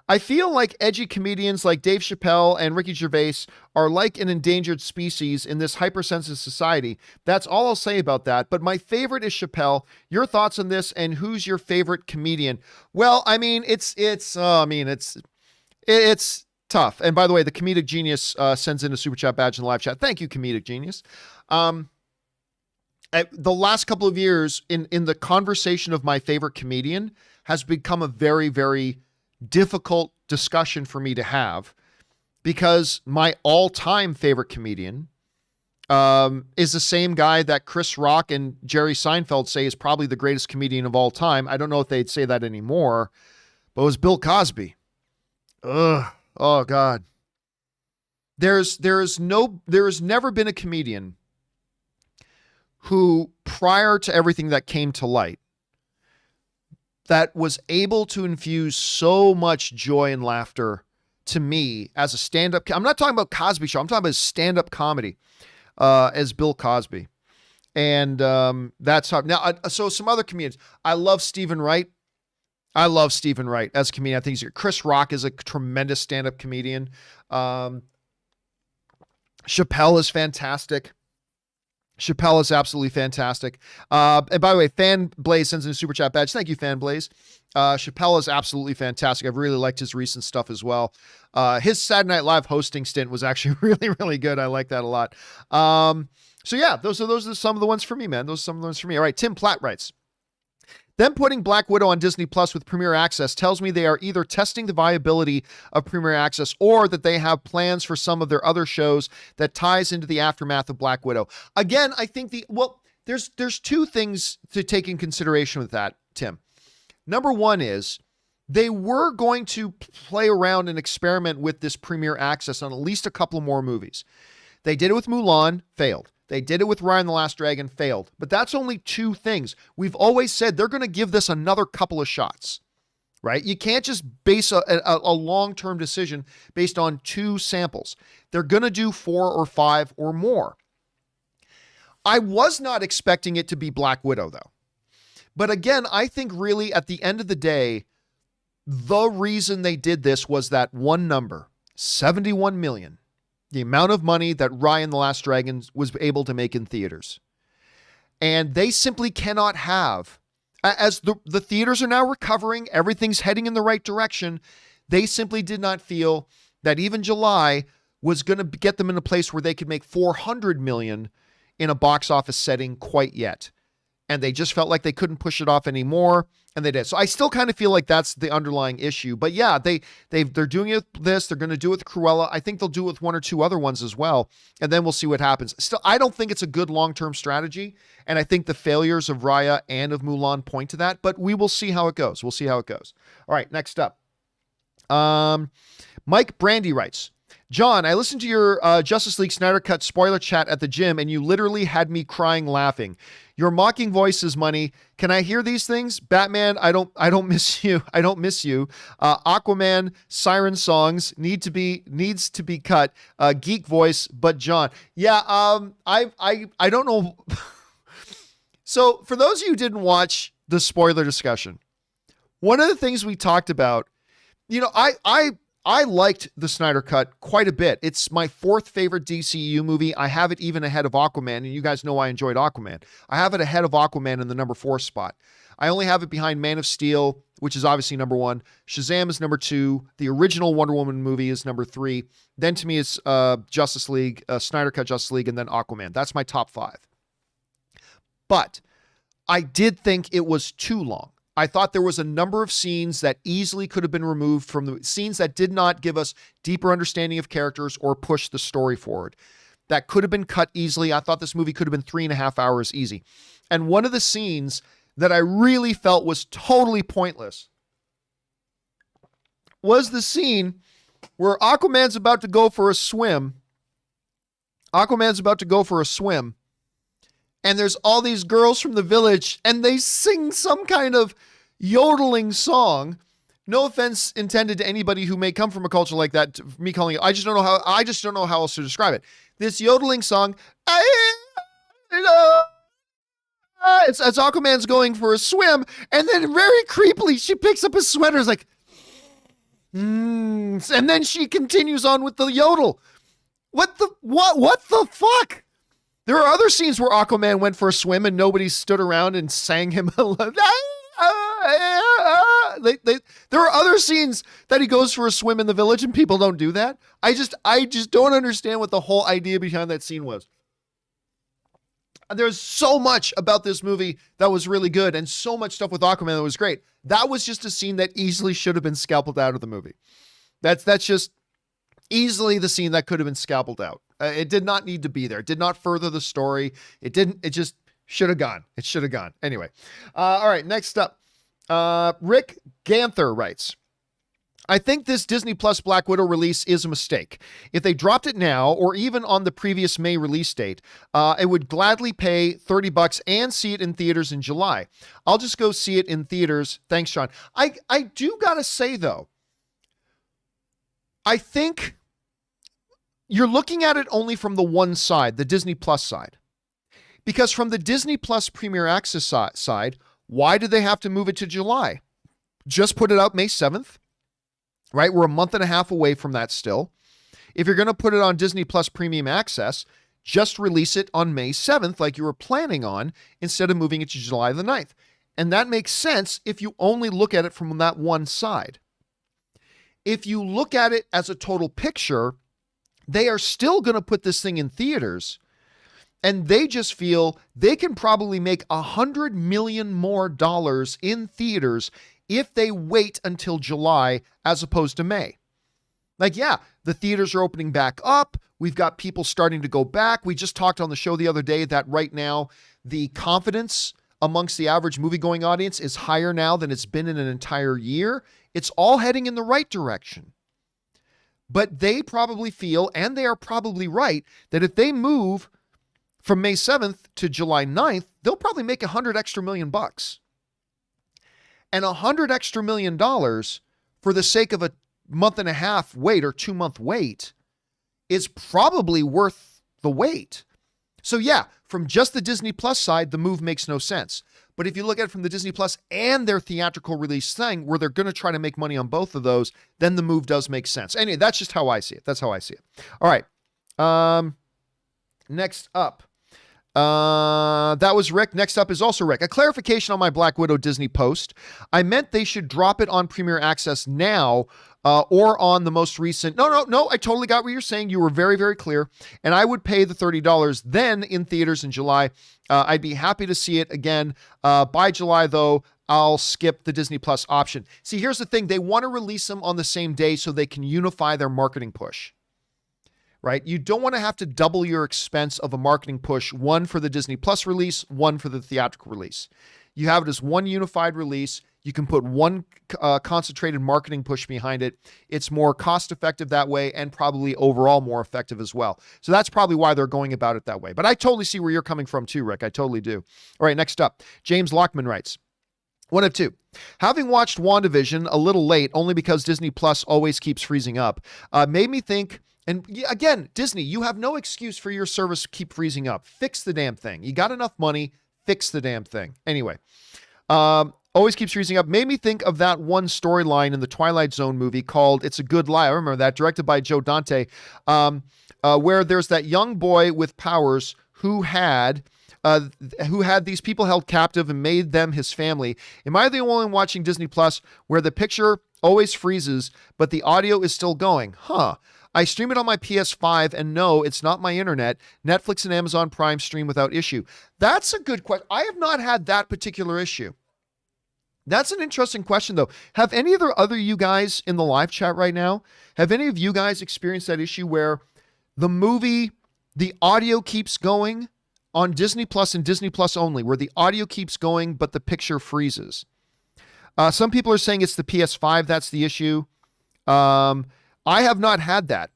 S1: I feel like edgy comedians like Dave Chappelle and Ricky Gervais are like an endangered species in this hypersensitive society. That's all I'll say about that. But my favorite is Chappelle. Your thoughts on this, and who's your favorite comedian? Well, I mean, it's tough. And by the way, the Comedic Genius sends in a super chat badge in the live chat. Thank you, Comedic Genius. The last couple of years in the conversation of my favorite comedian has become a very, very difficult discussion for me to have, because my all-time favorite comedian is the same guy that Chris Rock and Jerry Seinfeld say is probably the greatest comedian of all time. I don't know if they'd say that anymore, but it was Bill Cosby. Ugh. Oh God. There's never been a comedian who, prior to everything that came to light, that was able to infuse so much joy and laughter to me as a stand-up. I'm not talking about Cosby Show. I'm talking about stand-up comedy as Bill Cosby. And that's how. Now, so some other comedians. I love Stephen Wright. As a comedian. I think he's Chris Rock is a tremendous stand-up comedian. Chappelle is fantastic. Chappelle is absolutely fantastic. And by the way, Fan Blaze sends in a super chat badge. Thank you, Fan Blaze. Chappelle is absolutely fantastic. I've really liked his recent stuff as well. His Saturday Night Live hosting stint was actually really, really good. I like that a lot. So yeah, those are some of the ones for me, man. Those are some of the ones for me. All right, Tim Platt writes, them putting Black Widow on Disney Plus with Premier Access tells me they are either testing the viability of Premier Access or that they have plans for some of their other shows that ties into the aftermath of Black Widow. Again, I think there's 2 things to take in consideration with that, Tim. Number one is they were going to play around and experiment with this Premier Access on at least a couple more movies. They did it with Mulan, failed. They did it with Raya and the Last Dragon, failed. But that's only 2 things. We've always said they're going to give this another couple of shots, right? You can't just base a long-term decision based on 2 samples. They're going to do 4 or 5 or more. I was not expecting it to be Black Widow, though. But again, I think really at the end of the day, the reason they did this was that one number, 71 million. The amount of money that Raya and the Last Dragon was able to make in theaters. And they simply cannot have, as the theaters are now recovering, everything's heading in the right direction, they simply did not feel that even July was going to get them in a place where they could make 400 million in a box office setting quite yet. And they just felt like they couldn't push it off anymore, and they did. So I still kind of feel like that's the underlying issue. But yeah, they're doing it with this. They're going to do it with Cruella. I think they'll do it with 1 or 2 other ones as well, and then we'll see what happens. Still, I don't think it's a good long-term strategy, and I think the failures of Raya and of Mulan point to that, but we will see how it goes. We'll see how it goes. All right, next up. Mike Brandy writes, John, I listened to your Justice League Snyder Cut spoiler chat at the gym, and you literally had me crying laughing. Your mocking voice is money. Can I hear these things? Batman, I don't miss you. I don't miss you. Aquaman, siren songs needs to be cut. Geek voice, but John. Yeah, I don't know. So for those of you who didn't watch the spoiler discussion, one of the things we talked about, I liked the Snyder Cut quite a bit. It's my fourth favorite DCEU movie. I have it even ahead of Aquaman, and you guys know I enjoyed Aquaman. I have it ahead of Aquaman in the number 4 spot. I only have it behind Man of Steel, which is obviously number 1. Shazam is number 2. The original Wonder Woman movie is number 3. Then to me, it's Justice League, Snyder Cut Justice League, and then Aquaman. That's my top 5. But I did think it was too long. I thought there was a number of scenes that easily could have been removed from the scenes that did not give us deeper understanding of characters or push the story forward. That could have been cut easily. I thought this movie could have been 3.5 hours easy. And one of the scenes that I really felt was totally pointless was the scene where Aquaman's about to go for a swim. And there's all these girls from the village, and they sing some kind of yodeling song. No offense intended to anybody who may come from a culture like that. Me calling it, I just don't know how else to describe it. This yodeling song, it's as Aquaman's going for a swim, and then very creepily she picks up his sweater, is like, and then she continues on with the yodel. What the fuck? There are other scenes where Aquaman went for a swim and nobody stood around and sang him. There are other scenes that he goes for a swim in the village and people don't do that. I just don't understand what the whole idea behind that scene was. There's so much about this movie that was really good and so much stuff with Aquaman that was great. That was just a scene that easily should have been scalpeled out of the movie. That's just easily the scene that could have been scalpeled out. It did not need to be there. It did not further the story. It just should have gone. It should have gone. Anyway. All right. Next up, Rick Ganther writes, I think this Disney Plus Black Widow release is a mistake. If they dropped it now, or even on the previous May release date, I would gladly pay $30 and see it in theaters in July. I'll just go see it in theaters. Thanks, Sean. I do gotta say though, I think you're looking at it only from the one side, the Disney Plus side. Because from the Disney Plus Premier Access side, why did they have to move it to July? Just put it out May 7th, right? We're a month and a half away from that still. If you're going to put it on Disney Plus Premium Access, just release it on May 7th like you were planning on instead of moving it to July the 9th. And that makes sense if you only look at it from that one side. If you look at it as a total picture, they are still going to put this thing in theaters, and they just feel they can probably make $100 million more in theaters if they wait until July as opposed to May. Like, yeah, the theaters are opening back up. We've got people starting to go back. We just talked on the show the other day that right now the confidence amongst the average movie-going audience is higher now than it's been in an entire year. It's all heading in the right direction. But they probably feel, and they are probably right, that if they move from May 7th to July 9th, they'll probably make $100 million extra. And $100 million extra for the sake of a month and a half wait or 2-month wait is probably worth the wait. So yeah, from just the Disney Plus side, the move makes no sense. But if you look at it from the Disney Plus and their theatrical release thing, where they're going to try to make money on both of those, then the move does make sense. Anyway, that's just how I see it. That's how I see it. All right. Next up. That was Rick. Next up is also Rick. A clarification on my Black Widow Disney post. I meant they should drop it on Premier Access now, or on the most recent. No. I totally got what you're saying. You were very, very clear. And I would pay the $30 then in theaters in July. I'd be happy to see it again. By July, though, I'll skip the Disney Plus option. See, here's the thing. They want to release them on the same day so they can unify their marketing push. right? You don't want to have to double your expense of a marketing push, one for the Disney Plus release, one for the theatrical release. You have it as one unified release. You can put one concentrated marketing push behind it. It's more cost effective that way and probably overall more effective as well. So that's probably why they're going about it that way. But I totally see where you're coming from too, Rick. I totally do. All right, next up, James Lockman writes, one of two. Having watched WandaVision a little late, only because Disney Plus always keeps freezing up, made me think, and again, Disney, you have no excuse for your service to keep freezing up. Fix the damn thing. You got enough money, fix the damn thing. Anyway, always keeps freezing up. Made me think of that one storyline in the Twilight Zone movie called It's a Good Lie. I remember that, directed by Joe Dante, where there's that young boy with powers who had these people held captive and made them his family. Am I the only one watching Disney Plus where the picture always freezes, but the audio is still going? I stream it on my PS5 and no, it's not my internet. Netflix and Amazon Prime stream without issue. That's a good question. I have not had that particular issue. That's an interesting question, though. Have any of the other you guys in the live chat right now, have any of you guys experienced that issue where the movie, the audio keeps going on Disney Plus and Disney Plus only, where the audio keeps going, but the picture freezes? Some people are saying it's the PS5 that's the issue. I have not had that.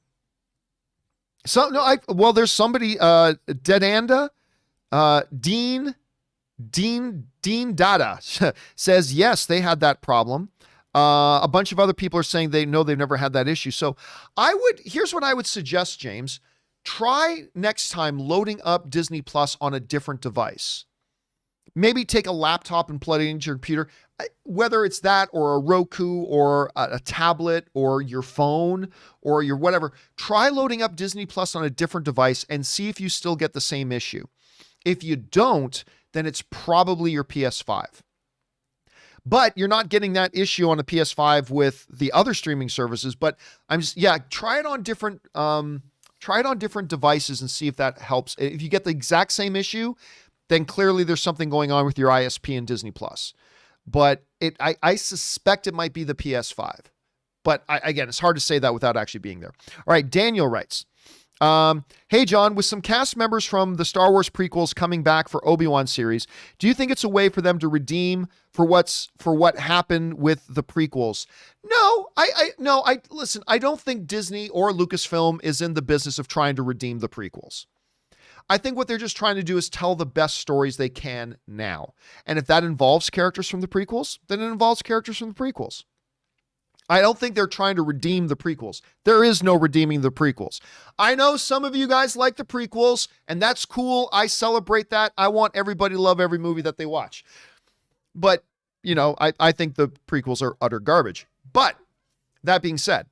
S1: There's somebody, Dedanda, Dean Dada says, yes, they had that problem. A bunch of other people are saying they've never had that issue. So here's what I would suggest, James. Try next time loading up Disney Plus on a different device. Maybe take a laptop and plug it into your computer, whether it's that or a Roku or a tablet or your phone or your whatever. Try loading up Disney Plus on a different device and see if you still get the same issue. If you don't, then it's probably your PS5. But you're not getting that issue on a PS5 with the other streaming services. But try it on different devices and see if that helps. If you get the exact same issue, then clearly there's something going on with your ISP and Disney Plus. But I suspect it might be the PS5. But again, it's hard to say that without actually being there. All right, Daniel writes, hey, John, with some cast members from the Star Wars prequels coming back for Obi-Wan series, do you think it's a way for them to redeem for what happened with the prequels? No, listen, I don't think Disney or Lucasfilm is in the business of trying to redeem the prequels. I think what they're just trying to do is tell the best stories they can now. And if that involves characters from the prequels, then it involves characters from the prequels. I don't think they're trying to redeem the prequels. There is no redeeming the prequels. I know some of you guys like the prequels, and that's cool. I celebrate that. I want everybody to love every movie that they watch. But, I think the prequels are utter garbage. But that being said,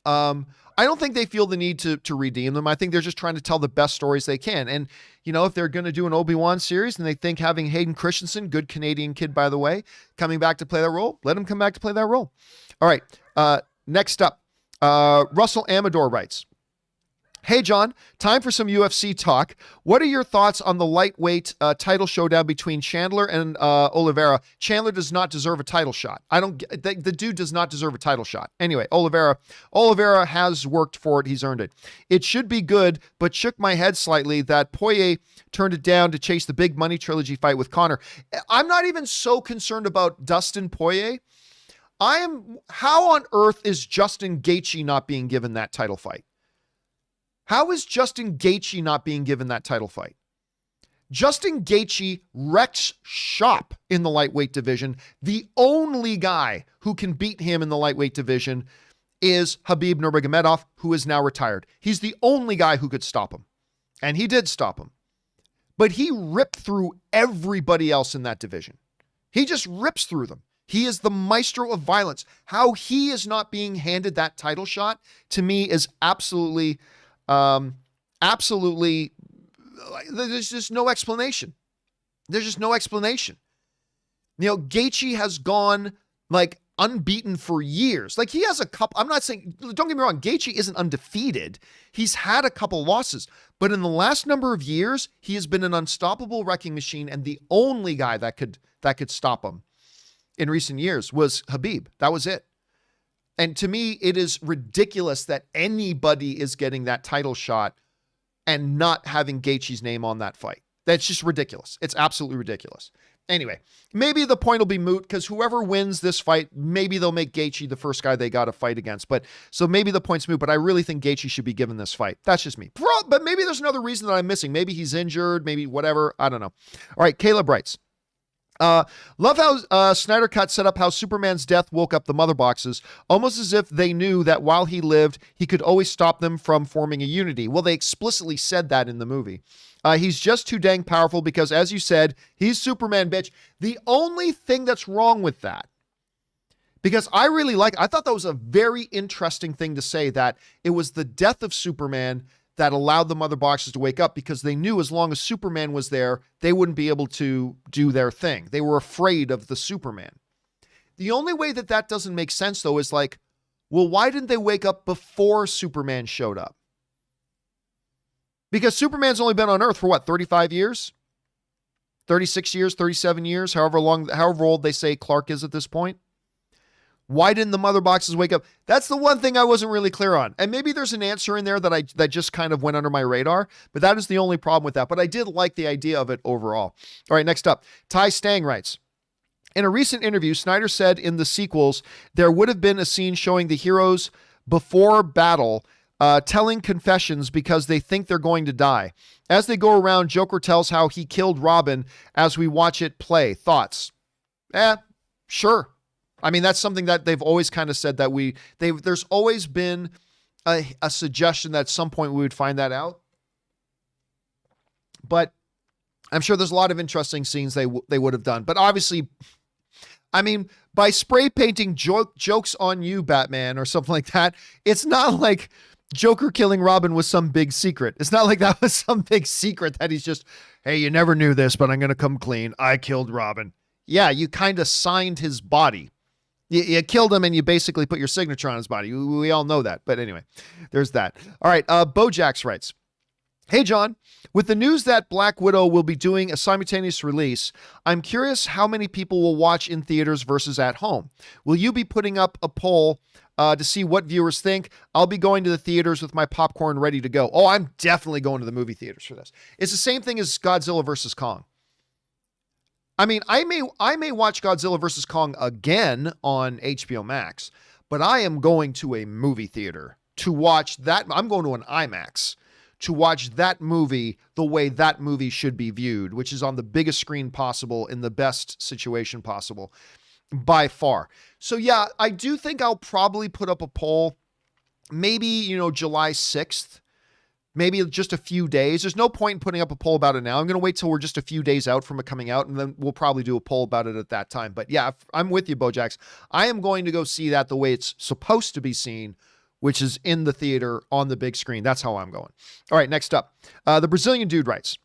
S1: I don't think they feel the need to redeem them. I think they're just trying to tell the best stories they can. And, if they're going to do an Obi-Wan series and they think having Hayden Christensen, good Canadian kid, by the way, coming back to play that role, let him come back to play that role. All right. Next up, Russell Amador writes, hey, John, time for some UFC talk. What are your thoughts on the lightweight title showdown between Chandler and Oliveira? Chandler does not deserve a title shot. The dude does not deserve a title shot. Anyway, Oliveira has worked for it. He's earned it. It should be good, but shook my head slightly that Poirier turned it down to chase the big money trilogy fight with Conor. I'm not even so concerned about Dustin Poirier. How on earth is Justin Gaethje not being given that title fight? How is Justin Gaethje not being given that title fight? Justin Gaethje wrecks shop in the lightweight division. The only guy who can beat him in the lightweight division is Khabib Nurmagomedov, who is now retired. He's the only guy who could stop him. And he did stop him. But he ripped through everybody else in that division. He just rips through them. He is the maestro of violence. How he is not being handed that title shot, to me, is absolutely, there's just no explanation. There's just no explanation. Gaethje has gone unbeaten for years. He has a couple, I'm not saying, don't get me wrong, Gaethje isn't undefeated. He's had a couple losses, but in the last number of years, he has been an unstoppable wrecking machine, and the only guy that could stop him in recent years was Khabib. That was it. And to me, it is ridiculous that anybody is getting that title shot and not having Gaethje's name on that fight. That's just ridiculous. It's absolutely ridiculous. Anyway, maybe the point will be moot because whoever wins this fight, maybe they'll make Gaethje the first guy they got to fight against. But so maybe the point's moot, but I really think Gaethje should be given this fight. That's just me. But maybe there's another reason that I'm missing. Maybe he's injured, maybe whatever. I don't know. All right, Caleb writes. Love how Snyder Cut set up how Superman's death woke up the mother boxes, almost as if they knew that while he lived, he could always stop them from forming a unity. Well, they explicitly said that in the movie. He's just too dang powerful because, as you said, he's Superman, bitch. The only thing that's wrong with that, because I thought that was a very interesting thing to say, that it was the death of Superman that allowed the mother boxes to wake up, because they knew as long as Superman was there, they wouldn't be able to do their thing. They were afraid of the Superman. The only way that that doesn't make sense, though, is like, well, why didn't they wake up before Superman showed up? Because Superman's only been on Earth for what, 35 years? 36 years, 37 years, however old they say Clark is at this point. Why didn't the mother boxes wake up? That's the one thing I wasn't really clear on. And maybe there's an answer in there that just kind of went under my radar, but that is the only problem with that. But I did like the idea of it overall. All right, next up, Ty Stang writes, in a recent interview, Snyder said in the sequels, there would have been a scene showing the heroes before battle telling confessions because they think they're going to die. As they go around, Joker tells how he killed Robin as we watch it play. Thoughts? Sure. I mean, that's something that they've always kind of said, that there's always been a suggestion that at some point we would find that out. But I'm sure there's a lot of interesting scenes they would have done. But obviously, I mean, by spray painting jokes on you, Batman, or something like that, it's not like Joker killing Robin was some big secret. It's not like that was some big secret that he's just, hey, you never knew this, but I'm going to come clean. I killed Robin. Yeah, you kind of signed his body. You killed him and you basically put your signature on his body. We all know that. But anyway, there's that. All right. Bojax writes, hey, John, with the news that Black Widow will be doing a simultaneous release, I'm curious how many people will watch in theaters versus at home. Will you be putting up a poll to see what viewers think? I'll be going to the theaters with my popcorn ready to go. Oh, I'm definitely going to the movie theaters for this. It's the same thing as Godzilla versus Kong. I mean, I may watch Godzilla vs. Kong again on HBO Max, but I am going to a movie theater to watch that. I'm going to an IMAX to watch that movie the way that movie should be viewed, which is on the biggest screen possible in the best situation possible by far. So yeah, I do think I'll probably put up a poll, maybe, July 6th. Maybe just a few days. There's no point in putting up a poll about it now. I'm going to wait till we're just a few days out from it coming out, and then we'll probably do a poll about it at that time. But yeah, I'm with you, Bojax. I am going to go see that the way it's supposed to be seen, which is in the theater on the big screen. That's how I'm going. All right, next up. The Brazilian dude writes,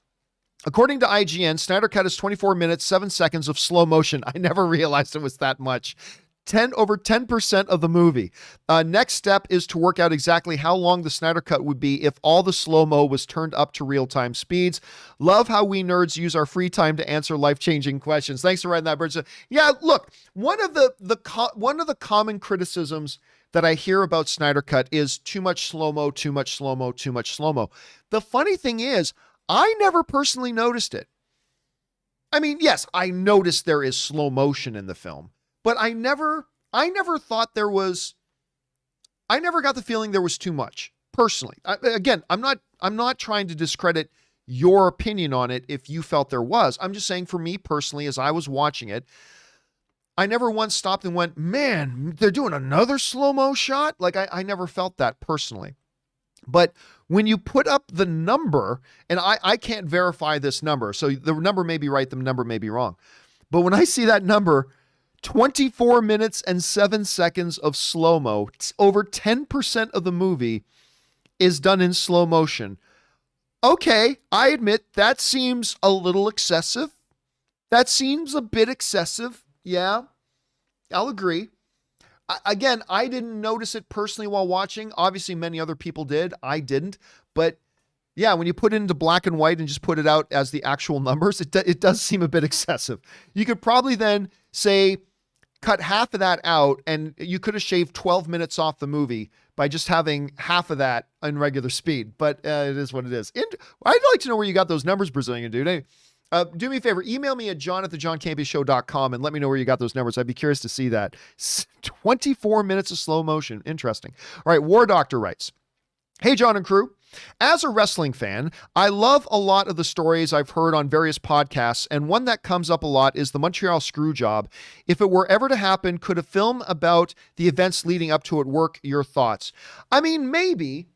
S1: according to IGN, Snyder Cut is 24 minutes, 7 seconds of slow motion. I never realized it was that much. Over 10% of the movie. Next step is to work out exactly how long the Snyder Cut would be if all the slow-mo was turned up to real-time speeds. Love how we nerds use our free time to answer life-changing questions. Thanks for writing that, Bridget. Yeah, look, one of the common criticisms that I hear about Snyder Cut is too much slow-mo, too much slow-mo, too much slow-mo. The funny thing is, I never personally noticed it. I mean, yes, I noticed there is slow motion in the film, but I never thought there was, I never got the feeling there was too much personally. Again, I'm not trying to discredit your opinion on it if you felt there was. I'm just saying for me personally, as I was watching it, I never once stopped and went, man, they're doing another slow-mo shot. Like I never felt that personally. But when you put up the number, and I can't verify this number, so the number may be right, the number may be wrong. But when I see that number, 24 minutes and 7 seconds of slow-mo, over 10% of the movie is done in slow motion. Okay, I admit that seems a little excessive. That seems a bit excessive. Yeah, I'll agree. Again, I didn't notice it personally while watching. Obviously, many other people did. I didn't. But yeah, when you put it into black and white and just put it out as the actual numbers, it does seem a bit excessive. You could probably then say cut half of that out, and you could have shaved 12 minutes off the movie by just having half of that on regular speed. But it is what it is. I'd like to know where you got those numbers, Brazilian dude. Hey, do me a favor. Email me at john@thejohncampeashow.com and let me know where you got those numbers. I'd be curious to see that. 24 minutes of slow motion. Interesting. All right. War Doctor writes, hey, John and crew. As a wrestling fan, I love a lot of the stories I've heard on various podcasts, and one that comes up a lot is the Montreal Screwjob. If it were ever to happen, could a film about the events leading up to it work? Your thoughts? I mean, maybe.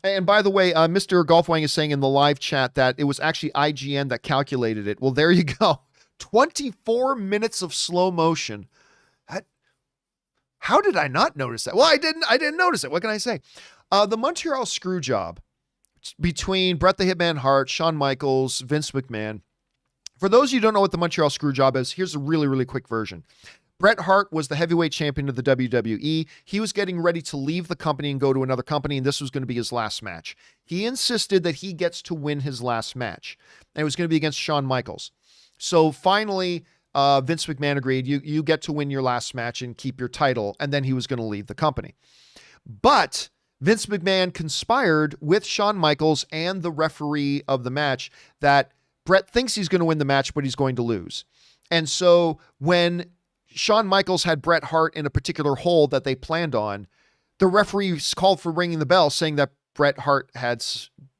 S1: And by the way, Mr. Golfwang is saying in the live chat that it was actually IGN that calculated it. Well, there you go. 24 minutes of slow motion. How did I not notice that? Well, I didn't notice it. What can I say? The Montreal Screwjob between Bret the Hitman Hart, Shawn Michaels, Vince McMahon. For those of you who don't know what the Montreal Screwjob is, here's a really, really quick version. Bret Hart was the heavyweight champion of the WWE. He was getting ready to leave the company and go to another company, and this was going to be his last match. He insisted that he gets to win his last match, and it was going to be against Shawn Michaels. So finally, Vince McMahon agreed, you get to win your last match and keep your title, and then he was going to leave the company. But Vince McMahon conspired with Shawn Michaels and the referee of the match that Bret thinks he's going to win the match, but he's going to lose. And so when Shawn Michaels had Bret Hart in a particular hold that they planned on, the referee called for ringing the bell, saying that Bret Hart had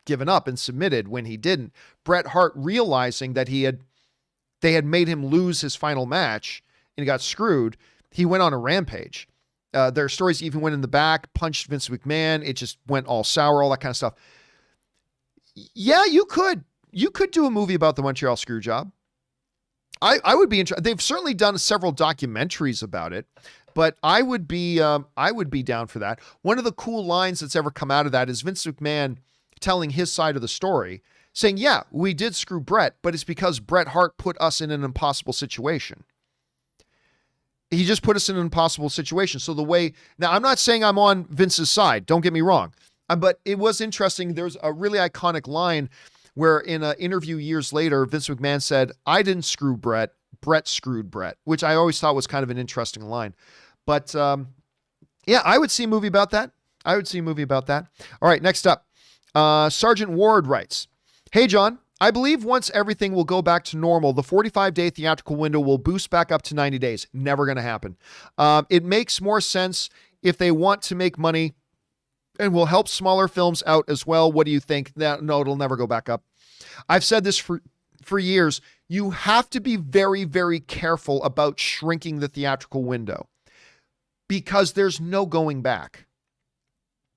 S1: given up and submitted when he didn't. Bret Hart, realizing that they had made him lose his final match and he got screwed, he went on a rampage. There are stories he even went in the back, punched Vince McMahon. It just went all sour, all that kind of stuff. Yeah, you could do a movie about the Montreal Screwjob. I would be interested. They've certainly done several documentaries about it, but I would be down for that. One of the cool lines that's ever come out of that is Vince McMahon telling his side of the story, saying, yeah, we did screw Bret, but it's because Bret Hart put us in an impossible situation. He just put us in an impossible situation. So now I'm not saying I'm on Vince's side, don't get me wrong, but it was interesting. There's a really iconic line where in an interview years later, Vince McMahon said, I didn't screw Bret, Bret screwed Bret, which I always thought was kind of an interesting line. But yeah, I would see a movie about that. All right, next up, Sergeant Ward writes, hey, John, I believe once everything will go back to normal, the 45-day theatrical window will boost back up to 90 days. Never going to happen. It makes more sense if they want to make money and will help smaller films out as well. What do you think? No, it'll never go back up. I've said this for years. You have to be very, very careful about shrinking the theatrical window because there's no going back.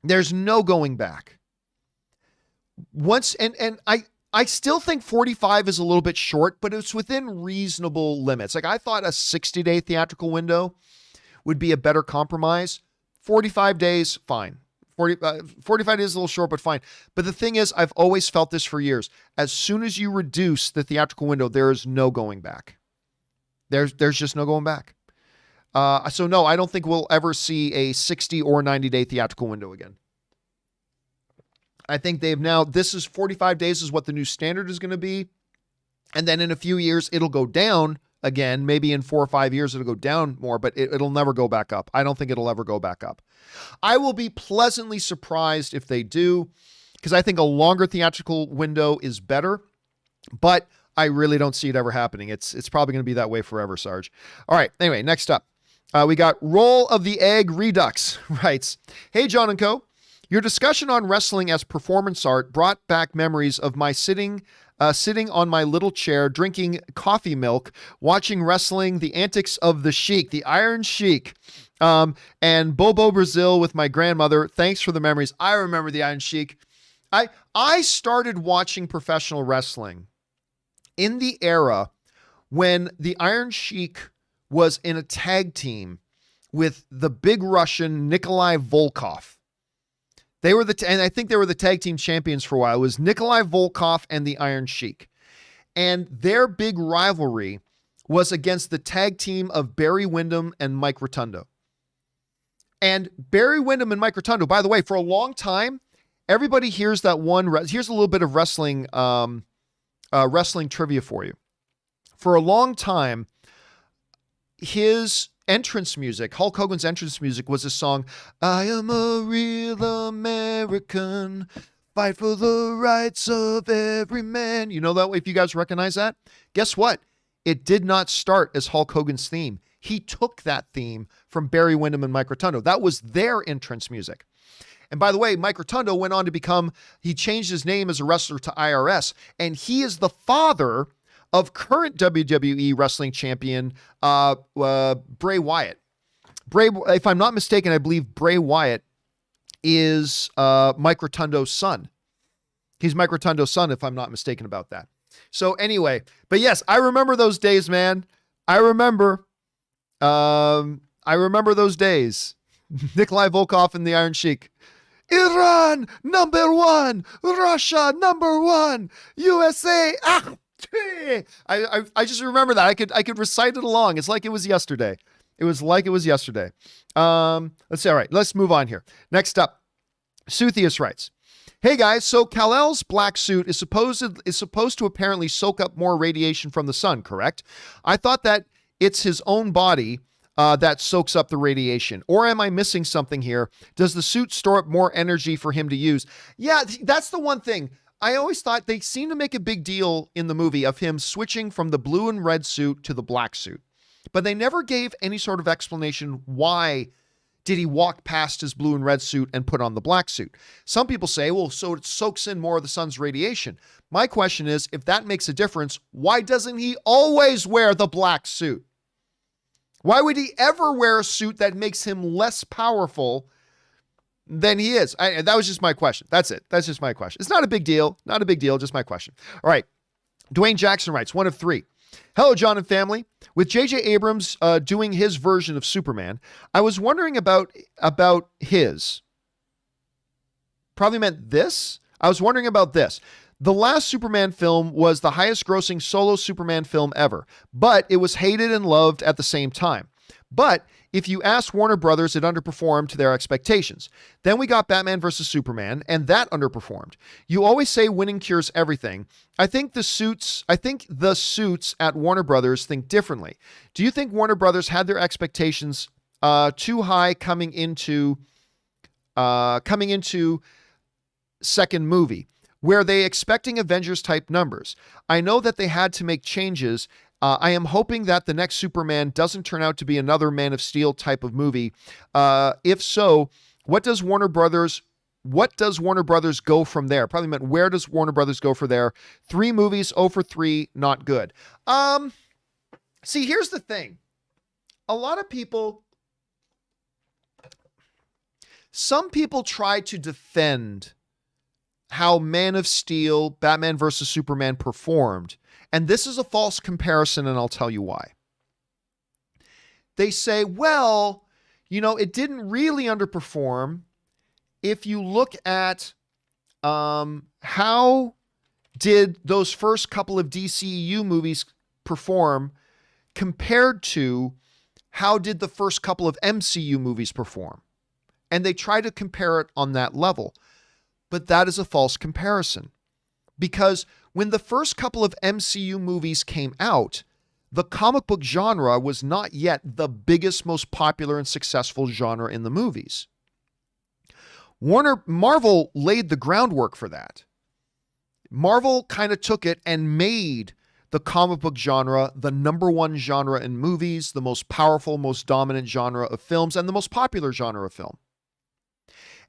S1: There's no going back. Once, and I still think 45 is a little bit short, but it's within reasonable limits. Like I thought a 60-day theatrical window would be a better compromise. 45 days, fine. 45 days is a little short, but fine. But the thing is, I've always felt this for years. As soon as you reduce the theatrical window, there is no going back. There's just no going back. So no, I don't think we'll ever see a 60 or 90-day theatrical window again. I think this is 45 days is what the new standard is going to be. And then in a few years, it'll go down again. Maybe in 4 or 5 years, it'll go down more, but it'll never go back up. I don't think it'll ever go back up. I will be pleasantly surprised if they do, because I think a longer theatrical window is better, but I really don't see it ever happening. It's probably going to be that way forever, Sarge. All right. Anyway, next up, we got Roll of the Egg Redux writes, hey, John and Co. Your discussion on wrestling as performance art brought back memories of my sitting on my little chair, drinking coffee milk, watching wrestling, the antics of the Sheik, the Iron Sheik, and Bobo Brazil with my grandmother. Thanks for the memories. I remember the Iron Sheik. I started watching professional wrestling in the era when the Iron Sheik was in a tag team with the big Russian Nikolai Volkov. They were and I think they were the tag team champions for a while. It was Nikolai Volkov and the Iron Sheik. And their big rivalry was against the tag team of Barry Windham and Mike Rotundo. And Barry Windham and Mike Rotundo, by the way, for a long time, everybody hears that one. Here's a little bit of wrestling trivia for you. For a long time, his entrance music, Hulk Hogan's entrance music, was a song, I am a real American, fight for the rights of every man. You know that, if you guys recognize that? Guess what? It did not start as Hulk Hogan's theme. He took that theme from Barry Windham and Mike Rotundo. That was their entrance music. And by the way, Mike Rotundo went on to he changed his name as a wrestler to IRS, and he is the father of current WWE wrestling champion Bray Wyatt. If I'm not mistaken, I believe Bray Wyatt is Mike Rotundo's son. He's Mike Rotundo's son, if I'm not mistaken about that. So anyway, but yes, I remember those days, man. I remember those days. Nikolai Volkov and the Iron Sheik. Iran, #1. Russia, #1. USA. I just remember that. I could recite it along. It's like it was yesterday. Let's see. All right, let's move on here. Next up, Suthius writes, hey guys, so Kal-El's black suit is supposed to apparently soak up more radiation from the sun, correct? I thought that it's his own body that soaks up the radiation. Or am I missing something here? Does the suit store up more energy for him to use? Yeah, that's the one thing. I always thought they seem to make a big deal in the movie of him switching from the blue and red suit to the black suit. But they never gave any sort of explanation why did he walk past his blue and red suit and put on the black suit. Some people say, well, so it soaks in more of the sun's radiation. My question is, if that makes a difference, why doesn't he always wear the black suit? Why would he ever wear a suit that makes him less powerful than he is? That was just my question. That's it. That's just my question. It's not a big deal. Not a big deal. Just my question. All right. Dwayne Jackson writes, 1 of 3. Hello, John and family. With J.J. Abrams doing his version of Superman, I was wondering about his. Probably meant this. I was wondering about this. The last Superman film was the highest grossing solo Superman film ever, but it was hated and loved at the same time. But if you ask Warner Brothers, it underperformed to their expectations. Then we got Batman vs. Superman, and that underperformed. You always say winning cures everything. I think the suits at Warner Brothers think differently. Do you think Warner Brothers had their expectations too high coming into second movie? Were they expecting Avengers type numbers? I know that they had to make changes. I am hoping that the next Superman doesn't turn out to be another Man of Steel type of movie. If so, what does Warner Brothers go from there? Probably meant, where does Warner Brothers go from there? 3 movies, 0 for 3, not good. See, here's the thing. Some people try to defend how Man of Steel, Batman vs. Superman performed. And this is a false comparison, and I'll tell you why. They say, well, it didn't really underperform. If you look at how did those first couple of DCEU movies perform compared to how did the first couple of MCU movies perform? And they try to compare it on that level. But that is a false comparison, because when the first couple of MCU movies came out, the comic book genre was not yet the biggest, most popular and successful genre in the movies. Marvel laid the groundwork for that. Marvel kind of took it and made the comic book genre the #1 genre in movies, the most powerful, most dominant genre of films, and the most popular genre of film.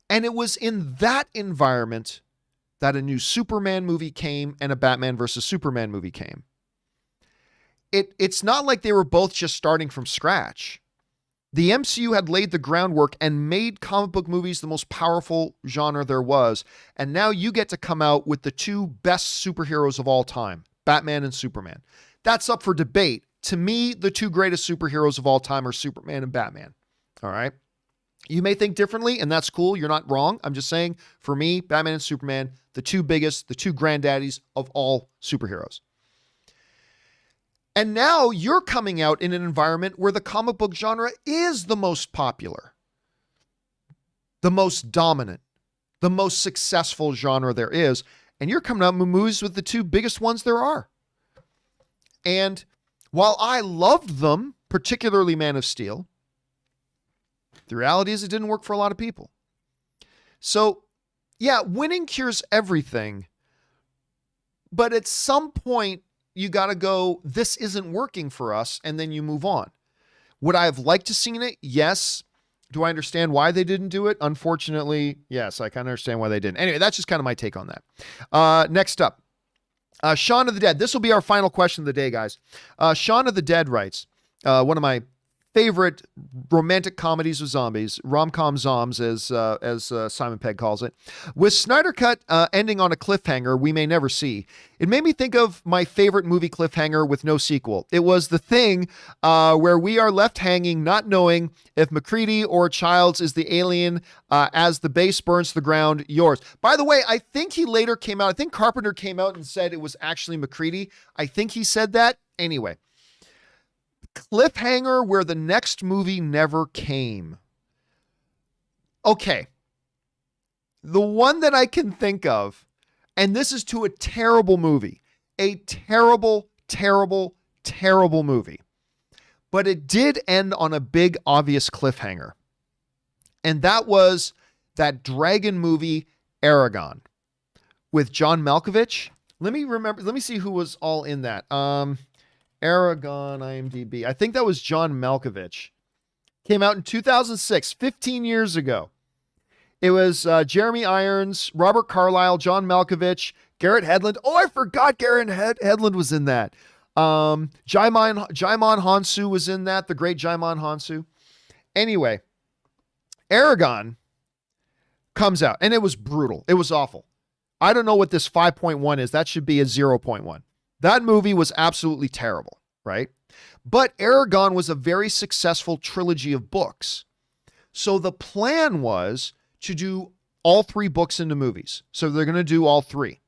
S1: And it was in that environment that a new Superman movie came and a Batman vs. Superman movie came. It's not like they were both just starting from scratch. The MCU had laid the groundwork and made comic book movies the most powerful genre there was. And now you get to come out with the 2 best superheroes of all time, Batman and Superman. That's up for debate. To me, the 2 greatest superheroes of all time are Superman and Batman. All right. You may think differently, and that's cool. You're not wrong. I'm just saying, for me, Batman and Superman, the 2 biggest, the 2 granddaddies of all superheroes. And now you're coming out in an environment where the comic book genre is the most popular, the most dominant, the most successful genre there is. And you're coming out with movies with the 2 biggest ones there are. And while I loved them particularly Man of Steel. The reality is it didn't work for a lot of people. So, yeah, winning cures everything. But at some point, you got to go, this isn't working for us, and then you move on. Would I have liked to seen it? Yes. Do I understand why they didn't do it? Unfortunately, yes, I kind of understand why they didn't. Anyway, that's just kind of my take on that. Next up, Shaun of the Dead. This will be our final question of the day, guys. Shaun of the Dead writes, one of my favorite romantic comedies with zombies, rom-com zoms, as Simon Pegg calls it. With Snyder Cut ending on a cliffhanger we may never see, it made me think of my favorite movie cliffhanger with no sequel. It was The Thing, where we are left hanging, not knowing if MacReady or Childs is the alien as the base burns to the ground. Yours. By the way, I think he later came out, I think Carpenter came out and said it was actually MacReady. I think he said that. Anyway. Cliffhanger where the next movie never came. Okay. The one that I can think of, and this is to a terrible movie, a terrible, terrible, terrible movie, but it did end on a big, obvious cliffhanger. And that was that dragon movie, Aragon, with John Malkovich. Let me see who was all in that. Aragon, IMDb. I think that was John Malkovich. Came out in 2006, 15 years ago. It was Jeremy Irons, Robert Carlyle, John Malkovich, Garrett Hedlund. Oh, I forgot Garrett Hedlund was in that. Jaimon Hansu was in that, the great Jaimon Hansu. Anyway, Aragon comes out, and it was brutal. It was awful. I don't know what this 5.1 is. That should be a 0.1. That movie was absolutely terrible, right? But Aragon was a very successful trilogy of books. So the plan was to do all 3 books into movies. So they're going to do all 3.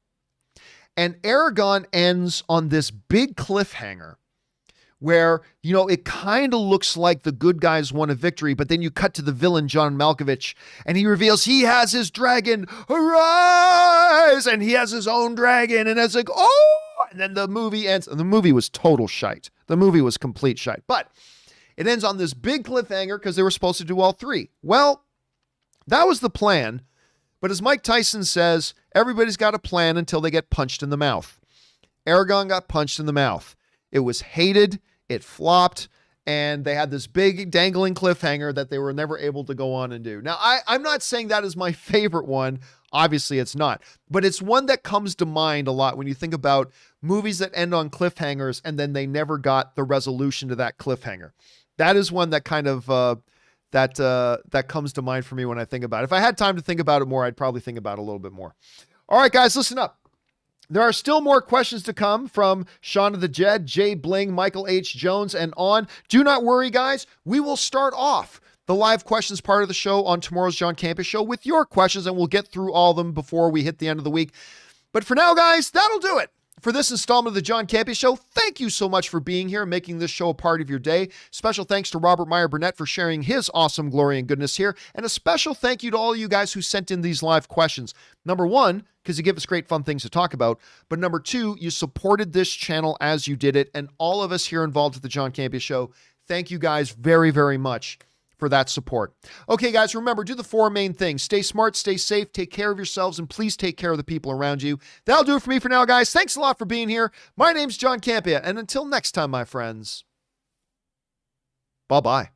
S1: And Aragon ends on this big cliffhanger where, you know, it kind of looks like the good guys won a victory, but then you cut to the villain, John Malkovich, and he reveals he has his dragon, arise, and he has his own dragon, and it's like, oh, and then the movie ends, and the movie was total shite. The movie was complete shite, but it ends on this big cliffhanger because they were supposed to do all 3. Well, that was the plan, but as Mike Tyson says, everybody's got a plan until they get punched in the mouth. Aragon got punched in the mouth. It was hated, it flopped, and they had this big dangling cliffhanger that they were never able to go on and do. Now, I'm not saying that is my favorite one. Obviously, it's not. But it's one that comes to mind a lot when you think about movies that end on cliffhangers and then they never got the resolution to that cliffhanger. That is one that kind of that comes to mind for me when I think about it. If I had time to think about it more, I'd probably think about it a little bit more. All right, guys, listen up. There are still more questions to come from Shaun of the Dead, Jay Bling, Michael H. Jones, and on. Do not worry, guys. We will start off the live questions part of the show on tomorrow's John Campea Show with your questions, and we'll get through all of them before we hit the end of the week. But for now, guys, that'll do it for this installment of the John Campea Show. Thank you so much for being here and making this show a part of your day. Special thanks to Robert Meyer Burnett for sharing his awesome glory and goodness here. And a special thank you to all you guys who sent in these live questions. Number one, because you give us great fun things to talk about. But number two, you supported this channel as you did it. And all of us here involved at the John Campea Show, thank you guys very, very much for that support. Okay, guys, remember, do the 4 main things. Stay smart, stay safe, take care of yourselves, and please take care of the people around you. That'll do it for me for now, guys. Thanks a lot for being here. My name's John Campea, and until next time, my friends, bye-bye.